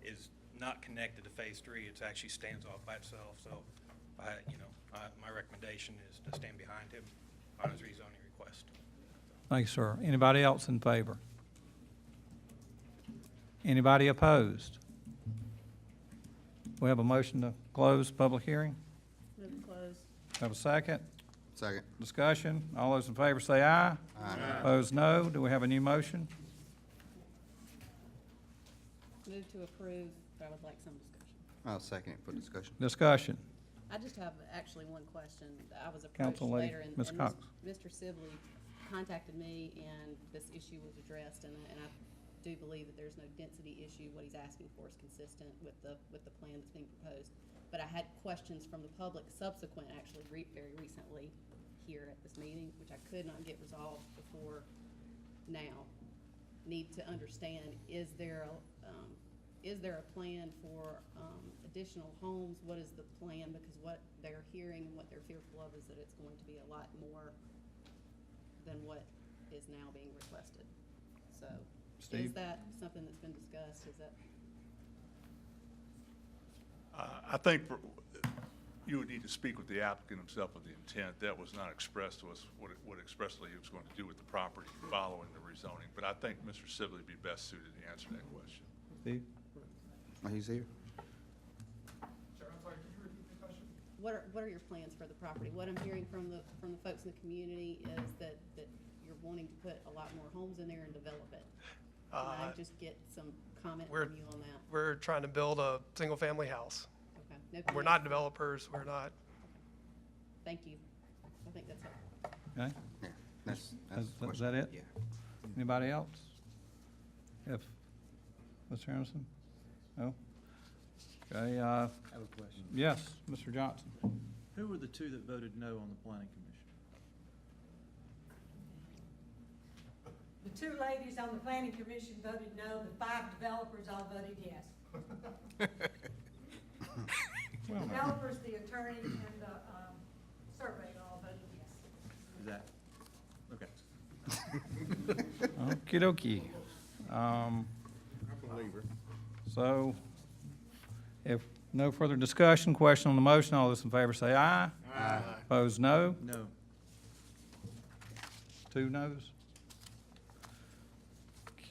S8: is not connected to phase 3. It actually stands off by itself. So, my recommendation is to stand behind him on his rezoning request.
S1: Thank you, sir. Anybody else in favor? Anybody opposed? We have a motion to close public hearing.
S23: Move to close.
S1: Have a second?
S2: Second.
S1: Discussion. All those in favor say aye.
S2: Aye.
S1: Opposed, no. Do we have a new motion?
S9: Move to approve, but I would like some discussion.
S2: I'll second it for discussion.
S1: Discussion.
S9: I just have actually one question. I was approached
S1: Council Lady,
S9: later, and
S1: Ms. Cox.
S9: Mr. Sibley contacted me, and this issue was addressed, and I do believe that there's no density issue. What he's asking for is consistent with the plan that's being proposed. But I had questions from the public subsequent, actually, very recently here at this meeting, which I could not get resolved before now. Need to understand, is there a plan for additional homes? What is the plan? Because what they're hearing and what they're fearful of is that it's going to be a lot more than what is now being requested. So,
S1: Steve?
S9: is that something that's been discussed? Is that?
S25: I think you would need to speak with the applicant himself of the intent. That was not expressed to us, what expressly he was going to do with the property following the rezoning. But I think Mr. Sibley would be best suited to answer that question.
S1: Steve?
S2: He's here.
S9: What are your plans for the property? What I'm hearing from the folks in the community is that you're wanting to put a lot more homes in there and develop it. Can I just get some comment from you on that?
S7: We're trying to build a single-family house.
S9: Okay. No
S7: We're not developers. We're not.
S9: Thank you. I think that's helpful.
S1: Okay.
S2: Yeah, that's
S1: Is that it?
S2: Yeah.
S1: Anybody else? If, Mr. Emerson? No? Okay,
S6: I have a question.
S1: yes, Mr. Johnson.
S6: Who were the two that voted no on the planning commission?
S10: The two ladies on the planning commission voted no, the 5 developers all voted yes. Developers, the attorney, and the surveyor all voted yes.
S6: Is that, okay.
S1: Okey-dokey. So, if no further discussion, question on the motion, all those in favor say aye. Aye. Opposed, no.
S6: No.
S1: 2 noes.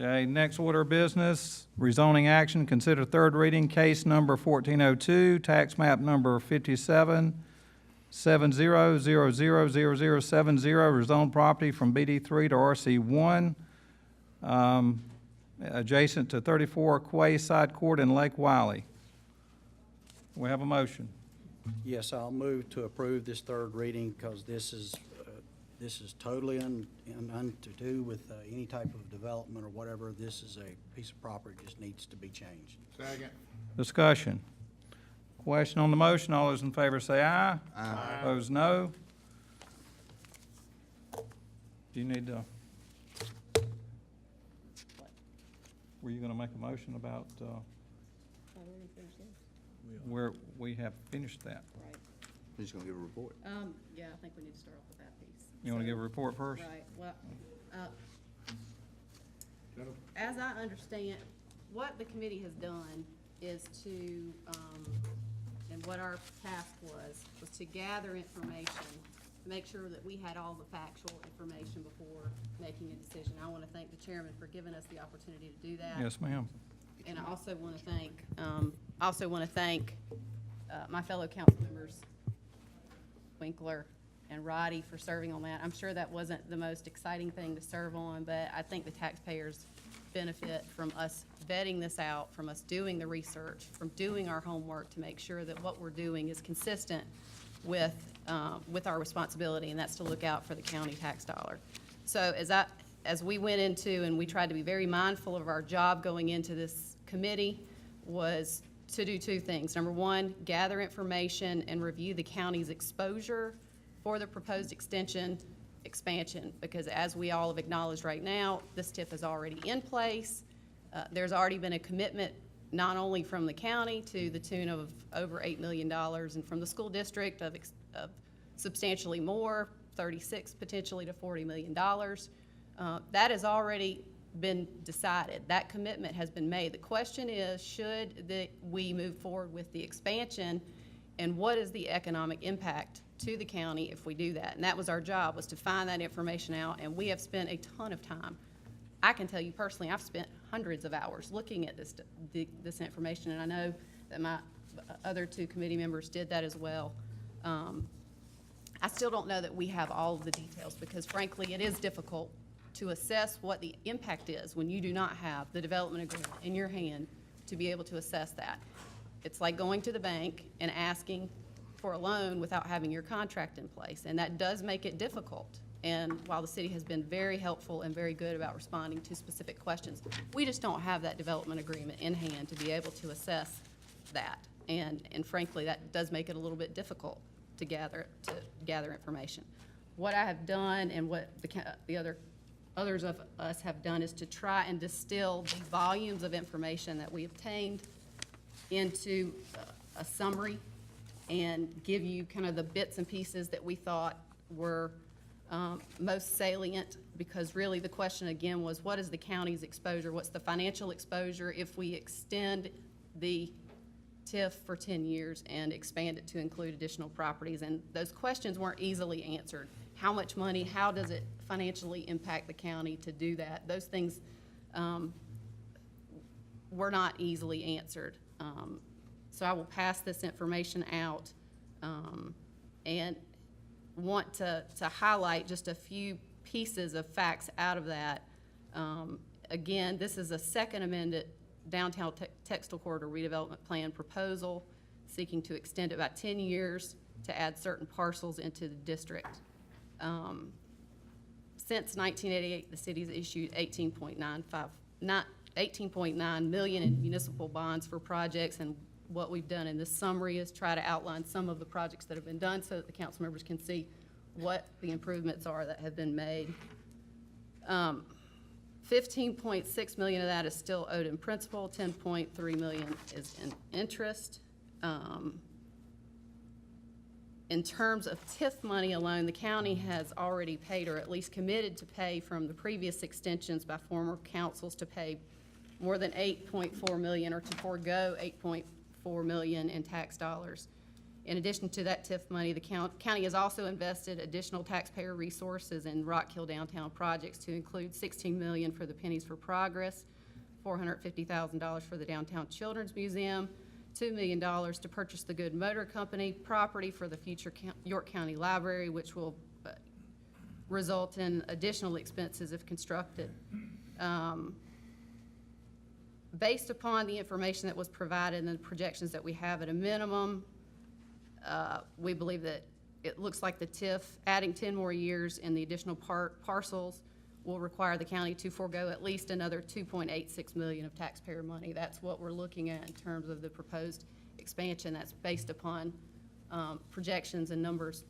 S1: Okay, next order of business, rezoning action, consider third reading, case number 1402, tax map number 5770000070, rezone property from BD3 to RC1, adjacent to 34 Quay Side Court in Lake Wiley. We have a motion.
S11: Yes, I'll move to approve this third reading because this is totally to do with any type of development or whatever. This is a piece of property that just needs to be changed.
S2: Second.
S1: Discussion. Question on the motion, all those in favor say aye.
S2: Aye.
S1: Opposed, no. Do you need to? Were you going to make a motion about where we have finished that?
S9: Right.
S2: We're just gonna give a report.
S9: Yeah, I think we need to start off with that piece.
S1: You want to
S9: So-
S1: give a report first?
S9: Right, well, as I understand, what the committee has done is to, and what our task was to gather information, to make sure that we had all the factual information before making a decision. I want to thank the chairman for giving us the opportunity to do that.
S1: Yes, ma'am.
S9: And I also want to thank, my fellow council members, Winkler and Roddy, for serving on that. I'm sure that wasn't the most exciting thing to serve on, but I think the taxpayers benefit from us vetting this out, from us doing the research, from doing our homework to make sure that what we're doing is consistent with our responsibility, and that's to look out for the county tax dollar. So as we went into, and we tried to be very mindful of our job going into this committee, was to do 2 things. Number 1, gather information and review the county's exposure for the proposed expansion, because as we all have acknowledged right now, this TIF is already in place. There's already been a commitment, not only from the county to the tune of over $8 million, and from the school district of substantially more, 36 potentially to $40 million. That has already been decided. That commitment has been made. The question is, should we move forward with the expansion, and what is the economic impact to the county if we do that? And that was our job, was to find that information out, and we have spent a ton of time. I can tell you personally, I've spent hundreds of hours looking at this information, and I know that my other 2 committee members did that as well. I still don't know that we have all of the details, because frankly, it is difficult to assess what the impact is when you do not have the development agreement in your hand to be able to assess that. It's like going to the bank and asking for a loan without having your contract in place, and that does make it difficult. And while the city has been very helpful and very good about responding to specific questions, we just don't have that development agreement in hand to be able to assess that. And frankly, that does make it a little bit difficult to gather information. What I have done, and what the others of us have done, is to try and distill the volumes of information that we obtained into a summary and give you kind of the bits and pieces that we thought were most salient, because really the question again was, what is the county's exposure? What's the financial exposure if we extend the TIF for 10 years and expand it to include additional properties? And those questions weren't easily answered. How much money, how does it financially impact the county to do that? Those things were not easily answered. So I will pass this information out and want to highlight just a few pieces of facts out of that. Again, this is a second amended downtown textile corridor redevelopment plan proposal, seeking to extend it by 10 years to add certain parcels into the district. Since 1988, the city's issued $18.9 million in municipal bonds for projects, and what we've done in this summary is try to outline some of the projects that have been done so that the council members can see what the improvements are that have been made. 15.6 million of that is still owed in principal, 10.3 million is in interest. In terms of TIF money alone, the county has already paid, or at least committed to pay from the previous extensions by former councils, to pay more than 8.4 million, or to forego 8.4 million in tax dollars. In addition to that TIF money, the county has also invested additional taxpayer resources in Rock Hill downtown projects, to include $16 million for the Pennies for Progress, $450,000 for the Downtown Children's Museum, $2 million to purchase the Good Motor Company property for the future York County Library, which will result in additional expenses if constructed. Based upon the information that was provided and the projections that we have, at a minimum, we believe that it looks like the TIF, adding 10 more years in the additional parcels, will require the county to forego at least another $2.86 million of taxpayer money. That's what we're looking at in terms of the proposed expansion. That's based upon projections and numbers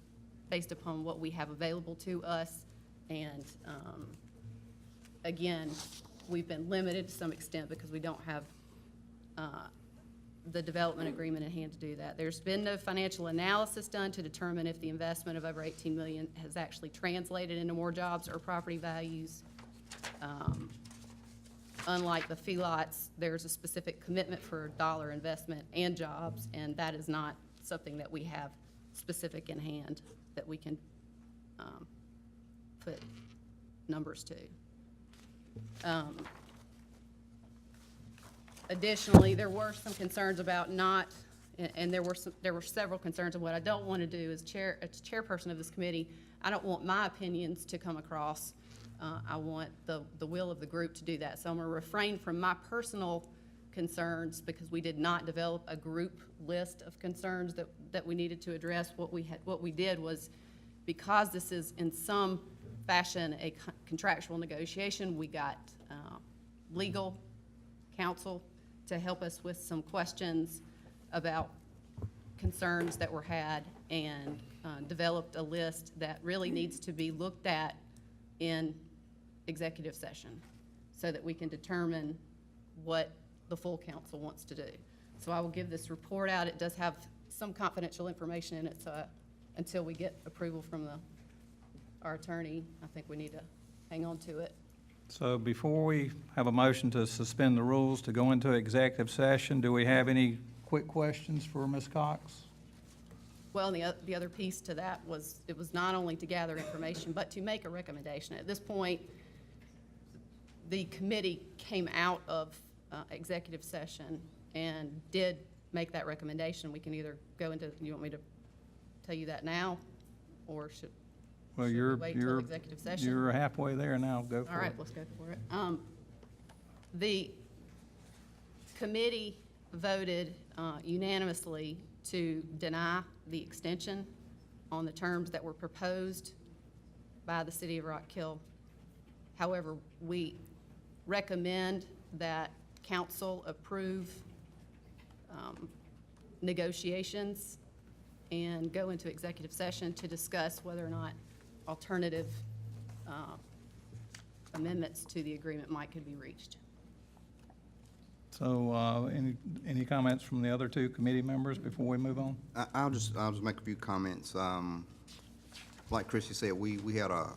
S9: based upon what we have available to us. And again, we've been limited to some extent because we don't have the development agreement in hand to do that. There's been no financial analysis done to determine if the investment of over $18 million has actually translated into more jobs or property values. Unlike the fee lots, there's a specific commitment for dollar investment and jobs, and that is not something that we have specific in hand that we can put numbers to. Additionally, there were some concerns about not, and there were several concerns, and what I don't want to do as chairperson of this committee, I don't want my opinions to come across. I want the will of the group to do that. So I'm going to refrain from my personal concerns because we did not develop a group list of concerns that we needed to address. What we did was, because this is in some fashion a contractual negotiation, we got legal counsel to help us with some questions about concerns that were had, and developed a list that really needs to be looked at in executive session so that we can determine what the full council wants to do. So I will give this report out. It does have some confidential information in it, so until we get approval from our attorney, I think we need to hang on to it.
S1: So before we have a motion to suspend the rules to go into executive session, do we have any quick questions for Ms. Cox?
S9: Well, and the other piece to that was, it was not only to gather information, but to make a recommendation. At this point, the committee came out of executive session and did make that recommendation. We can either go into, you want me to tell you that now, or should
S1: Well,
S9: we wait till executive session?
S1: You're halfway there now. Go for it.
S9: All right, let's go for it. The committee voted unanimously to deny the extension on the terms that were proposed by the City of Rock Hill. However, we recommend that council approve negotiations and go into executive session to discuss whether or not alternative amendments to the agreement could be reached.
S1: So, any comments from the other two committee members before we move on?
S12: I'll just make a few comments. Like Chrissy said, we had a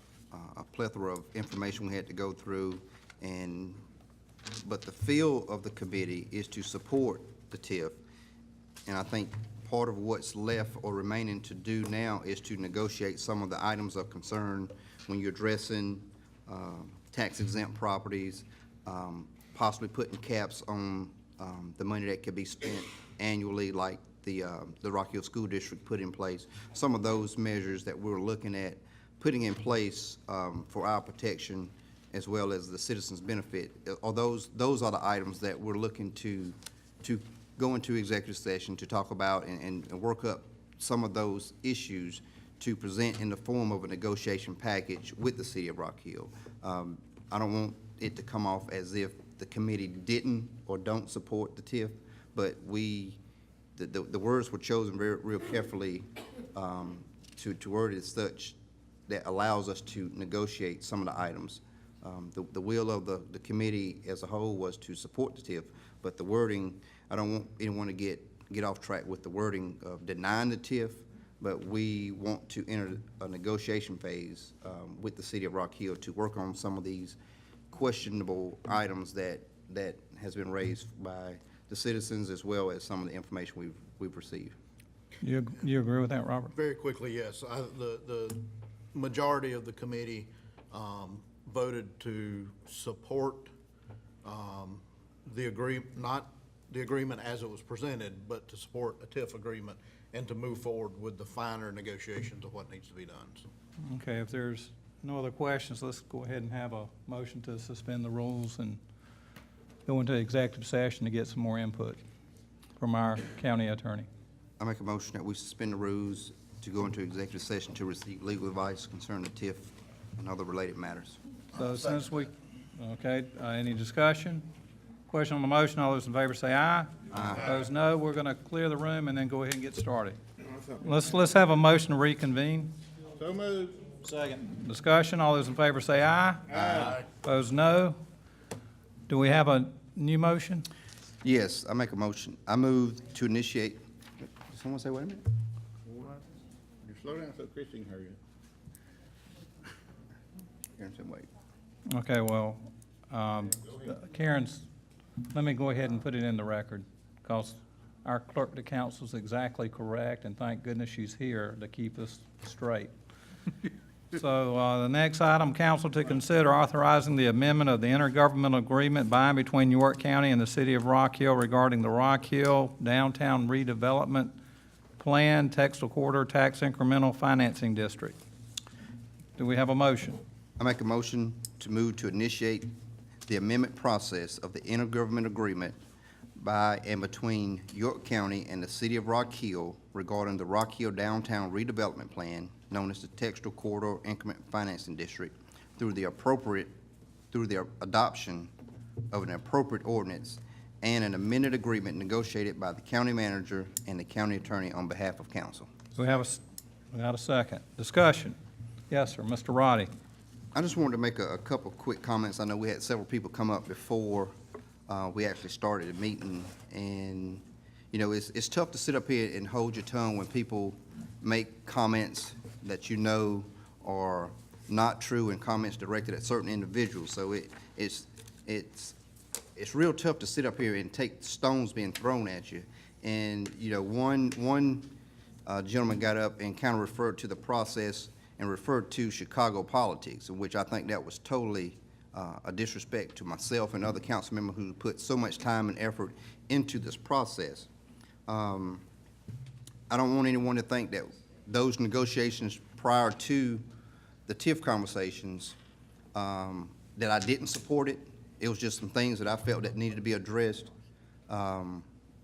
S12: plethora of information we had to go through, but the feel of the committee is to support the TIF. And I think part of what's left or remaining to do now is to negotiate some of the items of concern when you're addressing tax-exempt properties, possibly putting caps on the money that could be spent annually, like the Rock Hill School District put in place. Some of those measures that we're looking at putting in place for our protection as well as the citizens' benefit, those are the items that we're looking to go into executive session to talk about and work up some of those issues to present in the form of a negotiation package with the City of Rock Hill. I don't want it to come off as if the committee didn't or don't support the TIF, but we the words were chosen very, real carefully, to word it such that allows us to negotiate some of the items. The will of the committee as a whole was to support the TIF, but the wording, I don't want anyone to get off track with the wording of denying the TIF, but we want to enter a negotiation phase with the city of Rock Hill to work on some of these questionable items that has been raised by the citizens as well as some of the information we've received.
S1: You agree with that, Robert?
S2: Very quickly, yes. The majority of the committee voted to support not the agreement as it was presented, but to support a TIF agreement and to move forward with the finer negotiations of what needs to be done. So,
S1: Okay, if there's no other questions, let's go ahead and have a motion to suspend the rules and go into executive session to get some more input from our county attorney.
S12: I make a motion that we suspend the rules to go into executive session to receive legal advice concerning the TIF and other related matters.
S1: So since we, okay, any discussion? Question on the motion, all those in favor say aye. Aye. Those no, we're going to clear the room and then go ahead and get started. Let's have a motion to reconvene.
S22: So moved.
S1: Second. Discussion, all those in favor say aye. Aye. Those no. Do we have a new motion?
S12: Yes, I make a motion. I move to initiate, did someone say, wait a minute?
S22: You slow down so Christie can hear you.
S12: Karen said, wait.
S1: Okay, well, Karen's, let me go ahead and put it in the record, because our clerk to council is exactly correct, and thank goodness she's here to keep us straight. So the next item, council to consider authorizing the amendment of the intergovernmental agreement by and between York County and the city of Rock Hill regarding the Rock Hill Downtown Redevelopment Plan, Textile Corridor Tax Incremental Financing District. Do we have a motion?
S12: I make a motion to move to initiate the amendment process of the intergovernmental agreement by and between York County and the city of Rock Hill regarding the Rock Hill Downtown Redevelopment Plan, known as the Textile Corridor Increment Financing District, through the adoption of an appropriate ordinance and an amended agreement negotiated by the county manager and the county attorney on behalf of council.
S1: We have we got a second. Discussion. Yes, sir. Mr. Roddy.
S12: I just wanted to make a couple of quick comments. I know we had several people come up before we actually started the meeting, and you know, it's tough to sit up here and hold your tongue when people make comments that you know are not true and comments directed at certain individuals. So it's real tough to sit up here and take stones being thrown at you. And you know, one gentleman got up and kind of referred to the process and referred to Chicago politics, in which I think that was totally a disrespect to myself and other council members who put so much time and effort into this process. I don't want anyone to think that those negotiations prior to the TIF conversations, that I didn't support it. It was just some things that I felt that needed to be addressed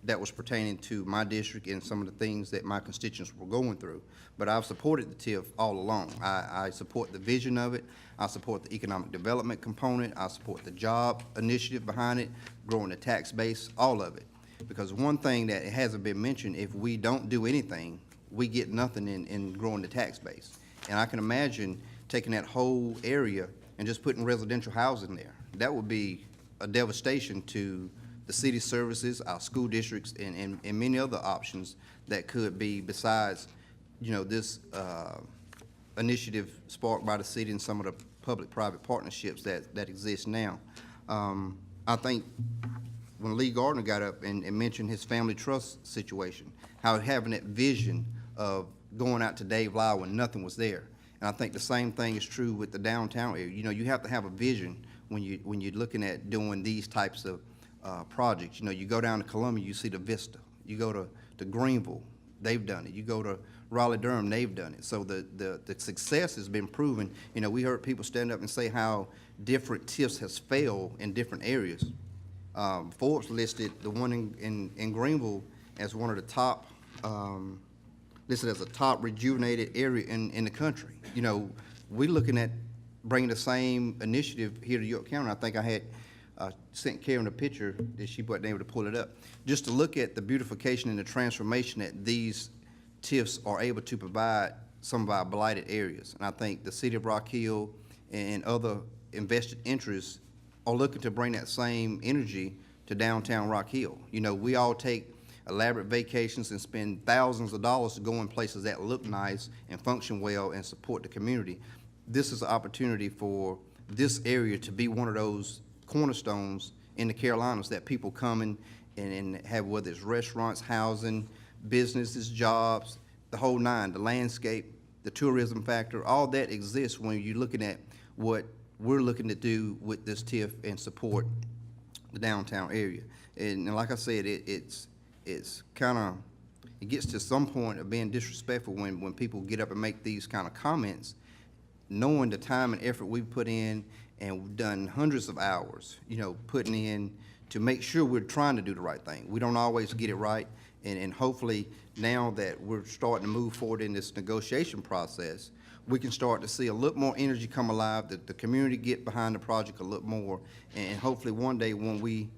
S12: that was pertaining to my district and some of the things that my constituents were going through. But I've supported the TIF all along. I support the vision of it. I support the economic development component. I support the job initiative behind it, growing the tax base, all of it. Because one thing that hasn't been mentioned, if we don't do anything, we get nothing in growing the tax base. And I can imagine taking that whole area and just putting residential housing there. That would be a devastation to the city services, our school districts, and many other options that could be besides, you know, this initiative sparked by the city and some of the public-private partnerships that exist now. I think when Lee Gardner got up and mentioned his family trust situation, how having that vision of going out to Dave Lyle when nothing was there. And I think the same thing is true with the downtown area. You know, you have to have a vision when you're looking at doing these types of projects. You know, you go down to Columbia, you see the Vista. You go to Greenville, they've done it. You go to Raleigh-Durham, they've done it. So the success has been proven. You know, we heard people stand up and say how different TIFs has failed in different areas. Forbes listed the one in Greenville as one of the top, listed as a top rejuvenated area in the country. You know, we're looking at bringing the same initiative here to York County. I think I had sent Karen a picture that she wasn't able to pull it up, just to look at the beautification and the transformation that these TIFs are able to provide some of our blighted areas. And I think the city of Rock Hill and other invested interests are looking to bring that same energy to downtown Rock Hill. You know, we all take elaborate vacations and spend thousands of dollars to go in places that look nice and function well and support the community. This is an opportunity for this area to be one of those cornerstones in the Carolinas that people come in and have, whether it's restaurants, housing, businesses, jobs, the whole nine, the landscape, the tourism factor, all that exists when you're looking at what we're looking to do with this TIF and support the downtown area. And like I said, it's kind of, it gets to some point of being disrespectful when people get up and make these kind of comments, knowing the time and effort we've put in, and we've done hundreds of hours, you know, putting in to make sure we're trying to do the right thing. We don't always get it right, and hopefully now that we're starting to move forward in this negotiation process, we can start to see a little more energy come alive, that the community get behind the project a little more, and hopefully one day when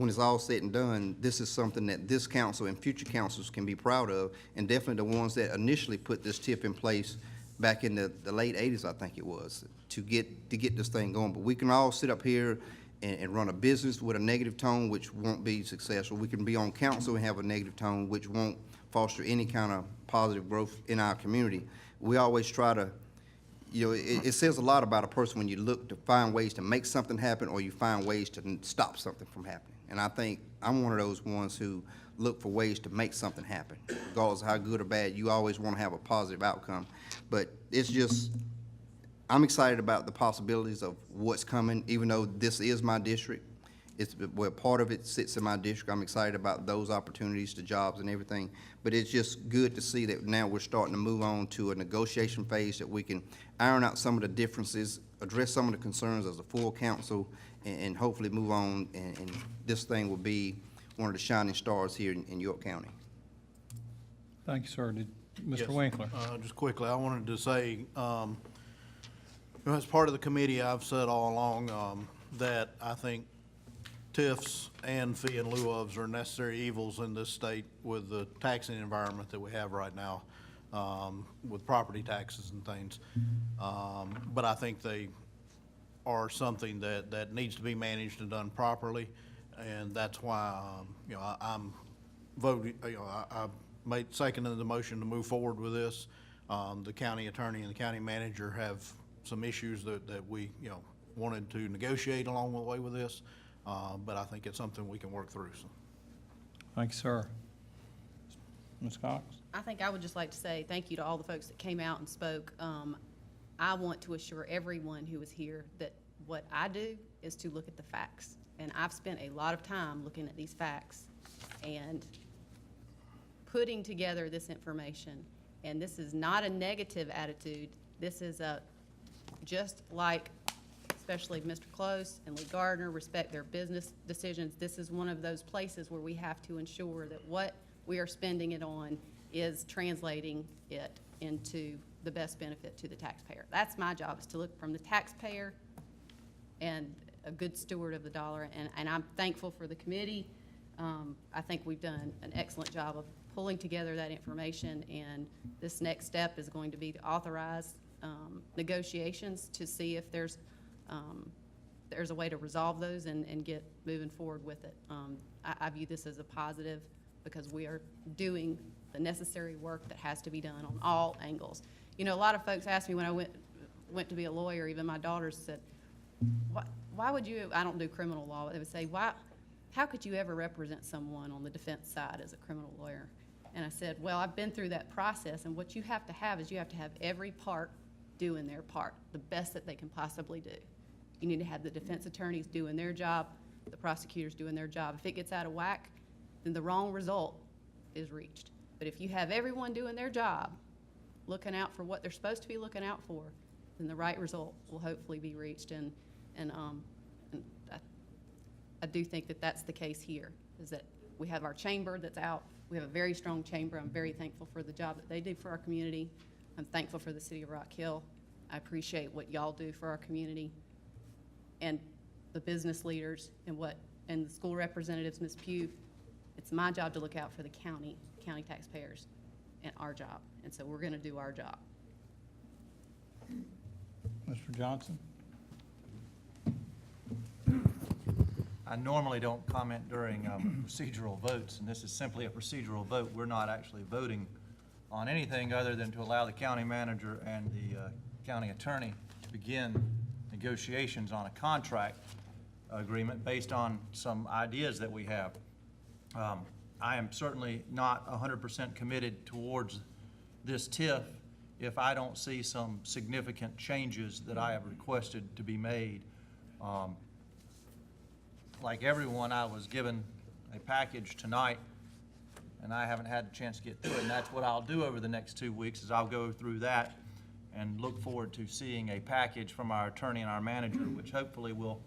S12: it's all said and done, this is something that this council and future councils can be proud of, and definitely the ones that initially put this TIF in place back in the late 80s, I think it was, to get this thing going. But we can all sit up here and run a business with a negative tone, which won't be successful. We can be on council and have a negative tone, which won't foster any kind of positive growth in our community. We always try to, you know, it says a lot about a person when you look to find ways to make something happen, or you find ways to stop something from happening. And I think I'm one of those ones who look for ways to make something happen. Regardless of how good or bad, you always want to have a positive outcome. But it's just, I'm excited about the possibilities of what's coming, even though this is my district. It's where part of it sits in my district. I'm excited about those opportunities, the jobs and everything. But it's just good to see that now we're starting to move on to a negotiation phase, that we can iron out some of the differences, address some of the concerns as a full council, and hopefully move on, and this thing will be one of the shining stars here in York County.
S1: Thank you, sir. Mr.
S2: Yes.
S1: Winkler?
S2: Just quickly, I wanted to say, as part of the committee, I've said all along that I think TIFs and fee in lieu ofs are necessary evils in this state with the taxing environment that we have right now, with property taxes and things. But I think they are something that needs to be managed and done properly, and that's why, you know, I'm voting, you know, I made seconded the motion to move forward with this. The county attorney and the county manager have some issues that we, you know, wanted to negotiate along the way with this, but I think it's something we can work through. So.
S1: Thank you, sir. Ms. Cox?
S9: I think I would just like to say thank you to all the folks that came out and spoke. I want to assure everyone who is here that what I do is to look at the facts. And I've spent a lot of time looking at these facts and putting together this information. And this is not a negative attitude. This is just like, especially Mr. Close and Lee Gardner respect their business decisions. This is one of those places where we have to ensure that what we are spending it on is translating it into the best benefit to the taxpayer. That's my job, is to look from the taxpayer and a good steward of the dollar. And I'm thankful for the committee. I think we've done an excellent job of pulling together that information, and this next step is going to be to authorize negotiations to see if there's a way to resolve those and get moving forward with it. I view this as a positive because we are doing the necessary work that has to be done on all angles. You know, a lot of folks asked me when I went to be a lawyer, even my daughters said, why would you, I don't do criminal law, but they would say, how could you ever represent someone on the defense side as a criminal lawyer? And I said, well, I've been through that process, and what you have to have is you have to have every part doing their part, the best that they can possibly do. You need to have the defense attorneys doing their job, the prosecutors doing their job. If it gets out of whack, then the wrong result is reached. But if you have everyone doing their job, looking out for what they're supposed to be looking out for, then the right result will hopefully be reached. And I do think that that's the case here, is that we have our chamber that's out. We have a very strong chamber. I'm very thankful for the job that they do for our community. I'm thankful for the city of Rock Hill. I appreciate what y'all do for our community. And the business leaders and the school representatives, Ms. Pugh, it's my job to look out for the county taxpayers, and our job. And so we're going to do our job.
S1: Mr. Johnson?
S6: I normally don't comment during procedural votes, and this is simply a procedural vote. We're not actually voting on anything other than to allow the county manager and the county attorney to begin negotiations on a contract agreement based on some ideas that we have. I am certainly not 100% committed towards this TIF if I don't see some significant changes that I have requested to be made. Like everyone, I was given a package tonight, and I haven't had a chance to get through it, and that's what I'll do over the next 2 weeks, is I'll go through that and look forward to seeing a package from our attorney and our manager, which hopefully will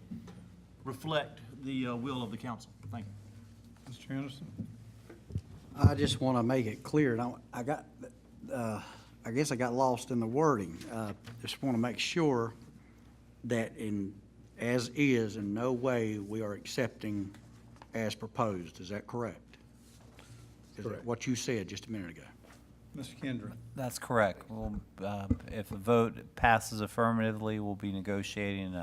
S6: reflect the will of the council. Thank you.
S1: Mr. Anderson?
S11: I just want to make it clear, and I guess I got lost in the wording. Just want to make sure that as is, in no way we are accepting as proposed. Is that correct? Is that what you said just a minute ago?
S1: Mr. Kendra?
S13: That's correct. We'll, if the vote passes affirmatively, we'll be negotiating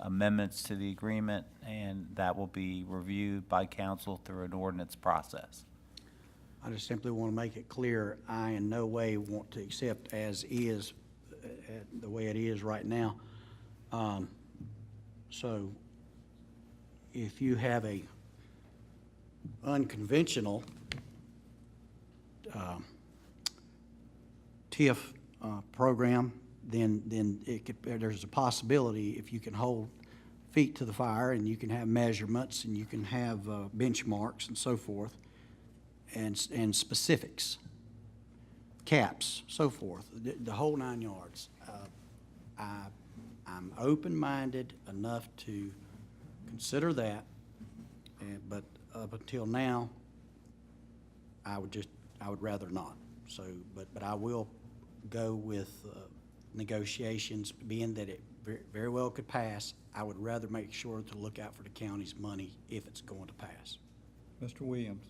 S13: amendments to the agreement, and that will be reviewed by council through an ordinance process.
S11: I just simply want to make it clear, I in no way want to accept as is, the way it is right now. So if you have a unconventional TIF program, then there's a possibility, if you can hold feet to the fire and you can have measurements and you can have benchmarks and so forth, and specifics, caps, so forth, the whole 9 yards. I'm open-minded enough to consider that, but up until now, I would rather not. So, but I will go with negotiations, being that it very well could pass. I would rather make sure to look out for the county's money if it's going to pass.
S1: Mr. Williams?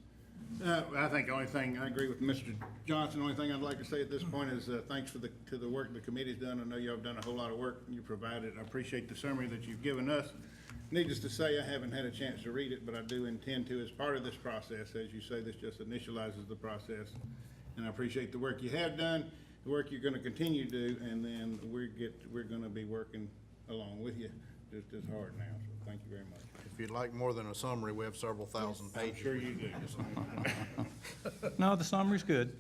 S14: I think the only thing, I agree with Mr. Johnson, the only thing I'd like to say at this point is thanks to the work the committee's done. I know y'all have done a whole lot of work you provided. I appreciate the summary that you've given us. Needless to say, I haven't had a chance to read it, but I do intend to as part of this process. As you say, this just initializes the process. And I appreciate the work you have done, the work you're gonna continue to do, and then we're gonna be working along with you just as hard now. So thank you very much.
S2: If you'd like more than a summary, we have several thousand pages.
S14: I'm sure you do.
S1: No, the summary's good.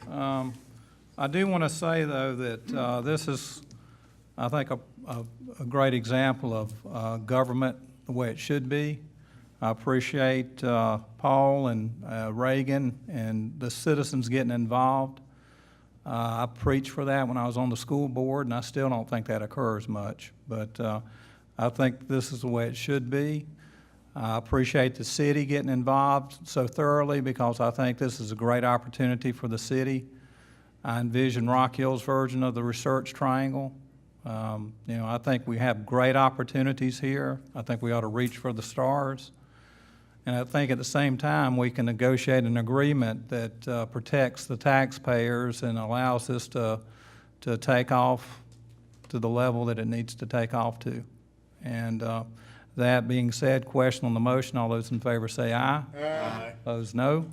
S1: I do want to say, though, that this is, I think, a great example of government the way it should be. I appreciate Paul and Reagan and the citizens getting involved. I preached for that when I was on the school board, and I still don't think that occurs much. But I think this is the way it should be. I appreciate the city getting involved so thoroughly, because I think this is a great opportunity for the city. I envision Rock Hill's version of the Research Triangle. I think we have great opportunities here. I think we ought to reach for the stars. And I think at the same time, we can negotiate an agreement that protects the taxpayers and allows this to take off to the level that it needs to take off to. And that being said, question on the motion, all those in favor say aye.
S14: Aye.
S1: Those no.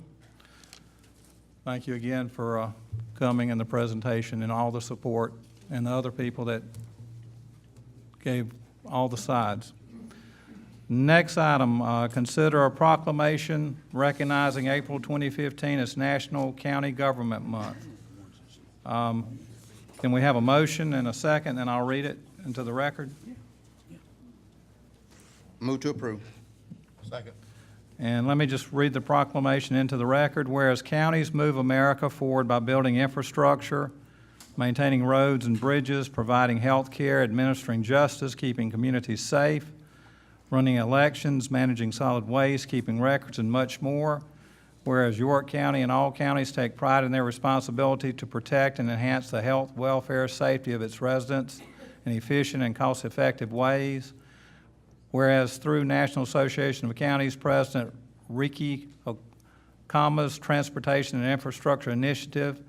S1: Thank you again for coming in the presentation and all the support, and the other people that gave all the sides. Next item, consider a proclamation recognizing April 2015 as National County Government Month. Can we have a motion and a second, and I'll read it into the record?
S12: Move to approve.
S2: Second.
S1: And let me just read the proclamation into the record. Whereas counties move America forward by building infrastructure, maintaining roads and bridges, providing health care, administering justice, keeping communities safe, running elections, managing solid waste, keeping records, and much more. Whereas York County and all counties take pride in their responsibility to protect and enhance the health, welfare, safety of its residents in efficient and cost-effective ways. Whereas through National Association of Counties President Ricky Okama's Transportation and Infrastructure Initiative,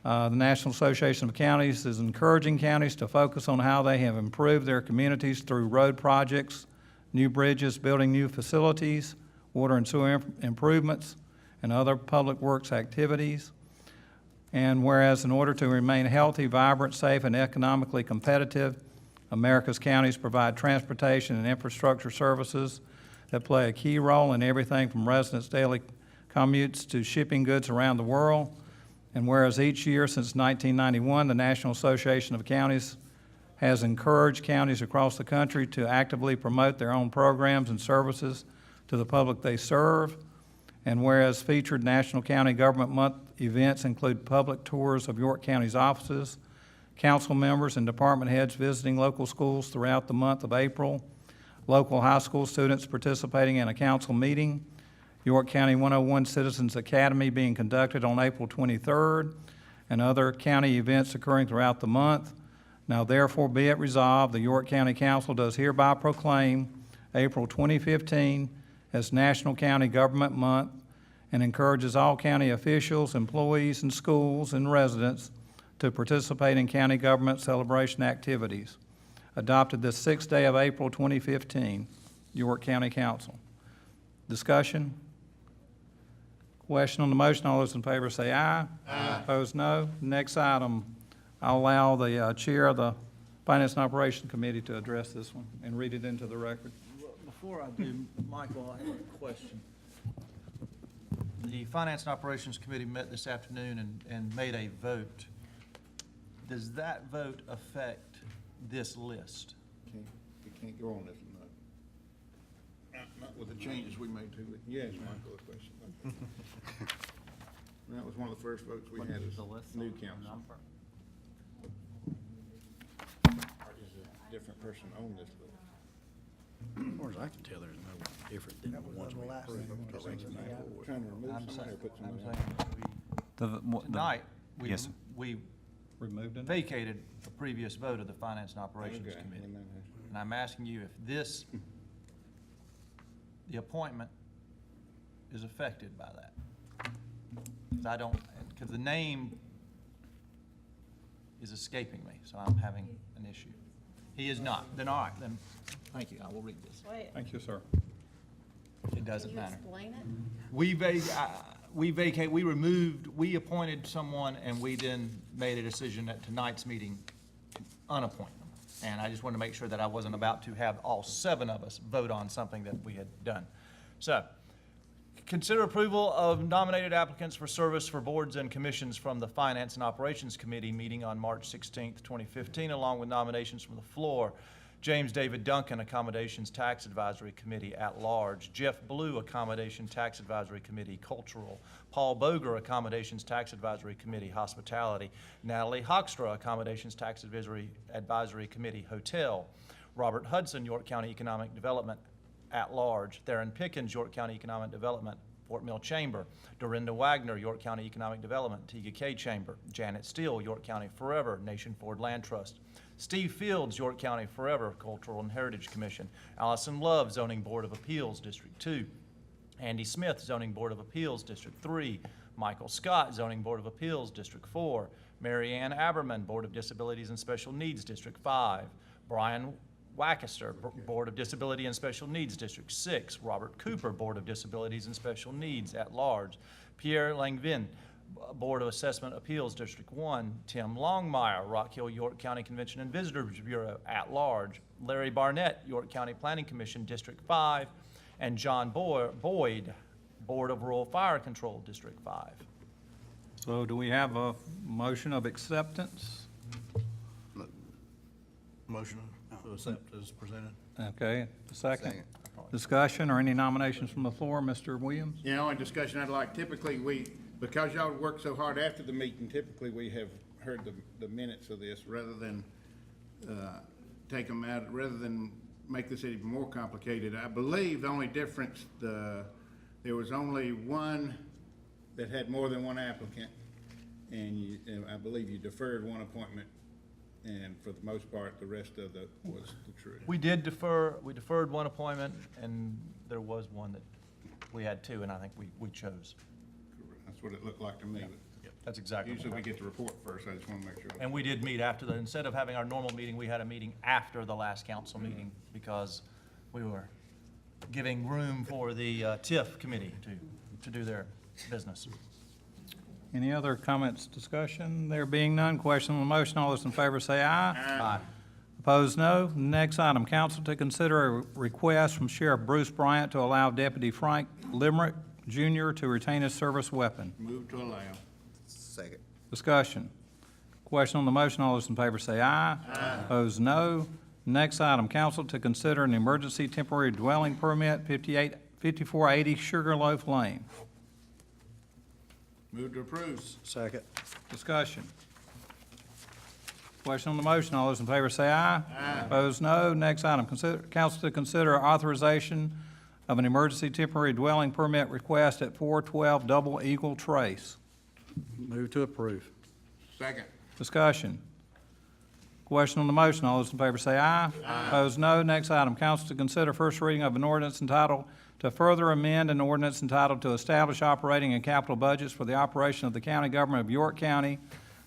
S1: the National Association of Counties is encouraging counties to focus on how they have improved their communities through road projects, new bridges, building new facilities, water and sewer improvements, and other public works activities. And whereas in order to remain healthy, vibrant, safe, and economically competitive, America's counties provide transportation and infrastructure services that play a key role in everything from residents' daily commutes to shipping goods around the world. And whereas each year since 1991, the National Association of Counties has encouraged counties across the country to actively promote their own programs and services to the public they serve. And whereas featured National County Government Month events include public tours of York County's offices, council members and department heads visiting local schools throughout the month of April, local high school students participating in a council meeting, York County 101 Citizens Academy being conducted on April 23rd, and other county events occurring throughout the month. Now therefore be it resolved, the York County Council does hereby proclaim April 2015 as National County Government Month and encourages all county officials, employees, and schools and residents to participate in county government celebration activities. Adopted this 6th day of April 2015, York County Council. Discussion? Question on the motion. All those in favor say aye. Aye. Opposed, no. Next item, I'll allow the chair of the Finance and Operations Committee to address this one and read it into the record.
S6: Before I do, Michael, I have a question. The Finance and Operations Committee met this afternoon and made a vote. Does that vote affect this list?
S14: We can't go on this, no. Not with the changes we made to it. Yes, Michael, a question. That was one of the first votes we had as new council. Or is a different person on this list?
S11: As far as I can tell, there's no different than the ones we approved.
S14: Trying to remove some or put some in.
S6: Tonight,
S13: Yes, sir.
S6: we
S1: Removed it?
S6: vacated a previous vote of the Finance and Operations
S14: Okay.
S6: Committee. And I'm asking you if this, the appointment is affected by that. Because I don't, because the name is escaping me, so I'm having an issue. He is not. Then, all right, then, thank you. I will read this.
S1: Thank you, sir.
S6: It doesn't matter.
S9: Explain it?
S6: We appointed someone, and we then made a decision at tonight's meeting to unappoint them. And I just wanted to make sure that I wasn't about to have all 7 of us vote on something that we had done. So, consider approval of nominated applicants for service for boards and commissions from the Finance and Operations Committee meeting on March 16th, 2015, along with nominations from the floor. James David Duncan, Accommodations Tax Advisory Committee at Large. Jeff Blue, Accommodation Tax Advisory Committee, Cultural. Paul Boger, Accommodations Tax Advisory Committee, Hospitality. Natalie Hoekstra, Accommodations Tax Advisory Committee, Hotel. Robert Hudson, York County Economic Development at Large. Theron Pickens, York County Economic Development, Fort Mill Chamber. Dorinda Wagner, York County Economic Development, Tega Cay Chamber. Janet Steele, York County Forever, Nation Ford Land Trust. Steve Fields, York County Forever, Cultural and Heritage Commission. Allison Love, Zoning Board of Appeals, District 2. Andy Smith, Zoning Board of Appeals, District 3. Michael Scott, Zoning Board of Appeals, District 4. Mary Ann Aberman, Board of Disabilities and Special Needs, District 5. Brian Wackester, Board of Disability and Special Needs, District 6. Robert Cooper, Board of Disabilities and Special Needs, at Large. Pierre Langvin, Board of Assessment Appeals, District 1. Tim Longmire, Rock Hill, York County Convention and Visitors Bureau, at Large. Larry Barnett, York County Planning Commission, District 5. And John Boyd, Board of Rural Fire Control, District 5.
S1: So do we have a motion of acceptance?
S2: Motion to accept as presented.
S1: Okay, a second.
S12: Second.
S1: Discussion or any nominations from the floor? Mr. Williams?
S14: Yeah, only discussion I'd like, typically because y'all work so hard after the meeting, typically we have heard the minutes of this rather than take them out, rather than make this even more complicated. I believe the only difference, there was only one that had more than one applicant, and I believe you deferred one appointment and for the most part, the rest of the was the truth.
S6: We deferred one appointment, and there was one that, we had two, and I think we chose.
S14: That's what it looked like to me.
S6: That's exactly.
S14: Usually we get the report first, I just want to make sure.
S6: And we did meet after instead of having our normal meeting, we had a meeting after the last council meeting because we were giving room for the TIF committee to do their business.
S1: Any other comments, discussion? There being none, question on the motion. All those in favor say aye.
S6: Aye.
S1: Opposed, no. Next item, council to consider a request from Sheriff Bruce Bryant to allow Deputy Frank Limerick Jr. to retain his service weapon.
S14: Move to allow.
S12: Second.
S1: Discussion. Question on the motion. All those in favor say aye. Aye. Opposed, no. Next item, council to consider an emergency temporary dwelling permit, 5480 Sugarloaf Lane.
S14: Move to approve.
S11: Second.
S1: Discussion. Question on the motion. All those in favor say aye. Aye. Opposed, no. Next item, council to consider authorization of an emergency temporary dwelling permit request at 412 Double Eagle Trace.
S11: Move to approve.
S14: Second.
S1: Discussion. Question on the motion. All those in favor say aye. Aye. Opposed, no. Next item, council to consider first reading of an ordinance entitled to further amend an ordinance entitled to establish operating and capital budgets for the operation of the county government of York County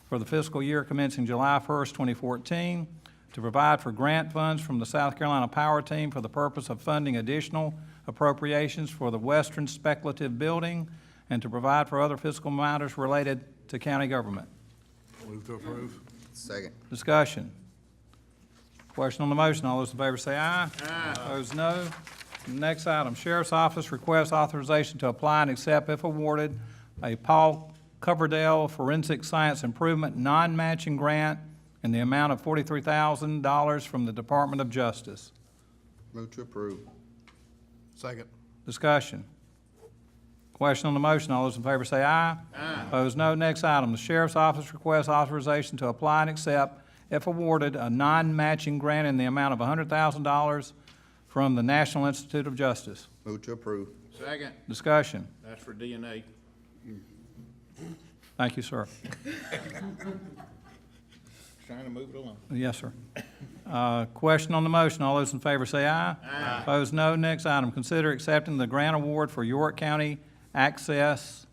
S1: for the fiscal year commencing July 1st, 2014, to provide for grant funds from the South Carolina Power Team for the purpose of funding additional appropriations for the Western Speculative Building, and to provide for other fiscal matters related to county government.
S2: Move to approve.
S12: Second.
S1: Discussion. Question on the motion. All those in favor say aye. Aye. Opposed, no. Next item, Sheriff's Office requests authorization to apply and accept, if awarded, a Paul Coverdale Forensic Science Improvement non-matching grant in the amount of $43,000 from the Department of Justice.
S12: Move to approve.
S2: Second.
S1: Discussion. Question on the motion. All those in favor say aye. Aye. Opposed, no. Next item, the Sheriff's Office requests authorization to apply and accept, if awarded, a non-matching grant in the amount of $100,000 from the National Institute of Justice.
S12: Move to approve.
S14: Second.
S1: Discussion.
S14: That's for DNA.
S1: Thank you, sir.
S14: Trying to move it along.
S1: Yes, sir. Question on the motion. All those in favor say aye. Aye. Opposed, no. Next item, consider accepting the grant award for York County Access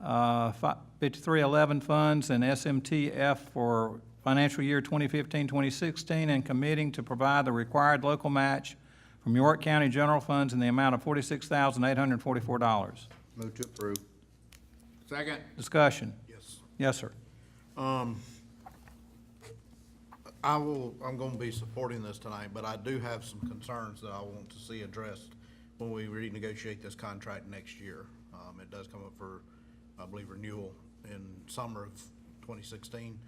S1: 5311 funds and SMTF for financial year 2015-2016, and committing to provide the required local match from York County General Funds in the amount of $46,844.
S12: Move to approve.
S14: Second.
S1: Discussion.
S2: Yes.
S1: Yes, sir.
S2: I'm gonna be supporting this tonight, but I do have some concerns that I want to see addressed when we renegotiate this contract next year. It does come up for, I believe, renewal in summer of 2016.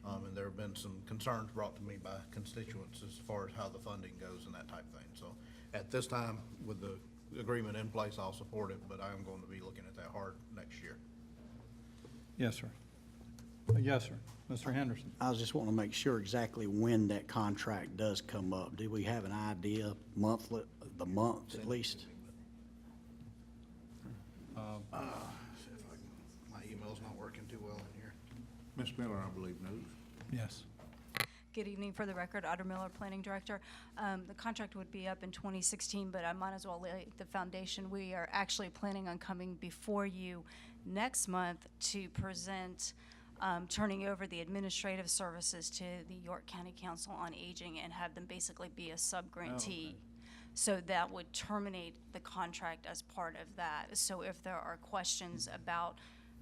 S2: And there have been some concerns brought to me by constituents as far as how the funding goes and that type of thing. So at this time, with the agreement in place, I'll support it, but I am going to be looking at that hard next year.
S1: Yes, sir. Yes, sir. Mr. Henderson.
S11: I was just wanting to make sure exactly when that contract does come up. Do we have an idea, monthly, the month at least?
S2: My email's not working too well in here.
S14: Ms. Miller, I believe, knows.
S1: Yes.
S15: Good evening. For the record, Otter Miller, Planning Director. The contract would be up in 2016, but I might as well lay the foundation. We are actually planning on coming before you next month to present turning over the administrative services to the York County Council on Aging and have them basically be a sub-grantee. So that would terminate the contract as part of that. So if there are questions about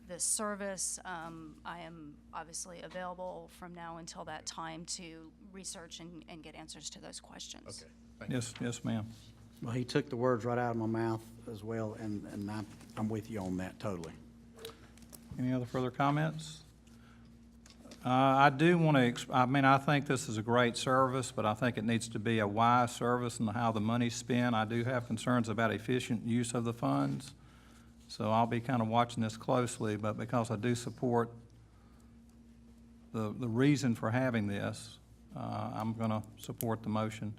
S15: the service, I am obviously available from now until that time to research and get answers to those questions.
S2: Okay, thank you.
S1: Yes, yes, ma'am.
S11: Well, he took the words right out of my mouth as well, and I'm with you on that totally.
S1: Any other further comments? I do want to, I think this is a great service, but I think it needs to be a wise service in how the money's spent. I do have concerns about efficient use of the funds, so I'll be kind of watching this closely, but because I do support the reason for having this, I'm going to support the motion.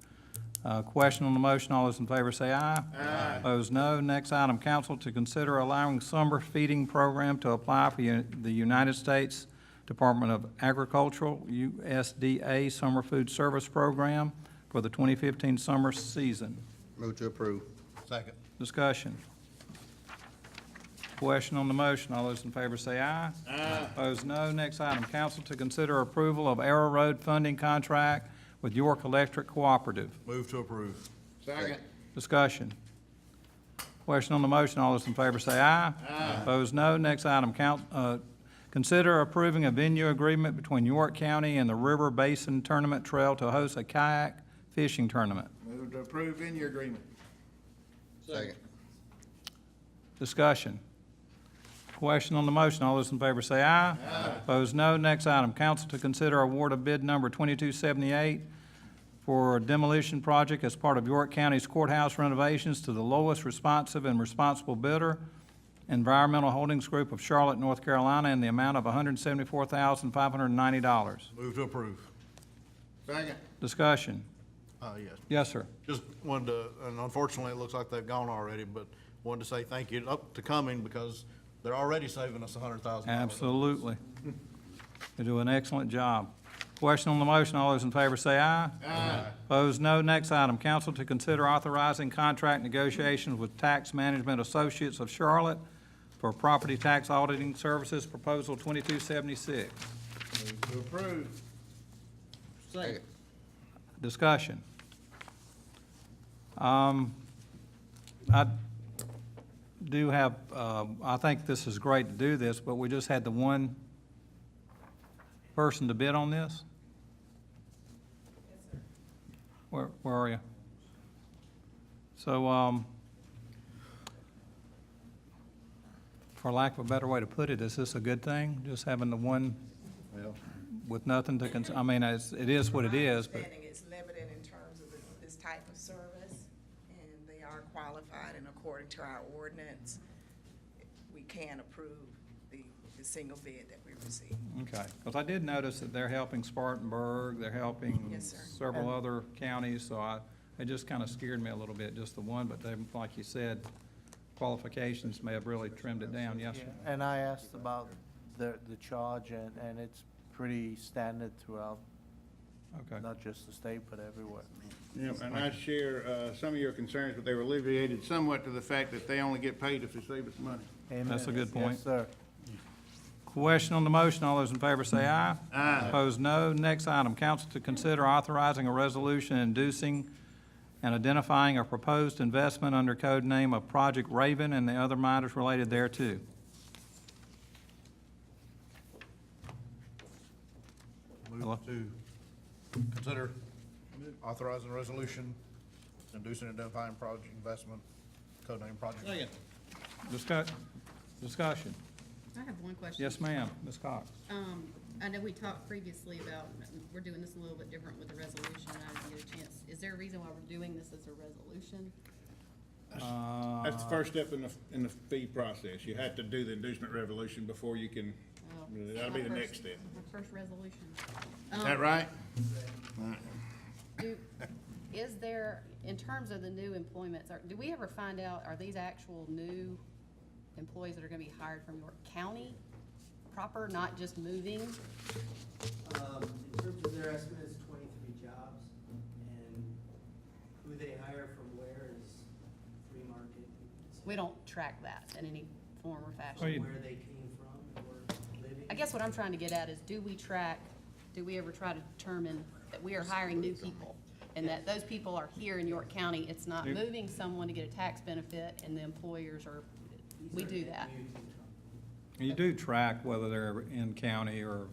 S1: Question on the motion. All those in favor say aye. Aye. Opposed, no. Next item, council to consider allowing summer feeding program to apply for the United States Department of Agricultural, USDA Summer Food Service Program for the 2015 summer season.
S12: Move to approve.
S2: Second.
S1: Discussion. Question on the motion. All those in favor say aye.
S14: Aye.
S1: Opposed, no. Next item, council to consider approval of Arrow Road funding contract with York Electric Cooperative.
S2: Move to approve.
S14: Second.
S1: Discussion. Question on the motion. All those in favor say aye.
S14: Aye.
S1: Opposed, no. Next item, consider approving a venue agreement between York County and the River Basin Tournament Trail to host a kayak fishing tournament.
S14: Move to approve venue agreement.
S12: Second.
S1: Discussion. Question on the motion. All those in favor say aye. Aye. Opposed, no. Next item, council to consider award of bid number 2278 for a demolition project as part of York County's courthouse renovations to the lowest responsive and responsible bidder, Environmental Holdings Group of Charlotte, North Carolina, in the amount of $174,590.
S2: Move to approve.
S14: Second.
S1: Discussion.
S2: Yes.
S1: Yes, sir.
S2: Just wanted to, and unfortunately, it looks like they've gone already, but wanted to say thank you up to coming because they're already saving us $100,000.
S1: Absolutely. They do an excellent job. Question on the motion. All those in favor say aye.
S14: Aye.
S1: Opposed, no. Next item, council to consider authorizing contract negotiations with Tax Management Associates of Charlotte for property tax auditing services, proposal 2276.
S14: Move to approve.
S12: Second.
S1: Discussion. I do have, I think this is great to do this, but we just had the one person to bid on this? Where are you? So, for lack of a better way to put it, is this a good thing, just having the one
S2: Well,
S1: with nothing to I mean, it is what it is, but.
S16: My understanding it's limited in terms of this type of service, and they are qualified, and according to our ordinance, we can approve the single bid that we received.
S1: Okay, because I did notice that they're helping Spartanburg, they're helping
S16: Yes, sir.
S1: several other counties, so it just kind of scared me a little bit, just the one, but they, like you said, qualifications may have really trimmed it down. Yes, sir.
S18: And I asked about the charge, and it's pretty standard throughout,
S1: Okay.
S18: not just the state, but everywhere.
S14: Yep, and I share some of your concerns, but they were alleviated somewhat to the fact that they only get paid if they save us money.
S1: That's a good point.
S18: Yes, sir.
S1: Question on the motion, all those in favor say aye.
S14: Aye.
S1: Opposed, no. Next item, council to consider authorizing a resolution inducing and identifying a proposed investment under code name of Project Raven and the other matters related thereto.
S2: move to consider authorizing a resolution, inducing and identifying project investment, codename project.
S1: Discussion.
S9: I have one question.
S1: Yes, ma'am. Ms. Cox.
S9: I know we talked previously about, we're doing this a little bit different with the resolution, and I didn't get a chance. Is there a reason why we're doing this as a resolution?
S14: That's the first step in the fee process. You have to do the inducement revolution before you can, that'll be the next step.
S9: My first resolution.
S14: Is that right?
S9: Is there, in terms of the new employments, do we ever find out, are these actual new employees that are gonna be hired from York County proper, not just moving?
S19: In terms of their estimate, it's 23 jobs, and who they hire from where is free market.
S9: We don't track that in any form or fashion.
S19: Where they came from or living.
S9: I guess what I'm trying to get at is, do we ever try to determine that we are hiring new people? And that those people are here in York County, it's not moving someone to get a tax benefit and the employers are, we do that.
S1: You do track whether they're in county or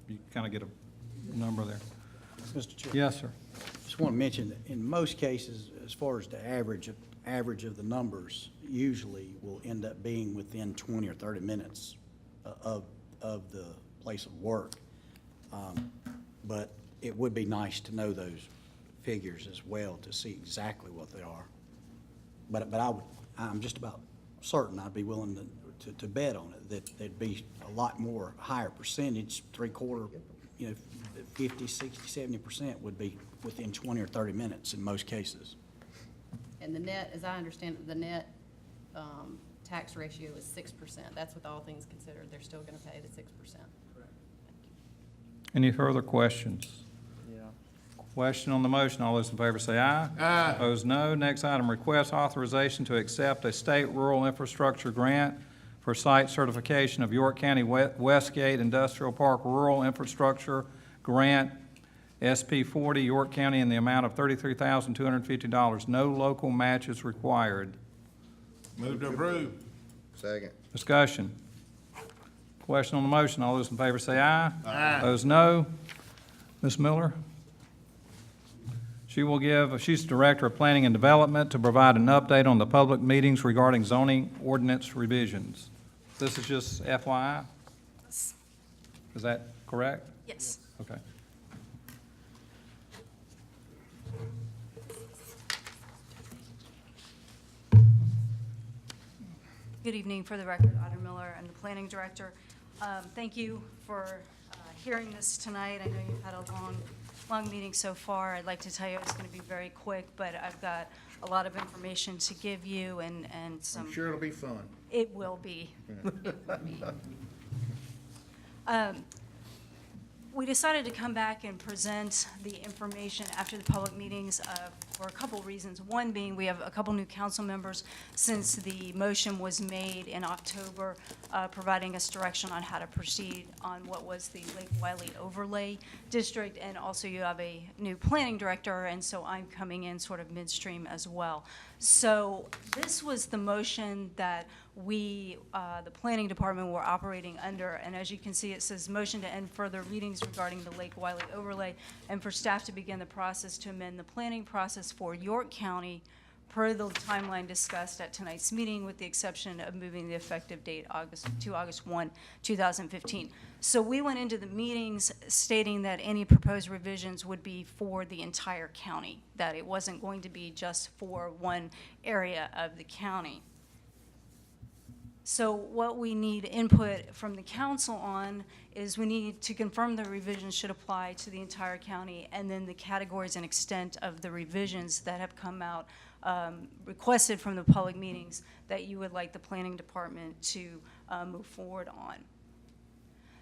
S1: you kind of get a number there.
S11: Mr. Chair.
S1: Yes, sir.
S11: Just want to mention that in most cases, as far as the average of the numbers, usually will end up being within 20 or 30 minutes of the place of work. But it would be nice to know those figures as well to see exactly what they are. But I'm just about certain I'd be willing to bet on it, that there'd be a lot more higher percentage, 3/4, 50, 60, 70% would be within 20 or 30 minutes in most cases.
S9: And the net, as I understand it, the net tax ratio is 6%. That's with all things considered. They're still gonna pay the 6%.
S19: Correct.
S1: Any further questions?
S18: Yeah.
S1: Question on the motion. All those in favor say aye.
S14: Aye.
S1: Opposed, no. Next item, request authorization to accept a state rural infrastructure grant for site certification of York County Westgate Industrial Park Rural Infrastructure Grant, SP 40, York County, in the amount of $33,250. No local matches required.
S14: Move to approve.
S12: Second.
S1: Discussion. Question on the motion. All those in favor say aye.
S14: Aye.
S1: Opposed, no. Ms. Miller? She's Director of Planning and Development, to provide an update on the public meetings regarding zoning ordinance revisions. This is just FYI? Is that correct?
S15: Yes.
S1: Okay.
S15: Good evening. For the record, Otter Miller, I'm the Planning Director. Thank you for hearing this tonight. I know you've had a long meeting so far. I'd like to tell you it's going to be very quick, but I've got a lot of information to give you and some.
S14: I'm sure it'll be fun.
S15: It will be. It will be. We decided to come back and present the information after the public meetings for a couple reasons. One being we have a couple new council members since the motion was made in October, providing us direction on how to proceed on what was the Lake Wiley Overlay District, and also you have a new planning director, and so I'm coming in sort of midstream as well. So this was the motion that we, the planning department, were operating under, and as you can see, it says motion to end further readings regarding the Lake Wiley overlay, and for staff to begin the process to amend the planning process for York County per the timeline discussed at tonight's meeting, with the exception of moving the effective date to August 1, 2015. So we went into the meetings stating that any proposed revisions would be for the entire county, that it wasn't going to be just for one area of the county. So what we need input from the council on is we need to confirm the revisions should apply to the entire county, and then the categories and extent of the revisions that have come out requested from the public meetings that you would like the planning department to move forward on.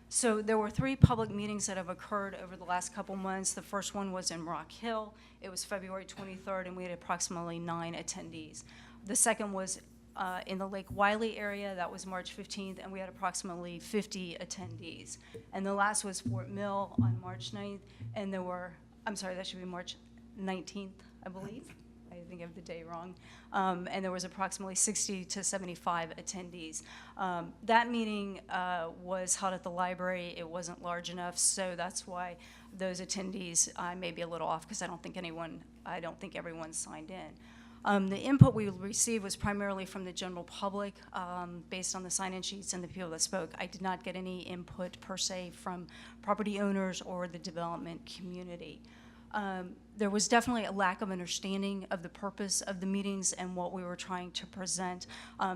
S15: So there were 3 public meetings that have occurred over the last couple months. The first one was in Rock Hill. It was February 23rd, and we had approximately 9 attendees. The second was in the Lake Wiley area. That was March 15th, and we had approximately 50 attendees. And the last was Fort Mill on March 9th, and there were, I'm sorry, that should be March 19th, I believe. I think I have the day wrong. And there was approximately 60 to 75 attendees. That meeting was held at the library. It wasn't large enough, so that's why those attendees may be a little off, because I don't think everyone signed in. The input we received was primarily from the general public, based on the sign-in sheets and the people that spoke. I did not get any input per se from property owners or the development community. There was definitely a lack of understanding of the purpose of the meetings and what we were trying to present.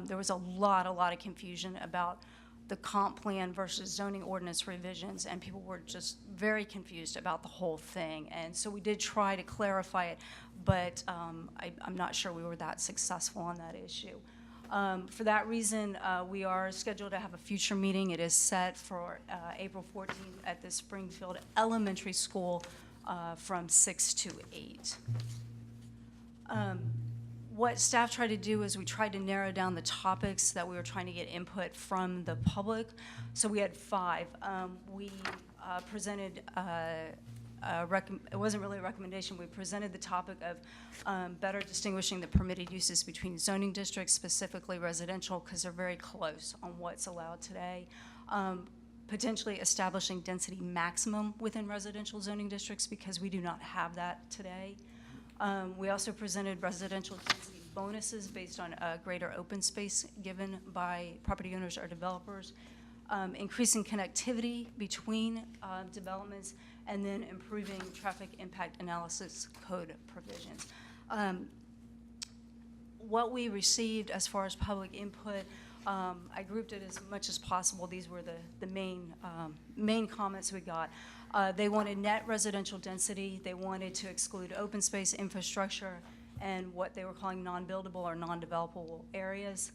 S15: There was a lot of confusion about the comp plan versus zoning ordinance revisions, and people were just very confused about the whole thing. And so we did try to clarify it, but I'm not sure we were that successful on that issue. For that reason, we are scheduled to have a future meeting. It is set for April 14th at the Springfield Elementary School from 6 to 8. What staff tried to do is we tried to narrow down the topics that we were trying to get input from the public. So we had 5. We presented, it wasn't really a recommendation, we presented the topic of better distinguishing the permitted uses between zoning districts, specifically residential, because they're very close on what's allowed today. Potentially establishing density maximum within residential zoning districts, because we do not have that today. We also presented residential density bonuses based on greater open space given by property owners or developers, increasing connectivity between developments, and then improving traffic impact analysis code provisions. What we received as far as public input, I grouped it as much as possible. These were the main comments we got. They wanted net residential density. They wanted to exclude open space infrastructure and what they were calling non-buildable or non-developable areas.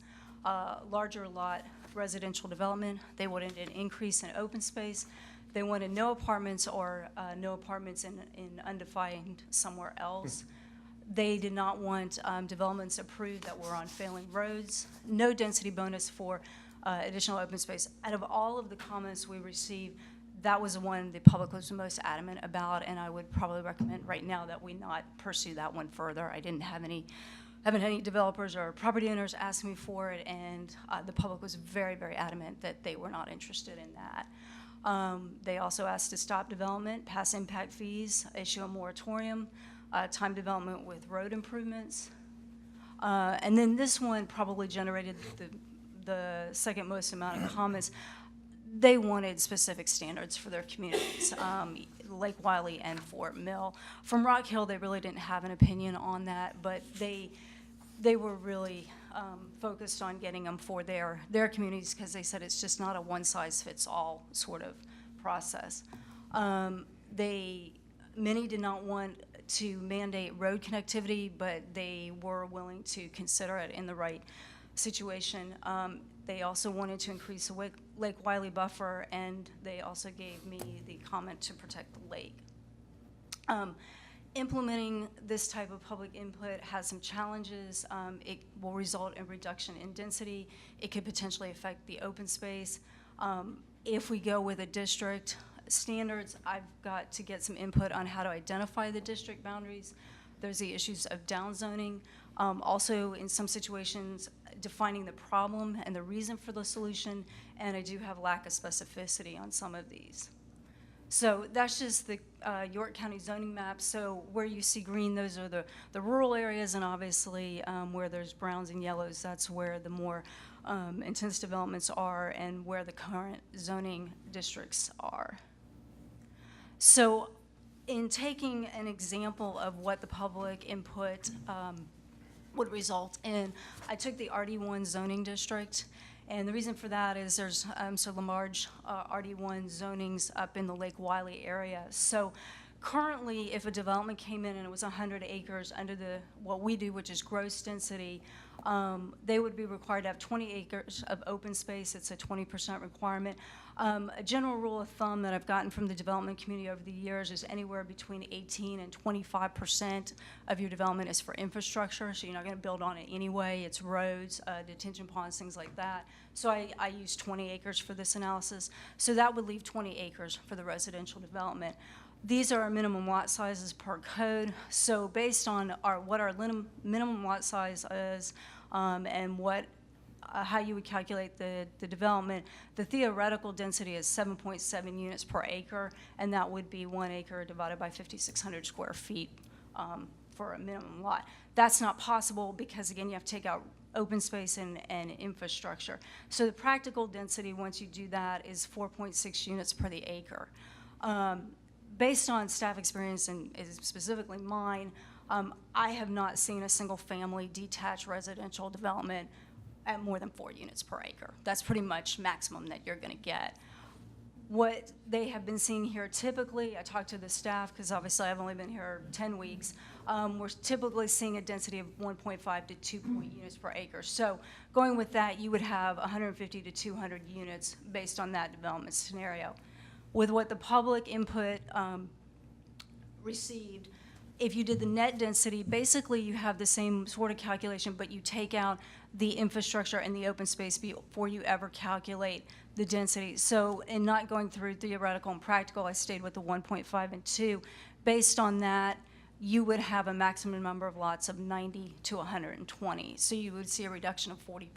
S15: Larger lot residential development. They wanted an increase in open space. They wanted no apartments or no apartments in undefined somewhere else. They did not want developments approved that were on failing roads, no density bonus for additional open space. Out of all of the comments we received, that was the one the public was most adamant about, and I would probably recommend right now that we not pursue that one further. I haven't had any developers or property owners ask me for it, and the public was very, very adamant that they were not interested in that. They also asked to stop development, pass impact fees, issue a moratorium, time development with road improvements. And then this one probably generated the second most amount of comments. They wanted specific standards for their communities, Lake Wiley and Fort Mill. From Rock Hill, they really didn't have an opinion on that, but they were really focused on getting them for their communities because they said it's just not a one-size-fits-all sort of process. Many did not want to mandate road connectivity, but they were willing to consider it in the right situation. They also wanted to increase the Lake Wiley buffer, and they also gave me the comment to protect the lake. Implementing this type of public input has some challenges. It will result in reduction in density. It could potentially affect the open space. If we go with a district standards, I've got to get some input on how to identify the district boundaries. There's the issues of downzoning. Also, in some situations, defining the problem and the reason for the solution, and I do have lack of specificity on some of these. So that's just the York County zoning map. So where you see green, those are the rural areas, and obviously where there's browns and yellows, that's where the more intense developments are and where the current zoning districts are. So in taking an example of what the public input would result in, I took the RD1 zoning district, and the reason for that is there's so large RD1 zonings up in the Lake Wiley area. So currently, if a development came in and it was 100 acres under what we do, which is gross density, they would be required to have 20 acres of open space. It's a 20% requirement. A general rule of thumb that I've gotten from the development community over the years is anywhere between 18 and 25% of your development is for infrastructure, so you're not going to build on it anyway. It's roads, detention ponds, things like that. So I use 20 acres for this analysis. So that would leave 20 acres for the residential development. These are our minimum lot sizes per code. So based on what our minimum lot size is and how you would calculate the development, the theoretical density is 7.7 units per acre, and that would be 1 acre divided by 5,600 square feet for a minimum lot. That's not possible because, again, you have to take out open space and infrastructure. So the practical density, once you do that, is 4.6 units per the acre. Based on staff experience and specifically mine, I have not seen a single-family detached residential development at more than 4 units per acre. That's pretty much maximum that you're going to get. What they have been seeing here typically, I talked to the staff because obviously I've only been here 10 weeks, we're typically seeing a density of 1.5 to 2 units per acre. So going with that, you would have 150 to 200 units based on that development scenario. With what the public input received, if you did the net density, basically you have the same sort of calculation, but you take out the infrastructure and the open space before you ever calculate the density. So in not going through theoretical and practical, I stayed with the 1.5 and 2. Based on that, you would have a maximum number of lots of 90 to 120. So you would see a reduction of 40%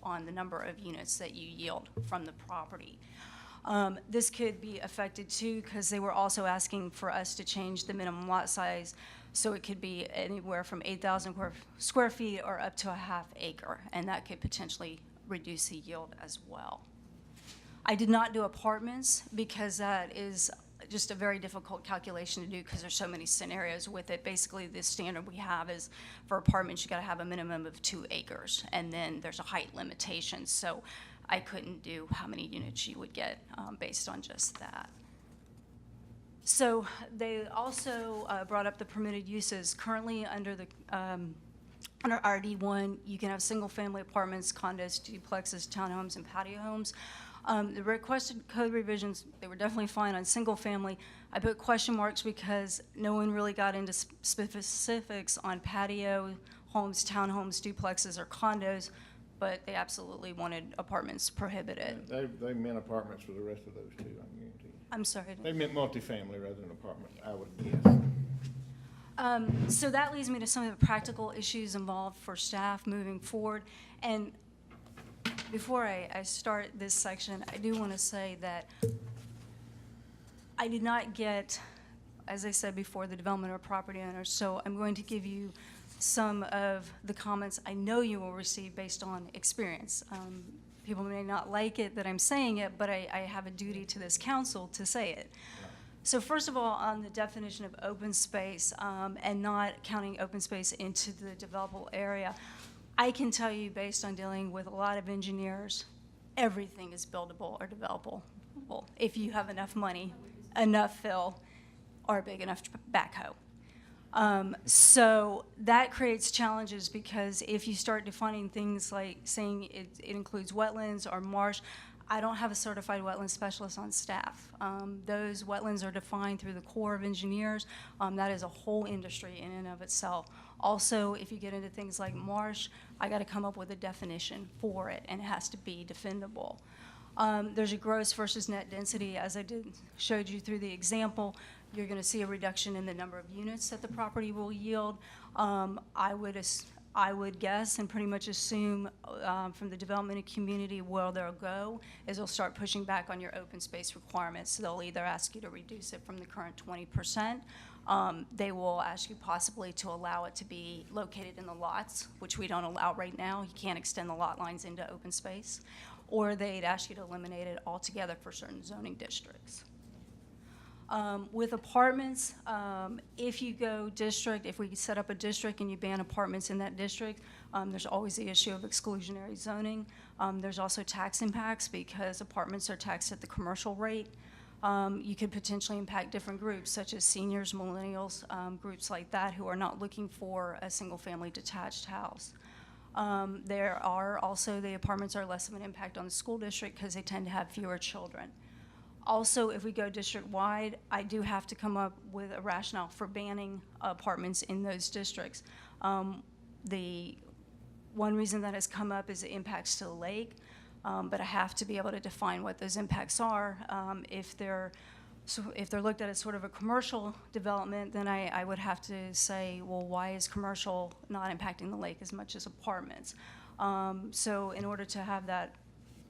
S15: on the number of units that you yield from the property. This could be affected too because they were also asking for us to change the minimum lot size so it could be anywhere from 8,000 square feet or up to a ½ acre, and that could potentially reduce the yield as well. I did not do apartments because that is just a very difficult calculation to do because there's so many scenarios with it. Basically, the standard we have is for apartments, you got to have a minimum of 2 acres, and then there's a height limitation. So I couldn't do how many units you would get based on just that. So they also brought up the permitted uses. Currently under under RD1, you can have single-family apartments, condos, duplexes, townhomes, and patio homes. The requested code revisions, they were definitely fine on single-family. I put question marks because no one really got into specifics on patio homes, townhomes, duplexes, or condos, but they absolutely wanted apartments prohibited.
S14: They meant apartments for the rest of those too, I guarantee you.
S15: I'm sorry.
S14: They meant multifamily rather than apartments, I would guess.
S15: So that leads me to some of the practical issues involved for staff moving forward. And before I start this section, I do want to say that I did not get, as I said before, the development or property owners, so I'm going to give you some of the comments I know you will receive based on experience. People may not like it that I'm saying it, but I have a duty to this council to say it. So first of all, on the definition of open space, and not counting open space into the developable area, I can tell you, based on dealing with a lot of engineers, everything is buildable or developable if you have enough money, enough fill, or a big enough backhoe. So that creates challenges because if you start defining things like saying it includes wetlands or marsh, I don't have a certified wetland specialist on staff. Those wetlands are defined through the Corps of Engineers. That is a whole industry in and of itself. Also, if you get into things like marsh, I got to come up with a definition for it, and it has to be defendable. There's a gross versus net density. As I showed you through the example, you're going to see a reduction in the number of units that the property will yield. I would guess and pretty much assume from the development community where they'll go is they'll start pushing back on your open space requirements. So they'll either ask you to reduce it from the current 20%. They will ask you possibly to allow it to be located in the lots, which we don't allow right now. You can't extend the lot lines into open space. Or they'd ask you to eliminate it altogether for certain zoning districts. With apartments, if you go district, if we set up a district and you ban apartments in that district, there's always the issue of exclusionary zoning. There's also tax impacts because apartments are taxed at the commercial rate. You could potentially impact different groups such as seniors, millennials, groups like that who are not looking for a single-family detached house. There are also, the apartments are less of an impact on the school district because they tend to have fewer children. Also, if we go district-wide, I do have to come up with a rationale for banning apartments in those districts. The one reason that has come up is the impacts to the lake, but I have to be able to define what those impacts are. If they're looked at as sort of a commercial development, then I would have to say, well, why is commercial not impacting the lake as much as apartments? So in order to have that,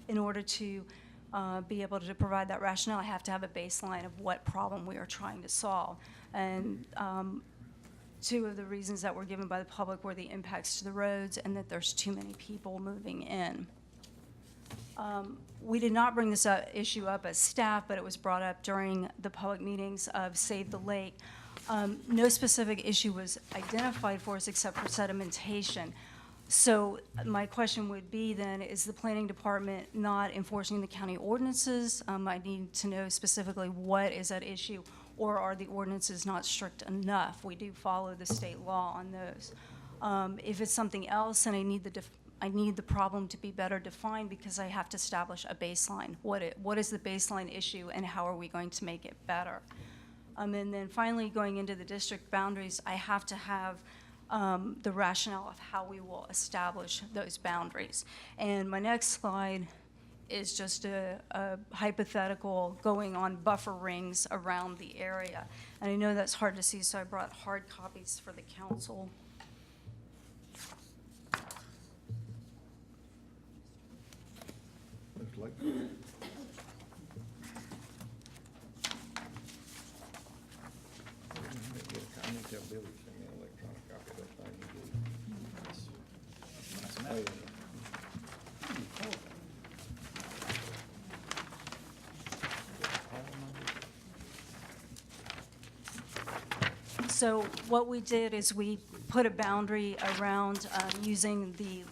S15: in order to be able to provide that rationale, I have to have a baseline of what problem we are trying to solve. And two of the reasons that were given by the public were the impacts to the roads and that there's too many people moving in. We did not bring this issue up as staff, but it was brought up during the public meetings of Save the Lake. No specific issue was identified for us except for sedimentation. So my question would be then, is the planning department not enforcing the county ordinances? I need to know specifically what is at issue, or are the ordinances not strict enough? We do follow the state law on those. If it's something else, and I need the problem to be better defined because I have to establish a baseline. What is the baseline issue and how are we going to make it better? And then finally, going into the district boundaries, I have to have the rationale of how we will establish those boundaries. And my next slide is just a hypothetical going on buffer rings around the area. And I know that's hard to see, so I brought hard copies for the council.
S14: Looks like. I need to tell Billy to send me an electronic copy of that thing you did.
S15: So what we did is we put a boundary around using the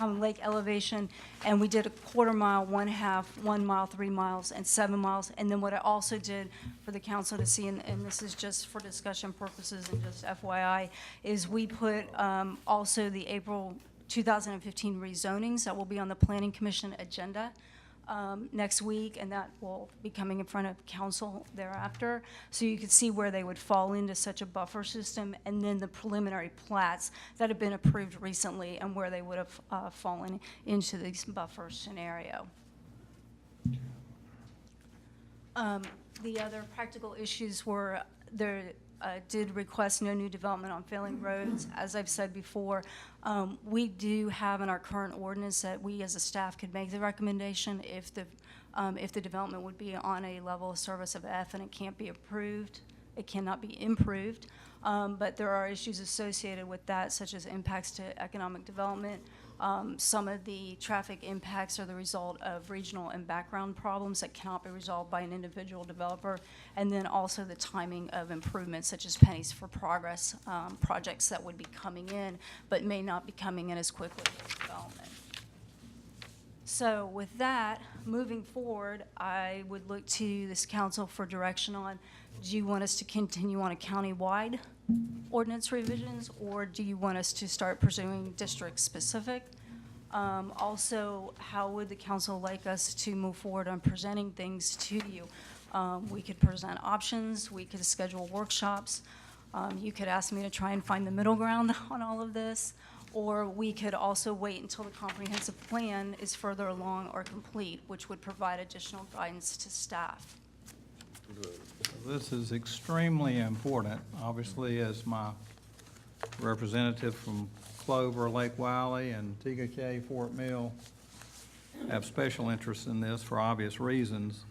S15: lake elevation, and we did a 1/4 mile, 1/2, 1 mile, 3 miles, and 7 miles. And then what I also did for the council to see, and this is just for discussion purposes and just FYI, is we put also the April 2015 rezonings that will be on the Planning Commission agenda. next week, and that will be coming in front of council thereafter. So you could see where they would fall into such a buffer system, and then the preliminary plats that have been approved recently and where they would have fallen into this buffer scenario. The other practical issues were there did request no new development on failing roads. As I've said before, we do have in our current ordinance that we as a staff could make the recommendation if the development would be on a level of service of F and it can't be approved, it cannot be improved. But there are issues associated with that, such as impacts to economic development. Some of the traffic impacts are the result of regional and background problems that cannot be resolved by an individual developer. And then also the timing of improvements, such as pennies for progress projects that would be coming in, but may not be coming in as quickly as development. So with that, moving forward, I would look to this council for direction on, do you want us to continue on a county-wide ordinance revisions, or do you want us to start pursuing district-specific? Also, how would the council like us to move forward on presenting things to you? We could present options, we could schedule workshops. You could ask me to try and find the middle ground on all of this, or we could also wait until the comprehensive plan is further along or complete, which would provide additional guidance to staff.
S1: This is extremely important. Obviously, as my representative from Clover, Lake Wiley, and TKK, Fort Mill have special interest in this for obvious reasons.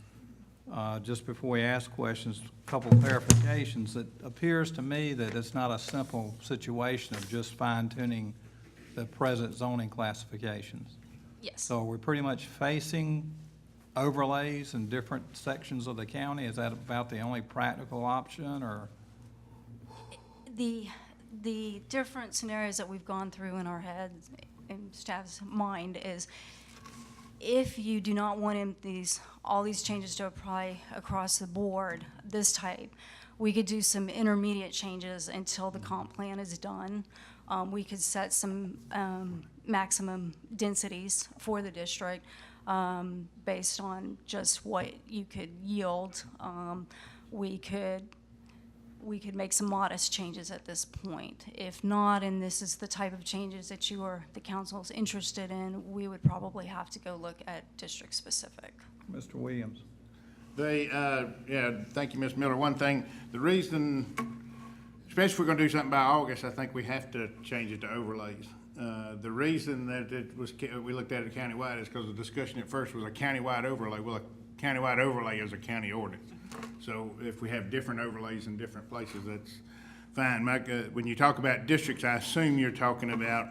S1: Just before we ask questions, a couple clarifications. It appears to me that it's not a simple situation of just fine-tuning the present zoning classifications.
S15: Yes.
S1: So we're pretty much facing overlays in different sections of the county. Is that about the only practical option, or?
S15: The different scenarios that we've gone through in our heads, in staff's mind, is if you do not want all these changes to apply across the board, this type, we could do some intermediate changes until the comp plan is done. We could set some maximum densities for the district based on just what you could yield. We could make some modest changes at this point. If not, and this is the type of changes that the council's interested in, we would probably have to go look at district-specific.
S1: Mr. Williams.
S14: Thank you, Ms. Miller. One thing, the reason, especially if we're gonna do something by August, I think we have to change it to overlays. The reason that we looked at it countywide is because the discussion at first was a countywide overlay. Well, a countywide overlay is a county ordinance. So if we have different overlays in different places, that's fine. When you talk about districts, I assume you're talking about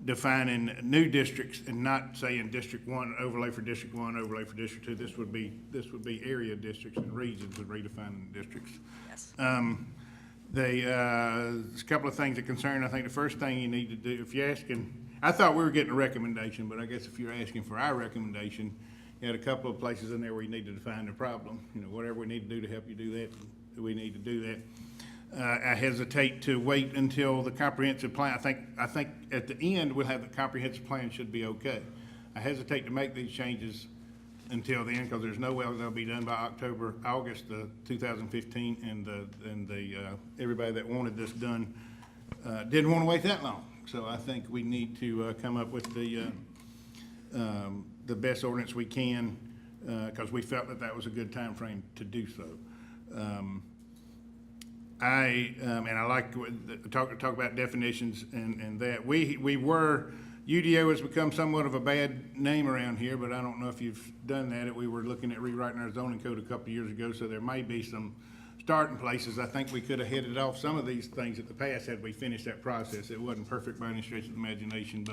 S14: defining new districts and not saying District 1, overlay for District 1, overlay for District 2. This would be area districts and regions and redefining districts.
S15: Yes.
S14: There's a couple of things that concern. I think the first thing you need to do, if you're asking, I thought we were getting a recommendation, but I guess if you're asking for our recommendation, you had a couple of places in there where you need to define the problem. You know, whatever we need to do to help you do that, we need to do that. I hesitate to wait until the comprehensive plan. I think at the end, we'll have the comprehensive plan should be okay. I hesitate to make these changes until then, because there's no way they'll be done by August 2015, and everybody that wanted this done didn't want to wait that long. So I think we need to come up with the best ordinance we can, because we felt that was a good time frame to do so. And I like talk about definitions and that UDO has become somewhat of a bad name around here, but I don't know if you've done that. We were looking at rewriting our zoning code a couple of years ago, so there may be some starting places. I think we could have headed off some of these things at the past had we finished that process. It wasn't perfect by any stretch of the imagination,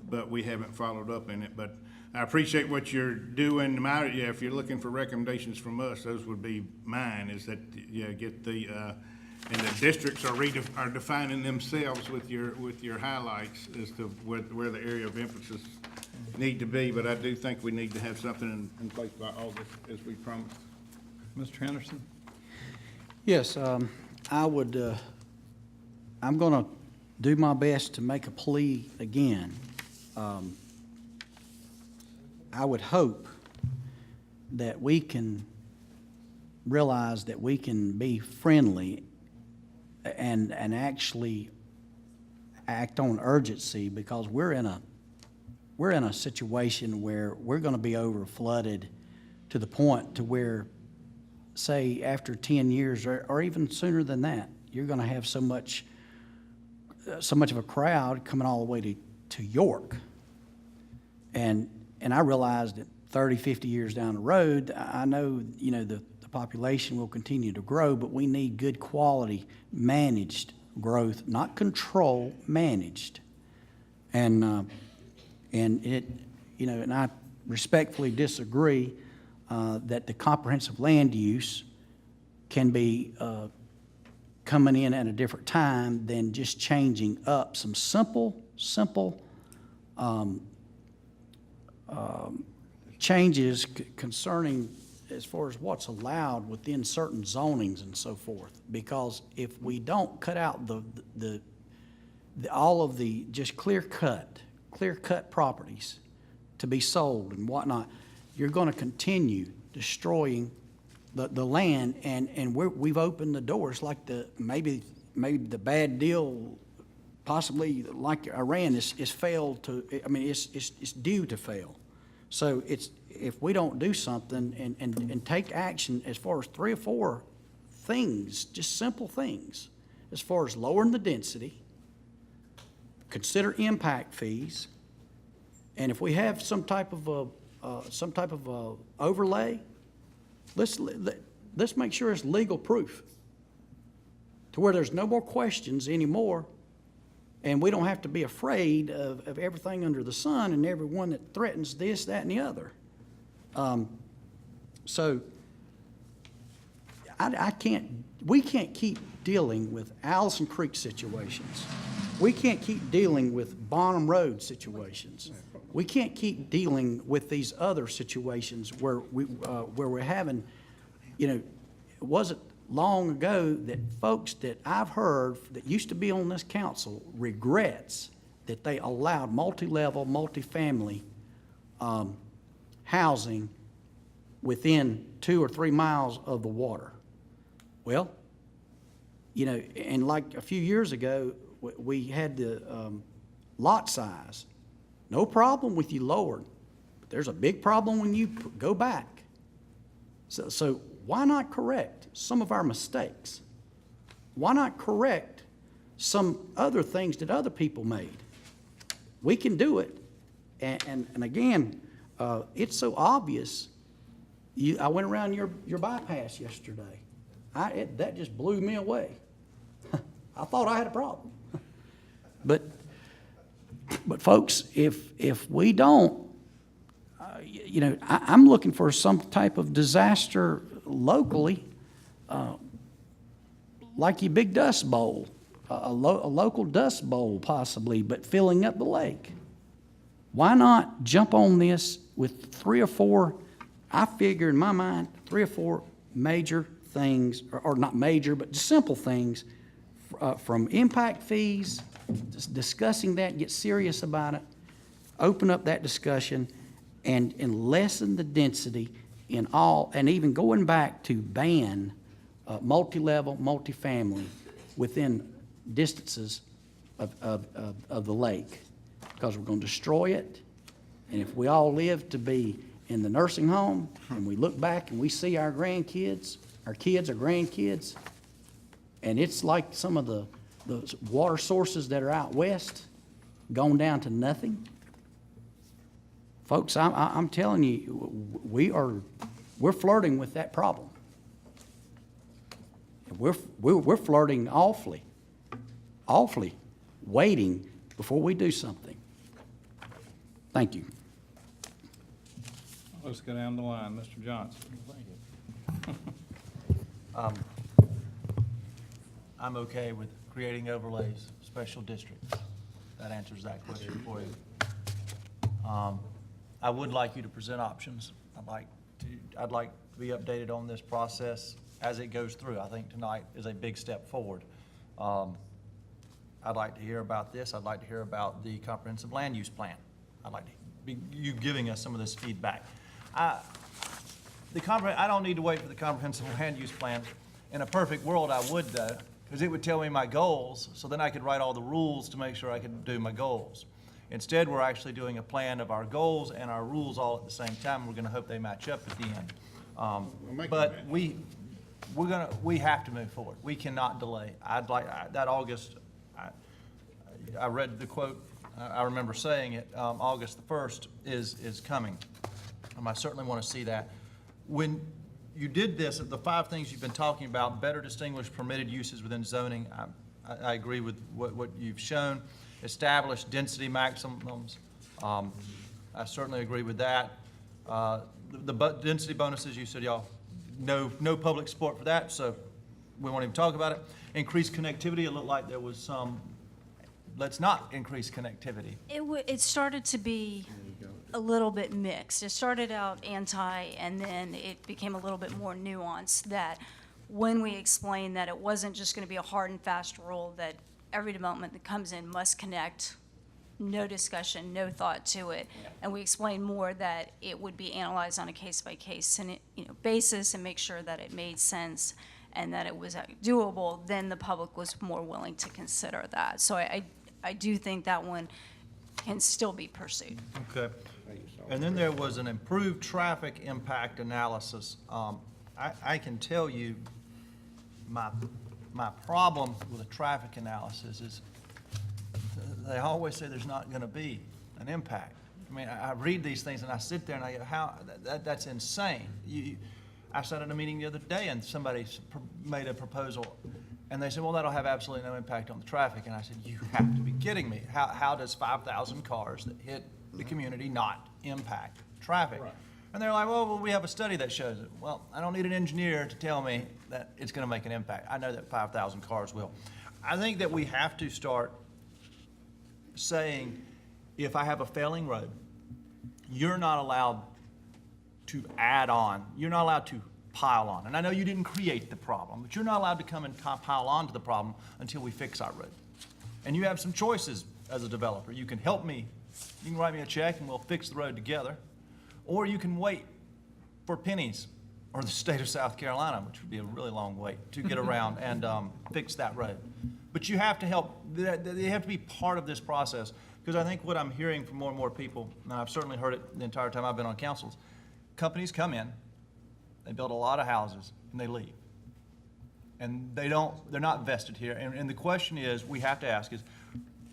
S14: but we haven't followed up in it. But I appreciate what you're doing. If you're looking for recommendations from us, those would be mine, is that, get the, and the districts are defining themselves with your highlights as to where the area of emphasis need to be. But I do think we need to have something in place by August, as we promised.
S1: Mr. Henderson?
S11: Yes, I would, I'm gonna do my best to make a plea again. I would hope that we can realize that we can be friendly and actually act on urgency, because we're in a situation where we're going to be over flooded to the point to where, say, after 10 years or even sooner than that, you're going to have so much of a crowd coming all the way to York. And I realize that 30, 50 years down the road, I know, the population will continue to grow, but we need good quality managed growth, not control, managed. And it, and I respectfully disagree that the comprehensive land use can be coming in at a different time than just changing up some simple changes concerning as far as what's allowed within certain zonings and so forth. Because if we don't cut out all of the just clear-cut properties to be sold and whatnot, you're going to continue destroying the land, and we've opened the doors like maybe the bad deal, possibly like Iran, is failed to. I mean, it's due to fail. So if we don't do something and take action as far as 3 or 4 things, just simple things, as far as lowering the density, consider impact fees, and if we have some type of overlay, let's make sure it's legal proof to where there's no more questions anymore, and we don't have to be afraid of everything under the sun and everyone that threatens this, that, and the other. So we can't keep dealing with Allison Creek situations. We can't keep dealing with Bonham Road situations. We can't keep dealing with these other situations where we're having, it wasn't long ago that folks that I've heard that used to be on this council regrets that they allowed multi-level, multi-family housing within 2 or 3 miles of the water. Well, and like a few years ago, we had the lot size. No problem with you lowered, but there's a big problem when you go back. So why not correct some of our mistakes? Why not correct some other things that other people made? We can do it. And again, it's so obvious. I went around your bypass yesterday. That just blew me away. I thought I had a problem. But folks, if we don't, I'm looking for some type of disaster locally, like your big dust bowl, a local dust bowl possibly, but filling up the lake. Why not jump on this with 3 or 4, I figure in my mind, 3 or 4 major things, or not major, but simple things, from impact fees, discussing that, get serious about it, open up that discussion, and lessen the density in all, and even going back to ban multi-level, multifamily within distances of the lake, because we're going to destroy it. And if we all live to be in the nursing home, and we look back and we see our grandkids, our kids, our grandkids, and it's like some of the water sources that are out west gone down to nothing. Folks, I'm telling you, we're flirting with that problem. We're flirting awfully, waiting before we do something. Thank you.
S1: Let's go down the line. Mr. Johnson.
S6: I'm okay with creating overlays, special districts. That answers that question for you. I would like you to present options. I'd like to be updated on this process as it goes through. I think tonight is a big step forward. I'd like to hear about this. I'd like to hear about the comprehensive land use plan. I'd like to you giving us some of this feedback. I don't need to wait for the comprehensive land use plan. In a perfect world, I would though, because it would tell me my goals, so then I could write all the rules to make sure I could do my goals. Instead, we're actually doing a plan of our goals and our rules all at the same time. We're gonna hope they match up at the end. But we have to move forward. We cannot delay. That August, I read the quote, I remember saying it, August the 1st is coming. I certainly want to see that. When you did this, the 5 things you've been talking about, better distinguish permitted uses within zoning, I agree with what you've shown. Establish density maximums, I certainly agree with that. The density bonuses, you said y'all, no public support for that, so we won't even talk about it. Increase connectivity, it looked like there was some, let's not increase connectivity.
S15: It started to be a little bit mixed. It started out anti, and then it became a little bit more nuanced, that when we explained that it wasn't just going to be a hard and fast rule that every development that comes in must connect, no discussion, no thought to it. And we explained more that it would be analyzed on a case-by-case basis and make sure that it made sense and that it was doable. Then the public was more willing to consider that. So I do think that one can still be pursued.
S6: Okay. And then there was an improved traffic impact analysis. I can tell you my problem with a traffic analysis is they always say there's not going to be an impact. I mean, I read these things and I sit there and I go, that's insane. I sat at a meeting the other day and somebody made a proposal and they said, well, that'll have absolutely no impact on the traffic. And I said, you have to be kidding me. How does 5,000 cars that hit the community not impact traffic? Right. And they're like, well, we have a study that shows it. Well, I don't need an engineer to tell me that it's going to make an impact. I know that 5,000 cars will. I think that we have to start saying, if I have a failing road, you're not allowed to add on. You're not allowed to pile on. And I know you didn't create the problem, but you're not allowed to come and pile on to the problem until we fix our road. And you have some choices as a developer. You can help me. You can write me a check and we'll fix the road together. Or you can wait for pennies or the state of South Carolina, which would be a really long wait to get around and fix that road. But you have to help. They have to be part of this process, because I think what I'm hearing from more and more people, and I've certainly heard it the entire time I've been on councils, companies come in, they build a lot of houses, and they leave. And they're not vested here. And the question is, we have to ask is,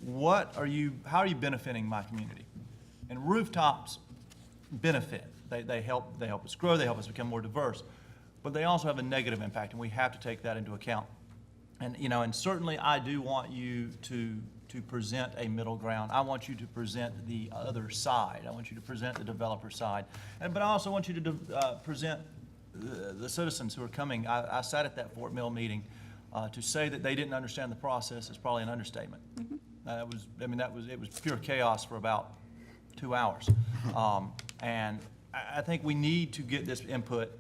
S6: how are you benefiting my community? And rooftops benefit. They help us grow, they help us become more diverse, but they also have a negative impact, and we have to take that into account. And and certainly I do want you to present a middle ground. I want you to present the other side. I want you to present the developer side, but I also want you to present the citizens who are coming. I sat at that Fort Mill meeting. To say that they didn't understand the process is probably an understatement. Mm-hmm. It was pure chaos for about 2 hours. And I think we need to get this input,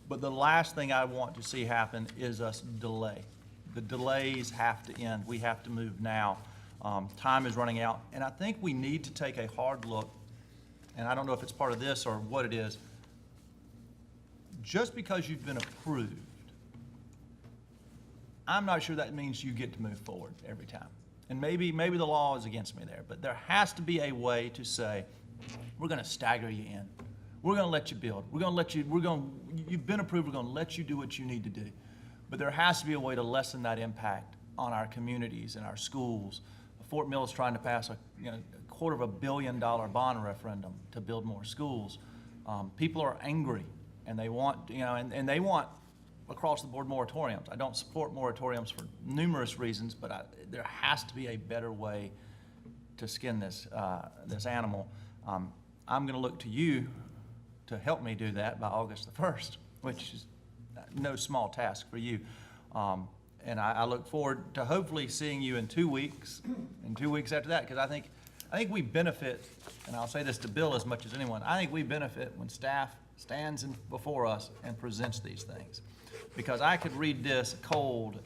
S6: but the last thing I want to see happen is us delay. The delays have to end. We have to move now. Time is running out, and I think we need to take a hard look, and I don't know if it's part of this or what it is. Just because you've been approved, I'm not sure that means you get to move forward every time. And maybe the law is against me there, but there has to be a way to say, we're going to stagger you in. We're going to let you build. You've been approved, we're going to let you do what you need to do. But there has to be a way to lessen that impact on our communities and our schools. Fort Mill is trying to pass a $250 million bond referendum to build more schools. People are angry, and they want, and they want across the board moratoriums. I don't support moratoriums for numerous reasons, but there has to be a better way to skin this animal. I'm going to look to you to help me do that by August the 1st, which is no small task for you. And I look forward to hopefully seeing you in 2 weeks, and 2 weeks after that, because I think we benefit, and I'll say this to Bill as much as anyone, I think we benefit when staff stands before us and presents these things. Because I could read this cold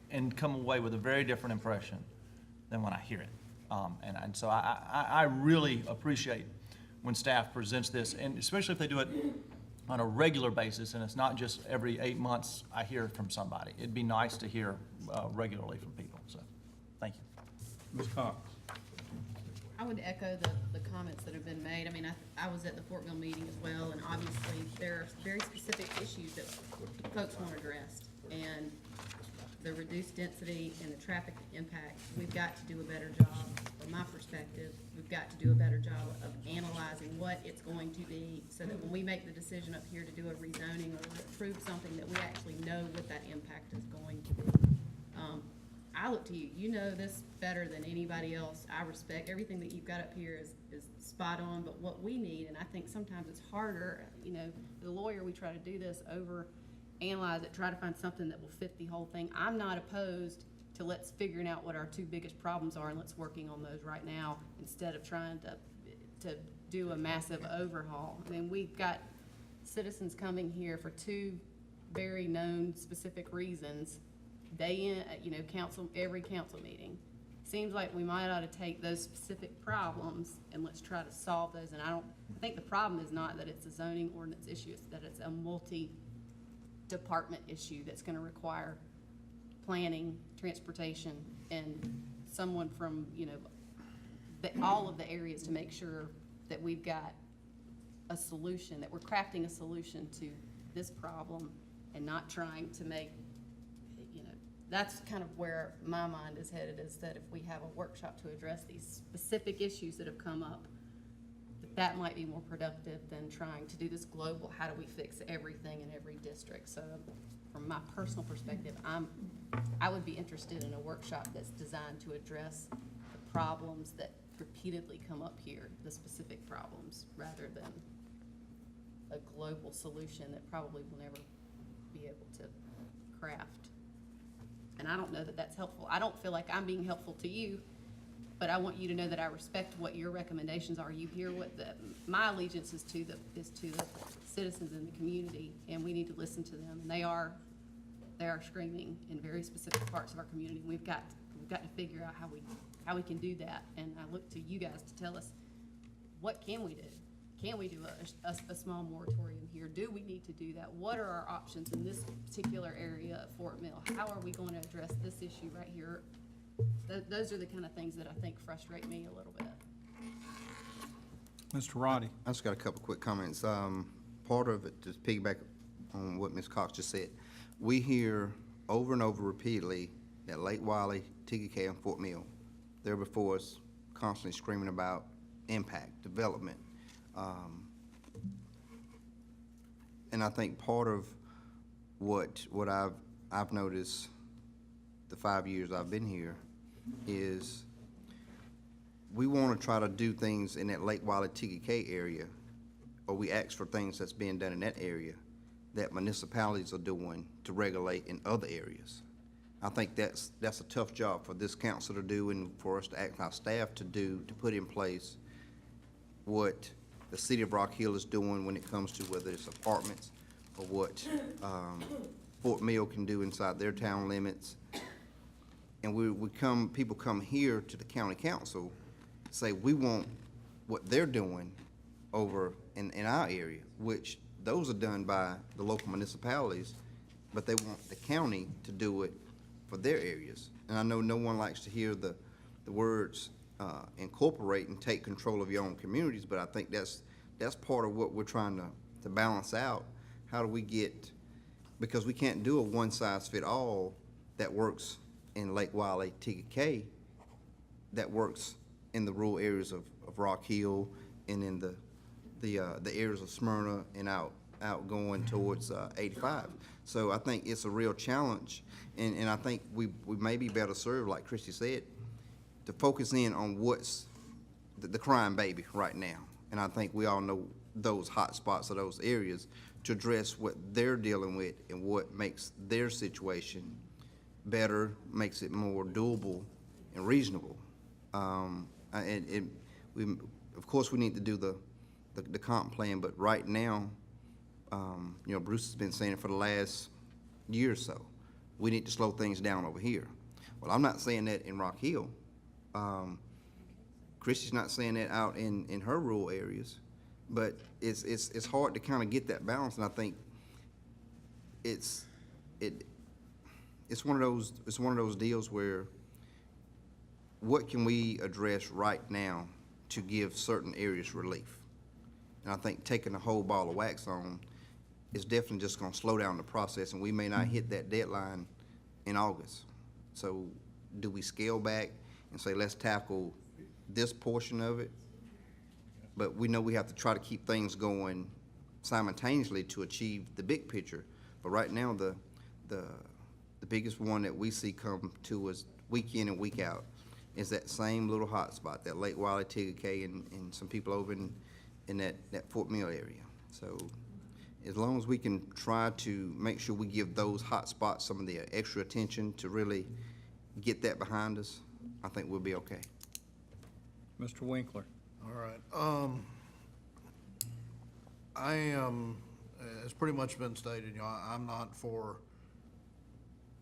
S6: and come away with a very different impression than when I hear it. And so I really appreciate when staff presents this, and especially if they do it on a regular basis, and it's not just every 8 months I hear from somebody. It'd be nice to hear regularly from people, so, thank you.
S1: Ms. Cox?
S9: I would echo the comments that have been made. I mean, I was at the Fort Mill meeting as well, and obviously there are very specific issues that folks want addressed. And the reduced density and the traffic impact, we've got to do a better job, from my perspective, we've got to do a better job of analyzing what it's going to be, so that when we make the decision up here to do a rezoning or approve something, that we actually know what that impact is going to be. I look to you, you know this better than anybody else. I respect everything that you've got up here is spot on, but what we need, and I think sometimes it's harder, you know, as a lawyer, we try to do this over analyze it, try to find something that will fit the whole thing. I'm not opposed to let's figuring out what our two biggest problems are and let's working on those right now instead of trying to do a massive overhaul. I mean, we've got citizens coming here for two very known specific reasons, day in, you know, every council meeting. Seems like we might ought to take those specific problems and let's try to solve those. And I think the problem is not that it's a zoning ordinance issue, it's that it's a multi-department issue that's gonna require planning, transportation, and someone from, you know, all of the areas to make sure that we've got a solution, that we're crafting a solution to this problem and not trying to make, you know, that's kind of where my mind is headed, is that if we have a workshop to address these specific issues that have come up, that might be more productive than trying to do this global, how do we fix everything in every district? So from my personal perspective, I would be interested in a workshop that's designed to address the problems that repeatedly come up here, the specific problems, rather than a global solution that probably will never be able to craft. And I don't know that that's helpful. I don't feel like I'm being helpful to you, but I want you to know that I respect what your recommendations are. You hear what my allegiance is to the citizens in the community, and we need to listen to them. And they are screaming in very specific parts of our community. We've got to figure out how we can do that. And I look to you guys to tell us, what can we do? Can we do a small moratorium here? Do we need to do that? What are our options in this particular area of Fort Mill? How are we going to address this issue right here? Those are the kind of things that I think frustrate me a little bit.
S1: Mr. Roddy?
S12: I just got a couple quick comments. Part of it, just piggyback on what Ms. Cox just said, we hear over and over repeatedly that Lake Wiley, TKK, and Fort Mill, they're before us constantly screaming about impact, development. And I think part of what I've noticed the 5 years I've been here is we want to try to do things in that Lake Wiley, TKK area, or we ask for things that's being done in that area that municipalities are doing to regulate in other areas. I think that's a tough job for this council to do and for us to act, our staff to do, to put in place what the city of Rock Hill is doing when it comes to whether it's apartments or what Fort Mill can do inside their town limits. And people come here to the county council, say we want what they're doing over in our area, which those are done by the local municipalities, but they want the county to do it for their areas. And I know no one likes to hear the words incorporate and take control of your own communities, but I think that's part of what we're trying to balance out. How do we get, because we can't do a one-size-fit-all that works in Lake Wiley, TKK, that works in the rural areas of Rock Hill and in the areas of Smyrna and out going towards 85. So I think it's a real challenge, and I think we may be better served, like Christy said, to focus in on what's the crime baby right now. And I think we all know those hot spots of those areas to address what they're dealing with and what makes their situation better, makes it more doable and reasonable. Of course, we need to do the comp plan, but right now, you know, Bruce has been saying it for the last year or so. We need to slow things down over here. Well, I'm not saying that in Rock Hill. Chrissy's not saying that out in her rural areas, but it's hard to kind of get that balance, and I think it's one of those deals where what can we address right now to give certain areas relief? And I think taking a whole ball of wax on is definitely just gonna slow down the process, and we may not hit that deadline in August. So do we scale back and say, let's tackle this portion of it? But we know we have to try to keep things going simultaneously to achieve the big picture. But right now, the biggest one that we see come to us week in and week out is that same little hot spot, that Lake Wiley, Tigakay, and some people over in that Fort Mill area. So as long as we can try to make sure we give those hot spots some of the extra attention to really get that behind us, I think we'll be okay.
S1: Mr. Winkler.
S2: All right. I am, it's pretty much been stated, you know, I'm not for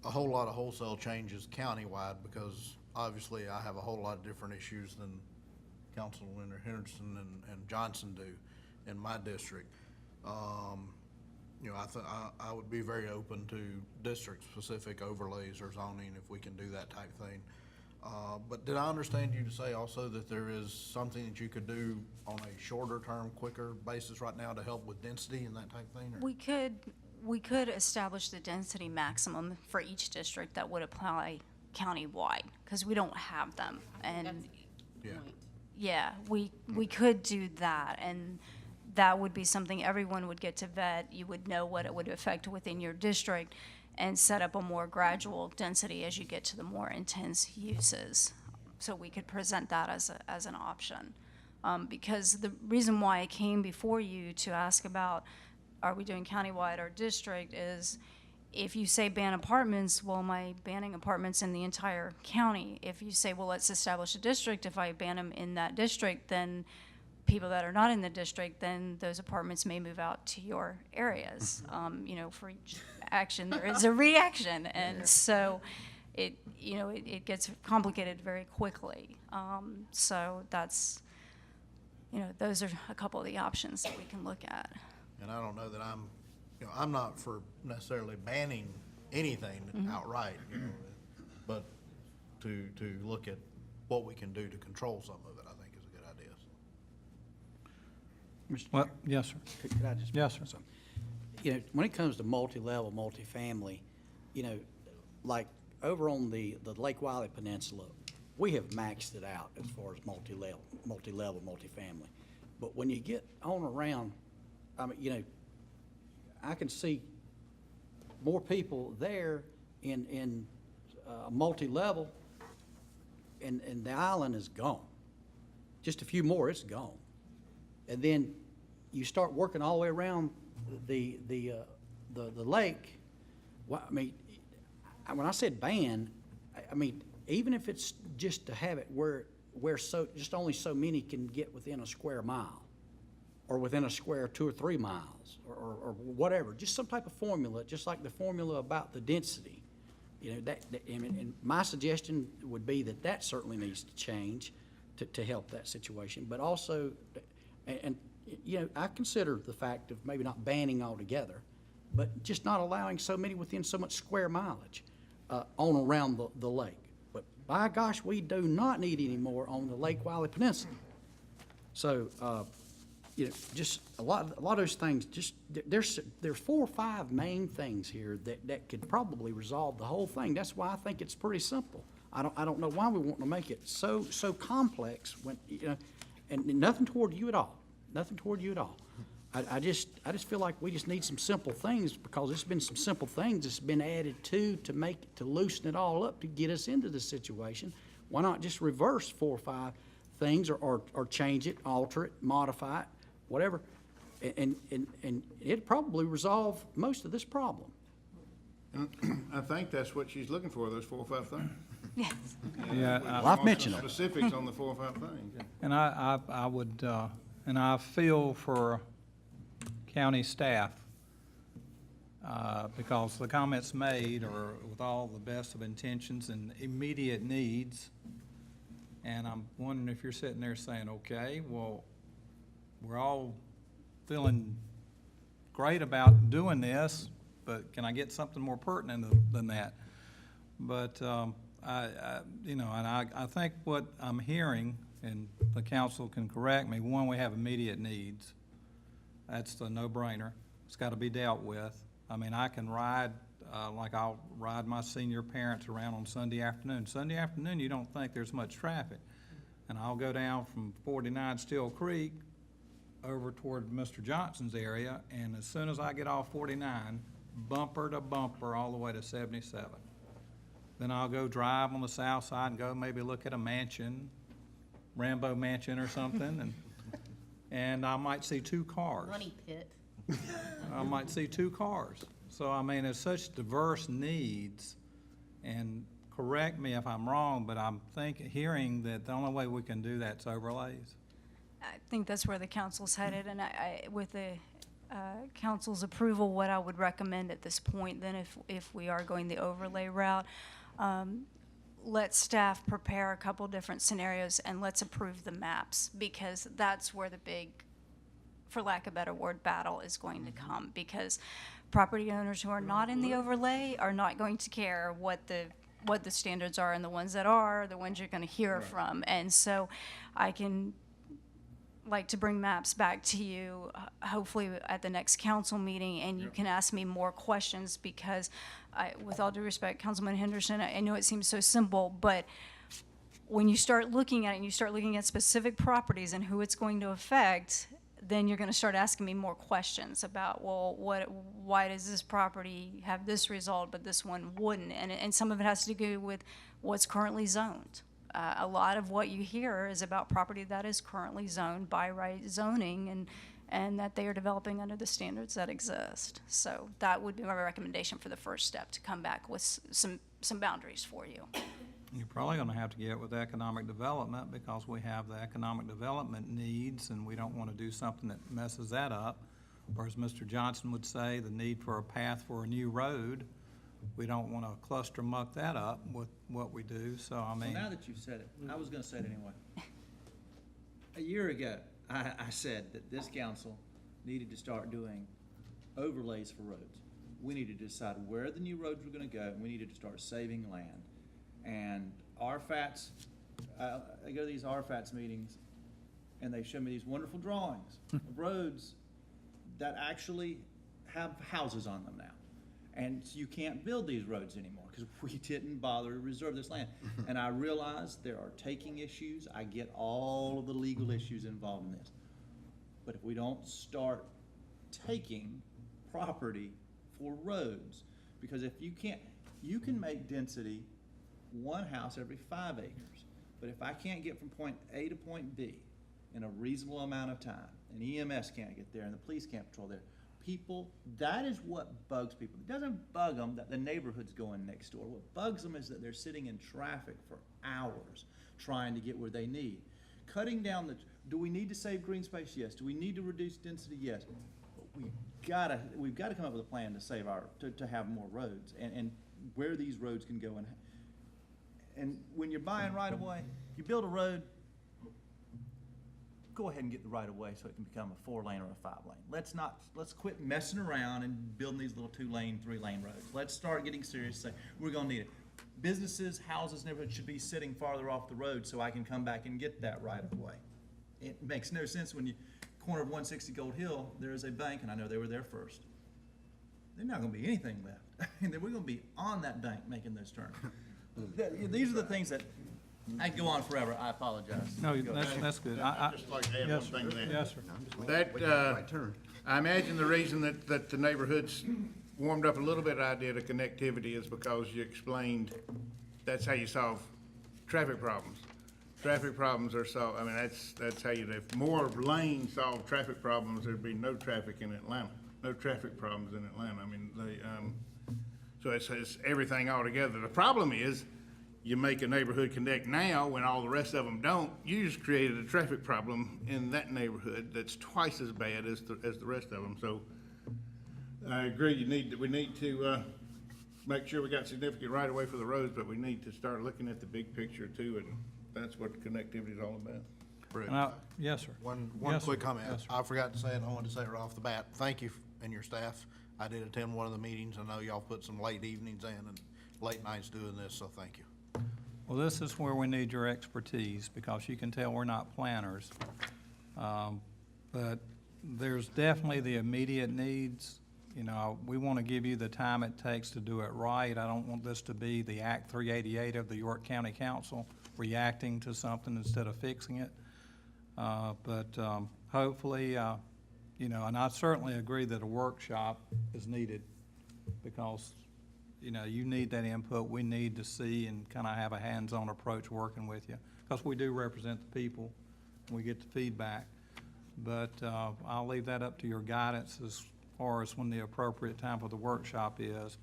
S2: a whole lot of wholesale changes countywide because obviously I have a whole lot of different issues than Councilman Henderson and Johnson do in my district. You know, I would be very open to district-specific overlays or zoning if we can do that type thing. But did I understand you to say also that there is something that you could do on a shorter term, quicker basis right now to help with density and that type of thing? Or?
S15: We could establish the density maximum for each district that would apply countywide, because we don't have them. And
S2: Yeah.
S15: yeah, we could do that, and that would be something everyone would get to vet. You would know what it would affect within your district and set up a more gradual density as you get to the more intense uses. So we could present that as an option. Because the reason why I came before you to ask about, are we doing countywide or district, is if you say ban apartments, well, am I banning apartments in the entire county? If you say, well, let's establish a district, if I ban them in that district, then people that are not in the district, then those apartments may move out to your areas. You know, for each action, there is a reaction. And so it gets complicated very quickly. So that's, you know, those are a couple of the options that we can look at.
S2: And I don't know that I'm not for necessarily banning anything outright, you know, but to look at what we can do to control some of it, I think is a good idea.
S11: Mr.
S1: Well,
S11: Chair,
S1: yes, sir.
S11: could I just?
S1: Yes, sir.
S11: Something? You know, when it comes to multi-level, multifamily, you know, like over on the Lake Wiley Peninsula, we have maxed it out as far as multi-level, multifamily. But when you get on around, I mean, you know, I can see more people there in multi-level, and the island is gone. Just a few more, it's gone. And then you start working all the way around the lake. Well, I mean, when I said ban, I mean, even if it's just to have it where just only so many can get within a square mile, or within a square 2 or 3 miles, or whatever, just some type of formula, just like the formula about the density. You know, and my suggestion would be that certainly needs to change to help that situation. But also, and you know, I consider the fact of maybe not banning altogether, but just not allowing so many within so much square mileage on around the lake. But by gosh, we do not need any more on the Lake Wiley Peninsula. So, you know, just a lot of those things. Just there's 4 or 5 main things here that could probably resolve the whole thing. That's why I think it's pretty simple. I don't know why we want to make it so complex when, you know, and nothing toward you at all. Nothing toward you at all. I just feel like we just need some simple things, because there's been some simple things that's been added to loosen it all up to get us into this situation. Why not just reverse 4 or 5 things, or change it, alter it, modify it, whatever, and it'd probably resolve most of this problem.
S14: I think that's what she's looking for, those 4 or 5 things.
S15: Yes.
S1: Yeah,
S14: Well,
S11: I've mentioned them.
S14: Specifics on the 4 or 5 things.
S1: And I would, and I feel for county staff, because the comments made are with all the best of intentions and immediate needs. And I'm wondering if you're sitting there saying, okay, well, we're all feeling great about doing this, but can I get something more pertinent than that? But, you know, and I think what I'm hearing, and the council can correct me, one, we have immediate needs. That's the no-brainer. It's got to be dealt with. I mean, I can ride, like I'll ride my senior parents around on Sunday afternoon. Sunday afternoon, you don't think there's much traffic. And I'll go down from 49 Steel Creek over toward Mr. Johnson's area, and as soon as I get off 49, bumper to bumper all the way to 77. Then I'll go drive on the south side and go maybe look at a mansion, Rambo Mansion or something, and I might see two cars.
S9: Money pit.
S1: I might see two cars. So, I mean, there's such diverse needs, and correct me if I'm wrong, but I'm hearing that the only way we can do that's overlays.
S15: I think that's where the council's headed, and with the council's approval, what I would recommend at this point, then if we are going the overlay route, let staff prepare a couple different scenarios and let's approve the maps, because that's where the big, for lack of a better word, battle is going to come, because property owners who are not in the overlay are not going to care what the standards are, and the ones that are the ones you're going to hear from. And so I can like to bring maps back to you, hopefully at the next council meeting, and you can ask me more questions, because with all due respect, Councilman Henderson, I know it seems so simple, but when you start looking at it and you start looking at specific properties and who it's going to affect, then you're going to start asking me more questions about, well, why does this property have this result but this one wouldn't? And some of it has to do with what's currently zoned. A lot of what you hear is about property that is currently zoned by right zoning, and that they are developing under the standards that exist. So that would be my recommendation for the first step, to come back with some boundaries for you.
S1: You're probably going to have to get with economic development, because we have the economic development needs, and we don't want to do something that messes that up. Or as Mr. Johnson would say, the need for a path for a new road. We don't want to cluster muck that up with what we do, so I mean.
S6: Well, now that you've said it, I was gonna say it anyway. A year ago, I said that this council needed to start doing overlays for roads. We needed to decide where the new roads were gonna go, and we needed to start saving land. And RFATs, I go to these RFATs meetings, and they show me these wonderful drawings of roads that actually have houses on them now. And you can't build these roads anymore because we didn't bother to reserve this land. And I realize there are taking issues. I get all of the legal issues involved in this. But if we don't start taking property for roads, because if you can't, you can make density one house every 5 acres. But if I can't get from point A to point B in a reasonable amount of time, and EMS can't get there and the police can't patrol there, people, that is what bugs people. It doesn't bug them that the neighborhood's going next door. What bugs them is that they're sitting in traffic for hours trying to get where they need. Cutting down do we need to save green space? Yes. Do we need to reduce density? Yes. But we've gotta come up with a plan to save to have more roads and where these roads can go. And when you're buying right of way, you build a road, go ahead and get the right of way so it can become a 4-lane or a 5-lane. Let's quit messing around and building these little 2-lane, 3-lane roads. Let's start getting serious, say, we're gonna need it. Businesses, houses, neighborhoods should be sitting farther off the road so I can come back and get that right of way. It makes no sense when you, corner of 160 Gold Hill, there is a bank, and I know they were there first. There's not gonna be anything left. And then we're gonna be on that bank making those turns. These are the things that, I can go on forever, I apologize.
S1: No, that's good.
S14: I'd just like to add one
S1: Yes,
S14: thing to that.
S1: Yes, sir.
S14: That, I imagine the reason that the neighborhoods warmed up a little bit idea to connectivity is because you explained that's how you solve traffic problems. Traffic problems are solved, I mean, that's how you, if more lanes solve traffic problems, there'd be no traffic in Atlanta, no traffic problems in Atlanta. I mean, so it's everything all together. The problem is, you make a neighborhood connect now when all the rest of them don't, you just created a traffic problem in that neighborhood that's twice as bad as the rest of them. So I agree, we need to make sure we got significant right of way for the roads, but we need to start looking at the big picture too. And That's what connectivity is all about.
S2: Brett,
S1: Yes, sir.
S2: One
S1: Yes, sir.
S2: quick comment.
S1: Yes, sir.
S2: I forgot to say it, I wanted to say it right off the bat. Thank you and your staff. I did attend one of the meetings. I know y'all put some late evenings in and late nights doing this, so thank you.
S1: Well, this is where we need your expertise, because you can tell we're not planners. But there's definitely the immediate needs. You know, we want to give you the time it takes to do it right. I don't want this to be the Act 388 of the York County Council, reacting to something instead of fixing it. But hopefully, you know, and I certainly agree that a workshop is needed, because, you know, you need that input. We need to see and kind of have a hands-on approach working with you, because we do represent the people. We get the feedback. But I'll leave that up to your guidance as far as when the appropriate time for the workshop is.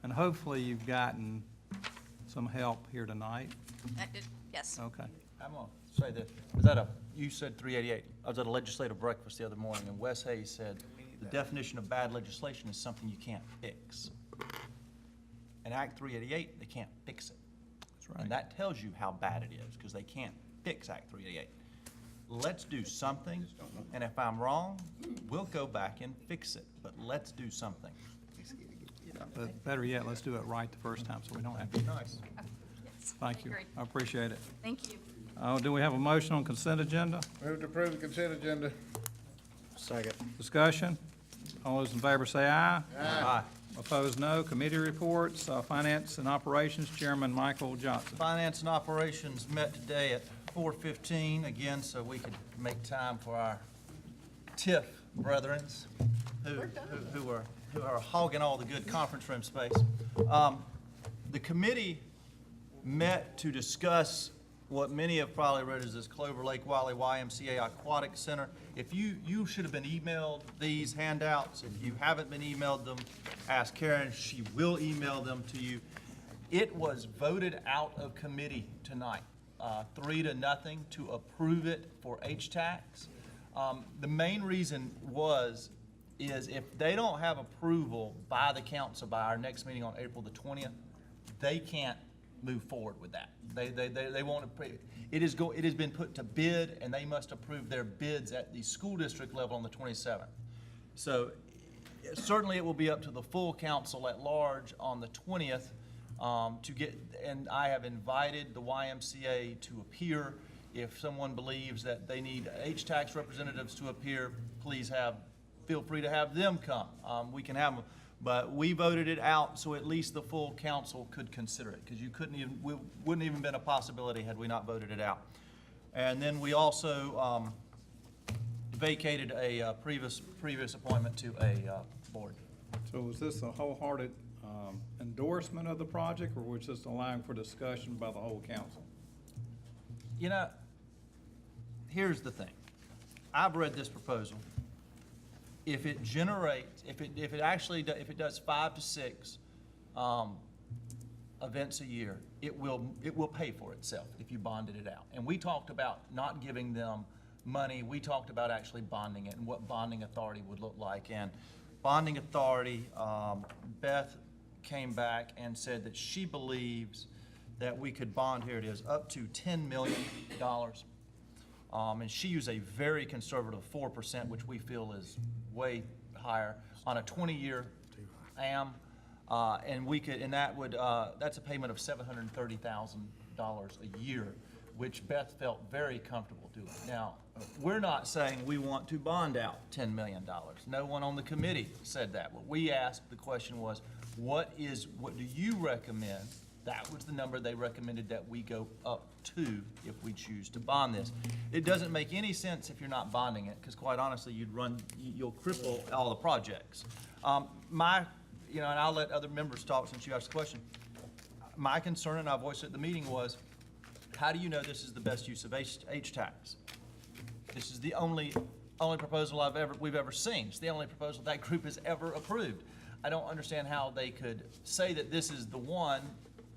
S1: And hopefully you've gotten some help here tonight.
S15: I did, yes.
S1: Okay.
S6: I'm gonna say that, you said 388. I was at a legislative breakfast the other morning, and Wes Hayes said, the definition of bad legislation is something you can't fix. In Act 388, they can't fix it.
S1: That's right.
S6: And that tells you how bad it is, because they can't fix Act 388. Let's do something, and if I'm wrong, we'll go back and fix it, but let's do something.
S1: But better yet, let's do it right the first time, so we don't have to.
S6: Nice.
S15: Yes,
S1: Thank you.
S15: agree.
S1: I appreciate it.
S15: Thank you.
S1: Do we have a motion on consent agenda?
S14: Move to approve the consent agenda.
S11: Second.
S1: Discussion? All those in favor say aye.
S6: Aye.
S1: Opposed, no. Committee reports, Finance and Operations Chairman Michael Johnson.
S6: Finance and Operations met today at 4:15, again, so we could make time for our TIF brethrens who are hogging all the good conference room space. The committee met to discuss what many have probably read as this Clover Lake Wiley YMCA Aquatic Center. If you should have been emailed these handouts. If you haven't been emailed them, ask Karen. She will email them to you. It was voted out of committee tonight, 3-0 to approve it for HTAX. The main reason is if they don't have approval by the council by our next meeting on April the 20th, they can't move forward with that. They won't approve. It has been put to bid, and they must approve their bids at the school district level on the 27th. So certainly it will be up to the full council at large on the 20th to get, and I have invited the YMCA to appear. If someone believes that they need HTAX representatives to appear, please feel free to have them come. We can have them. But we voted it out so at least the full council could consider it, because wouldn't even been a possibility had we not voted it out. And then we also vacated a previous appointment to a board.
S1: So was this a wholehearted endorsement of the project, or was this allowing for discussion by the whole council?
S6: You know, here's the thing. I've read this proposal. If it generates, if it does 5 to 6 events a year, it will pay for itself if you bonded it out. And we talked about not giving them money. We talked about actually bonding it and what bonding authority would look like. And bonding authority, Beth came back and said that she believes that we could bond, here it is, up to $10 million. And she used a very conservative 4%, which we feel is way higher, on a 20-year AM. And we could, and that would, that's a payment of $730,000 a year, which Beth felt very comfortable doing. Now, we're not saying we want to bond out $10 million. No one on the committee said that. What we asked, the question was, what do you recommend? That was the number they recommended that we go up to if we choose to bond this. It doesn't make any sense if you're not bonding it, because quite honestly, you'll cripple all the projects. And I'll let other members talk since you asked the question. My concern, and I voiced it at the meeting, was how do you know this is the best use of HTAX? This is the only proposal we've ever seen. It's the only proposal that group has ever approved. I don't understand how they could say that this is the one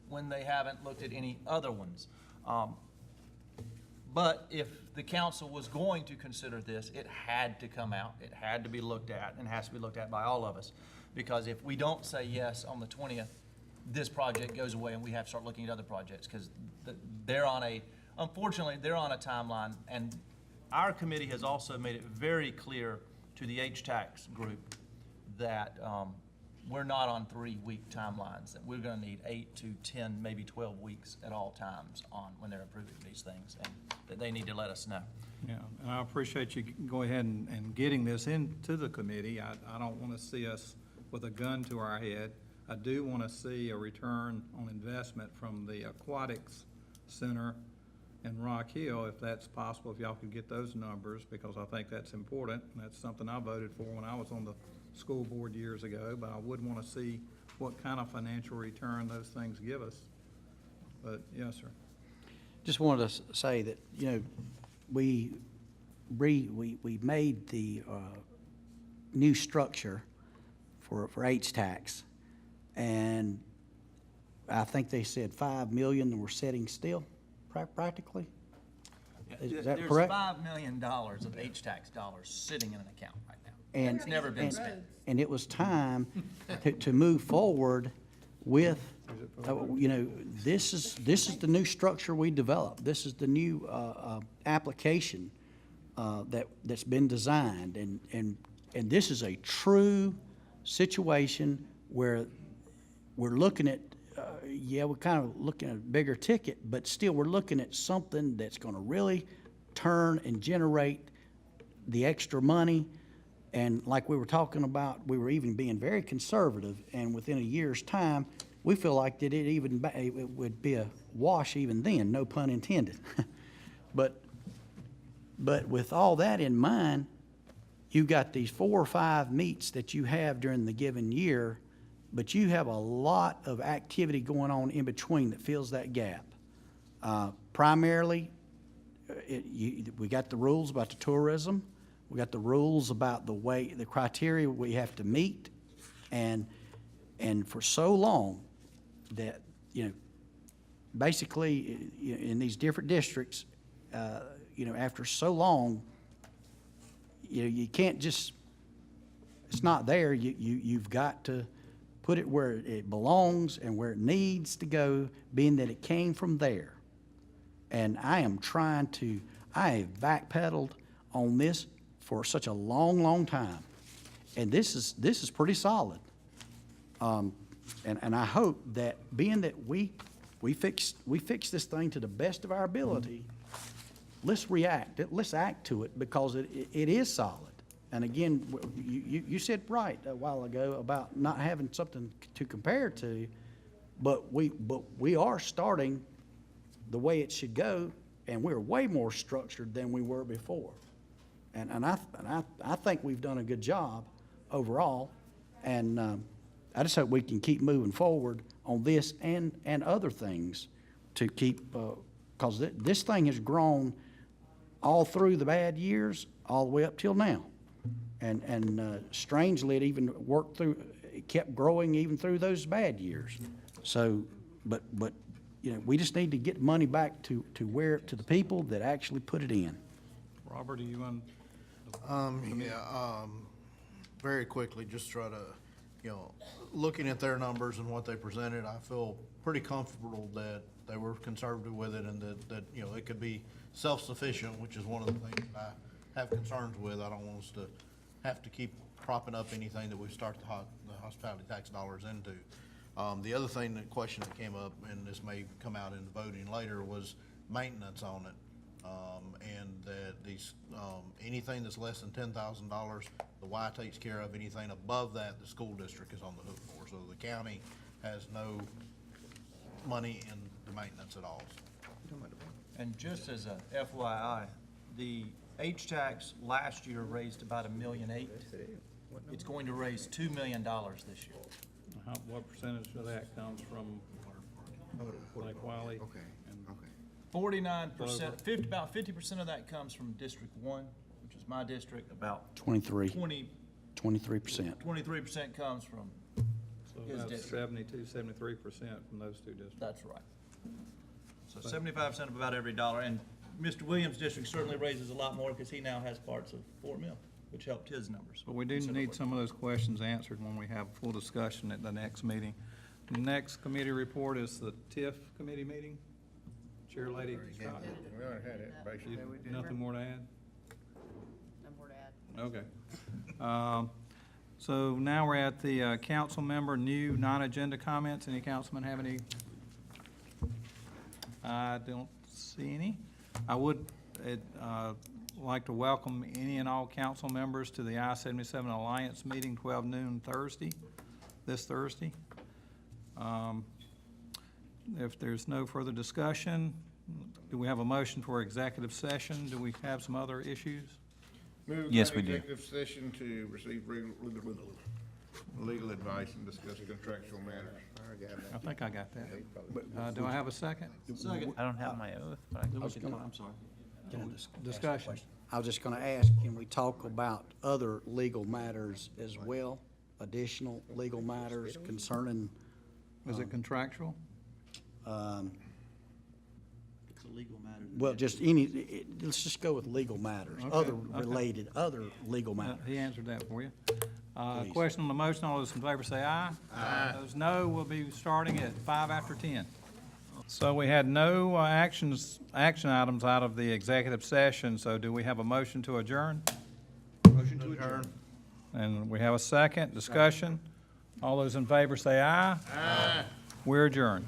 S6: when they haven't looked at any other ones. But if the council was going to consider this, it had to come out. It had to be looked at, and has to be looked at by all of us. Because if we don't say yes on the 20th, this project goes away and we have to start looking at other projects, because they're on unfortunately, they're on a timeline, and our committee has also made it very clear to the HTAX group that we're not on 3-week timelines, that we're gonna need 8 to 10, maybe 12 weeks at all times on when they're approving these things, and that they need to let us know.
S1: Yeah, and I appreciate you go ahead and getting this into the committee. I don't want to see us with a gun to our head. I do want to see a return on investment from the aquatics center in Rock Hill, if that's possible, if y'all could get those numbers, because I think that's important. And that's something I voted for when I was on the school board years ago, but I would want to see what kind of financial return those things give us. But, yes, sir.
S11: Just wanted to say that, you know, we made the new structure for HTAX, and I think they said 5 million, and we're sitting still, practically. Is that correct?
S6: There's $5 million of HTAX dollars sitting in an account right now.
S11: And
S6: It's never been spent.
S11: And it was time to move forward with, you know, this is the new structure we developed. This is the new application that's been designed, and this is a true situation where we're looking at, we're kind of looking at a bigger ticket, but still we're looking at something that's going to really turn and generate the extra money. And like we were talking about, we were even being very conservative, and within a year's time, we feel like that it would be a wash even then, no pun intended. But with all that in mind, you've got these 4 or 5 meets that you have during the given year, but you have a lot of activity going on in between that fills that gap. Primarily, we got the rules about the tourism. We got the rules about the criteria we have to meet, and for so long that, you know, basically in these different districts, you know, after so long, you know, you can't just, it's not there. You've got to put it where it belongs and where it needs to go, being that it came from there. And I have backpedaled on this for such a long, long time. And this is pretty solid. And I hope that being that we fix this thing to the best of our ability, let's act to it, because it is solid. And again, you said right a while ago about not having something to compare to, but we are starting the way it should go, and we're way more structured than we were before. And I think we've done a good job overall, and I just hope we can keep moving forward on this and other things to keep, because this thing has grown all through the bad years, all the way up till now. And strangely, it even worked through, it kept growing even through those bad years. So, but you know, we just need to get money back to the people that actually put it in.
S1: Robert, do you want?
S2: Very quickly, just try to, you know, looking at their numbers and what they presented, I feel pretty comfortable that they were conservative with it, and that you know, it could be self-sufficient, which is one of the things I have concerns with. I don't want us to have to keep propping up anything that we start the hospitality tax dollars into. The other thing, the question that came up, and this may come out in the voting later, was maintenance on it. And that these, anything that's less than $10,000, the Y takes care of. Anything above that, the school district is on the hook for. So the county has no money in the maintenance at all.
S6: And just as a FYI, the HTAX last year raised about $1.8 million. It's going to raise $2 million this year.
S1: What percentage of that comes from Lake Wiley?
S12: Okay.
S6: 49%, about 50% of that comes from District 1, which is my district. About
S11: 23%.
S6: 23% comes from
S1: So
S6: his
S1: about
S6: district.
S1: 72, 73% from those two districts.
S6: That's right. So 75% of about every dollar. And Mr. Williams' district certainly raises a lot more because he now has parts of Fort Mill, which helped his numbers.
S1: But we do need some of those questions answered when we have full discussion at the next meeting. The next committee report is the TIF committee meeting. Chair Lady Scott?
S14: We already had it, basically.
S1: Nothing more to add?
S9: No more to add.
S1: Okay. So now we're at the council member, new non-agenda comments. Any councilman have any? I don't see any. I would like to welcome any and all council members to the I-77 Alliance meeting, 12 noon Thursday, this Thursday. If there's no further discussion, do we have a motion for executive session? Do we have some other issues?
S14: Move
S13: Yes,
S14: to
S13: we do.
S14: executive session to receive legal advice and discuss contractual matters.
S1: I think I got that. Do I have a second?
S13: I don't have my oath, but I can.
S11: I'm sorry.
S1: Discussion.
S11: I was just gonna ask, can we talk about other legal matters as well? Additional legal matters concerning,
S1: Is it contractual?
S11: it's a legal matter. Well, just let's just go with legal matters,
S1: Okay,
S11: other
S1: okay.
S11: related, other legal matters.
S1: He answered that for you.
S11: Please.
S1: Question on the motion, all those in favor say aye. Aye. Those no, we'll be starting at 5:10. So we had no action items out of the executive session, so do we have a motion to adjourn?
S2: Motion to adjourn.
S1: And we have a second, discussion. All those in favor say aye. Aye. We're adjourned.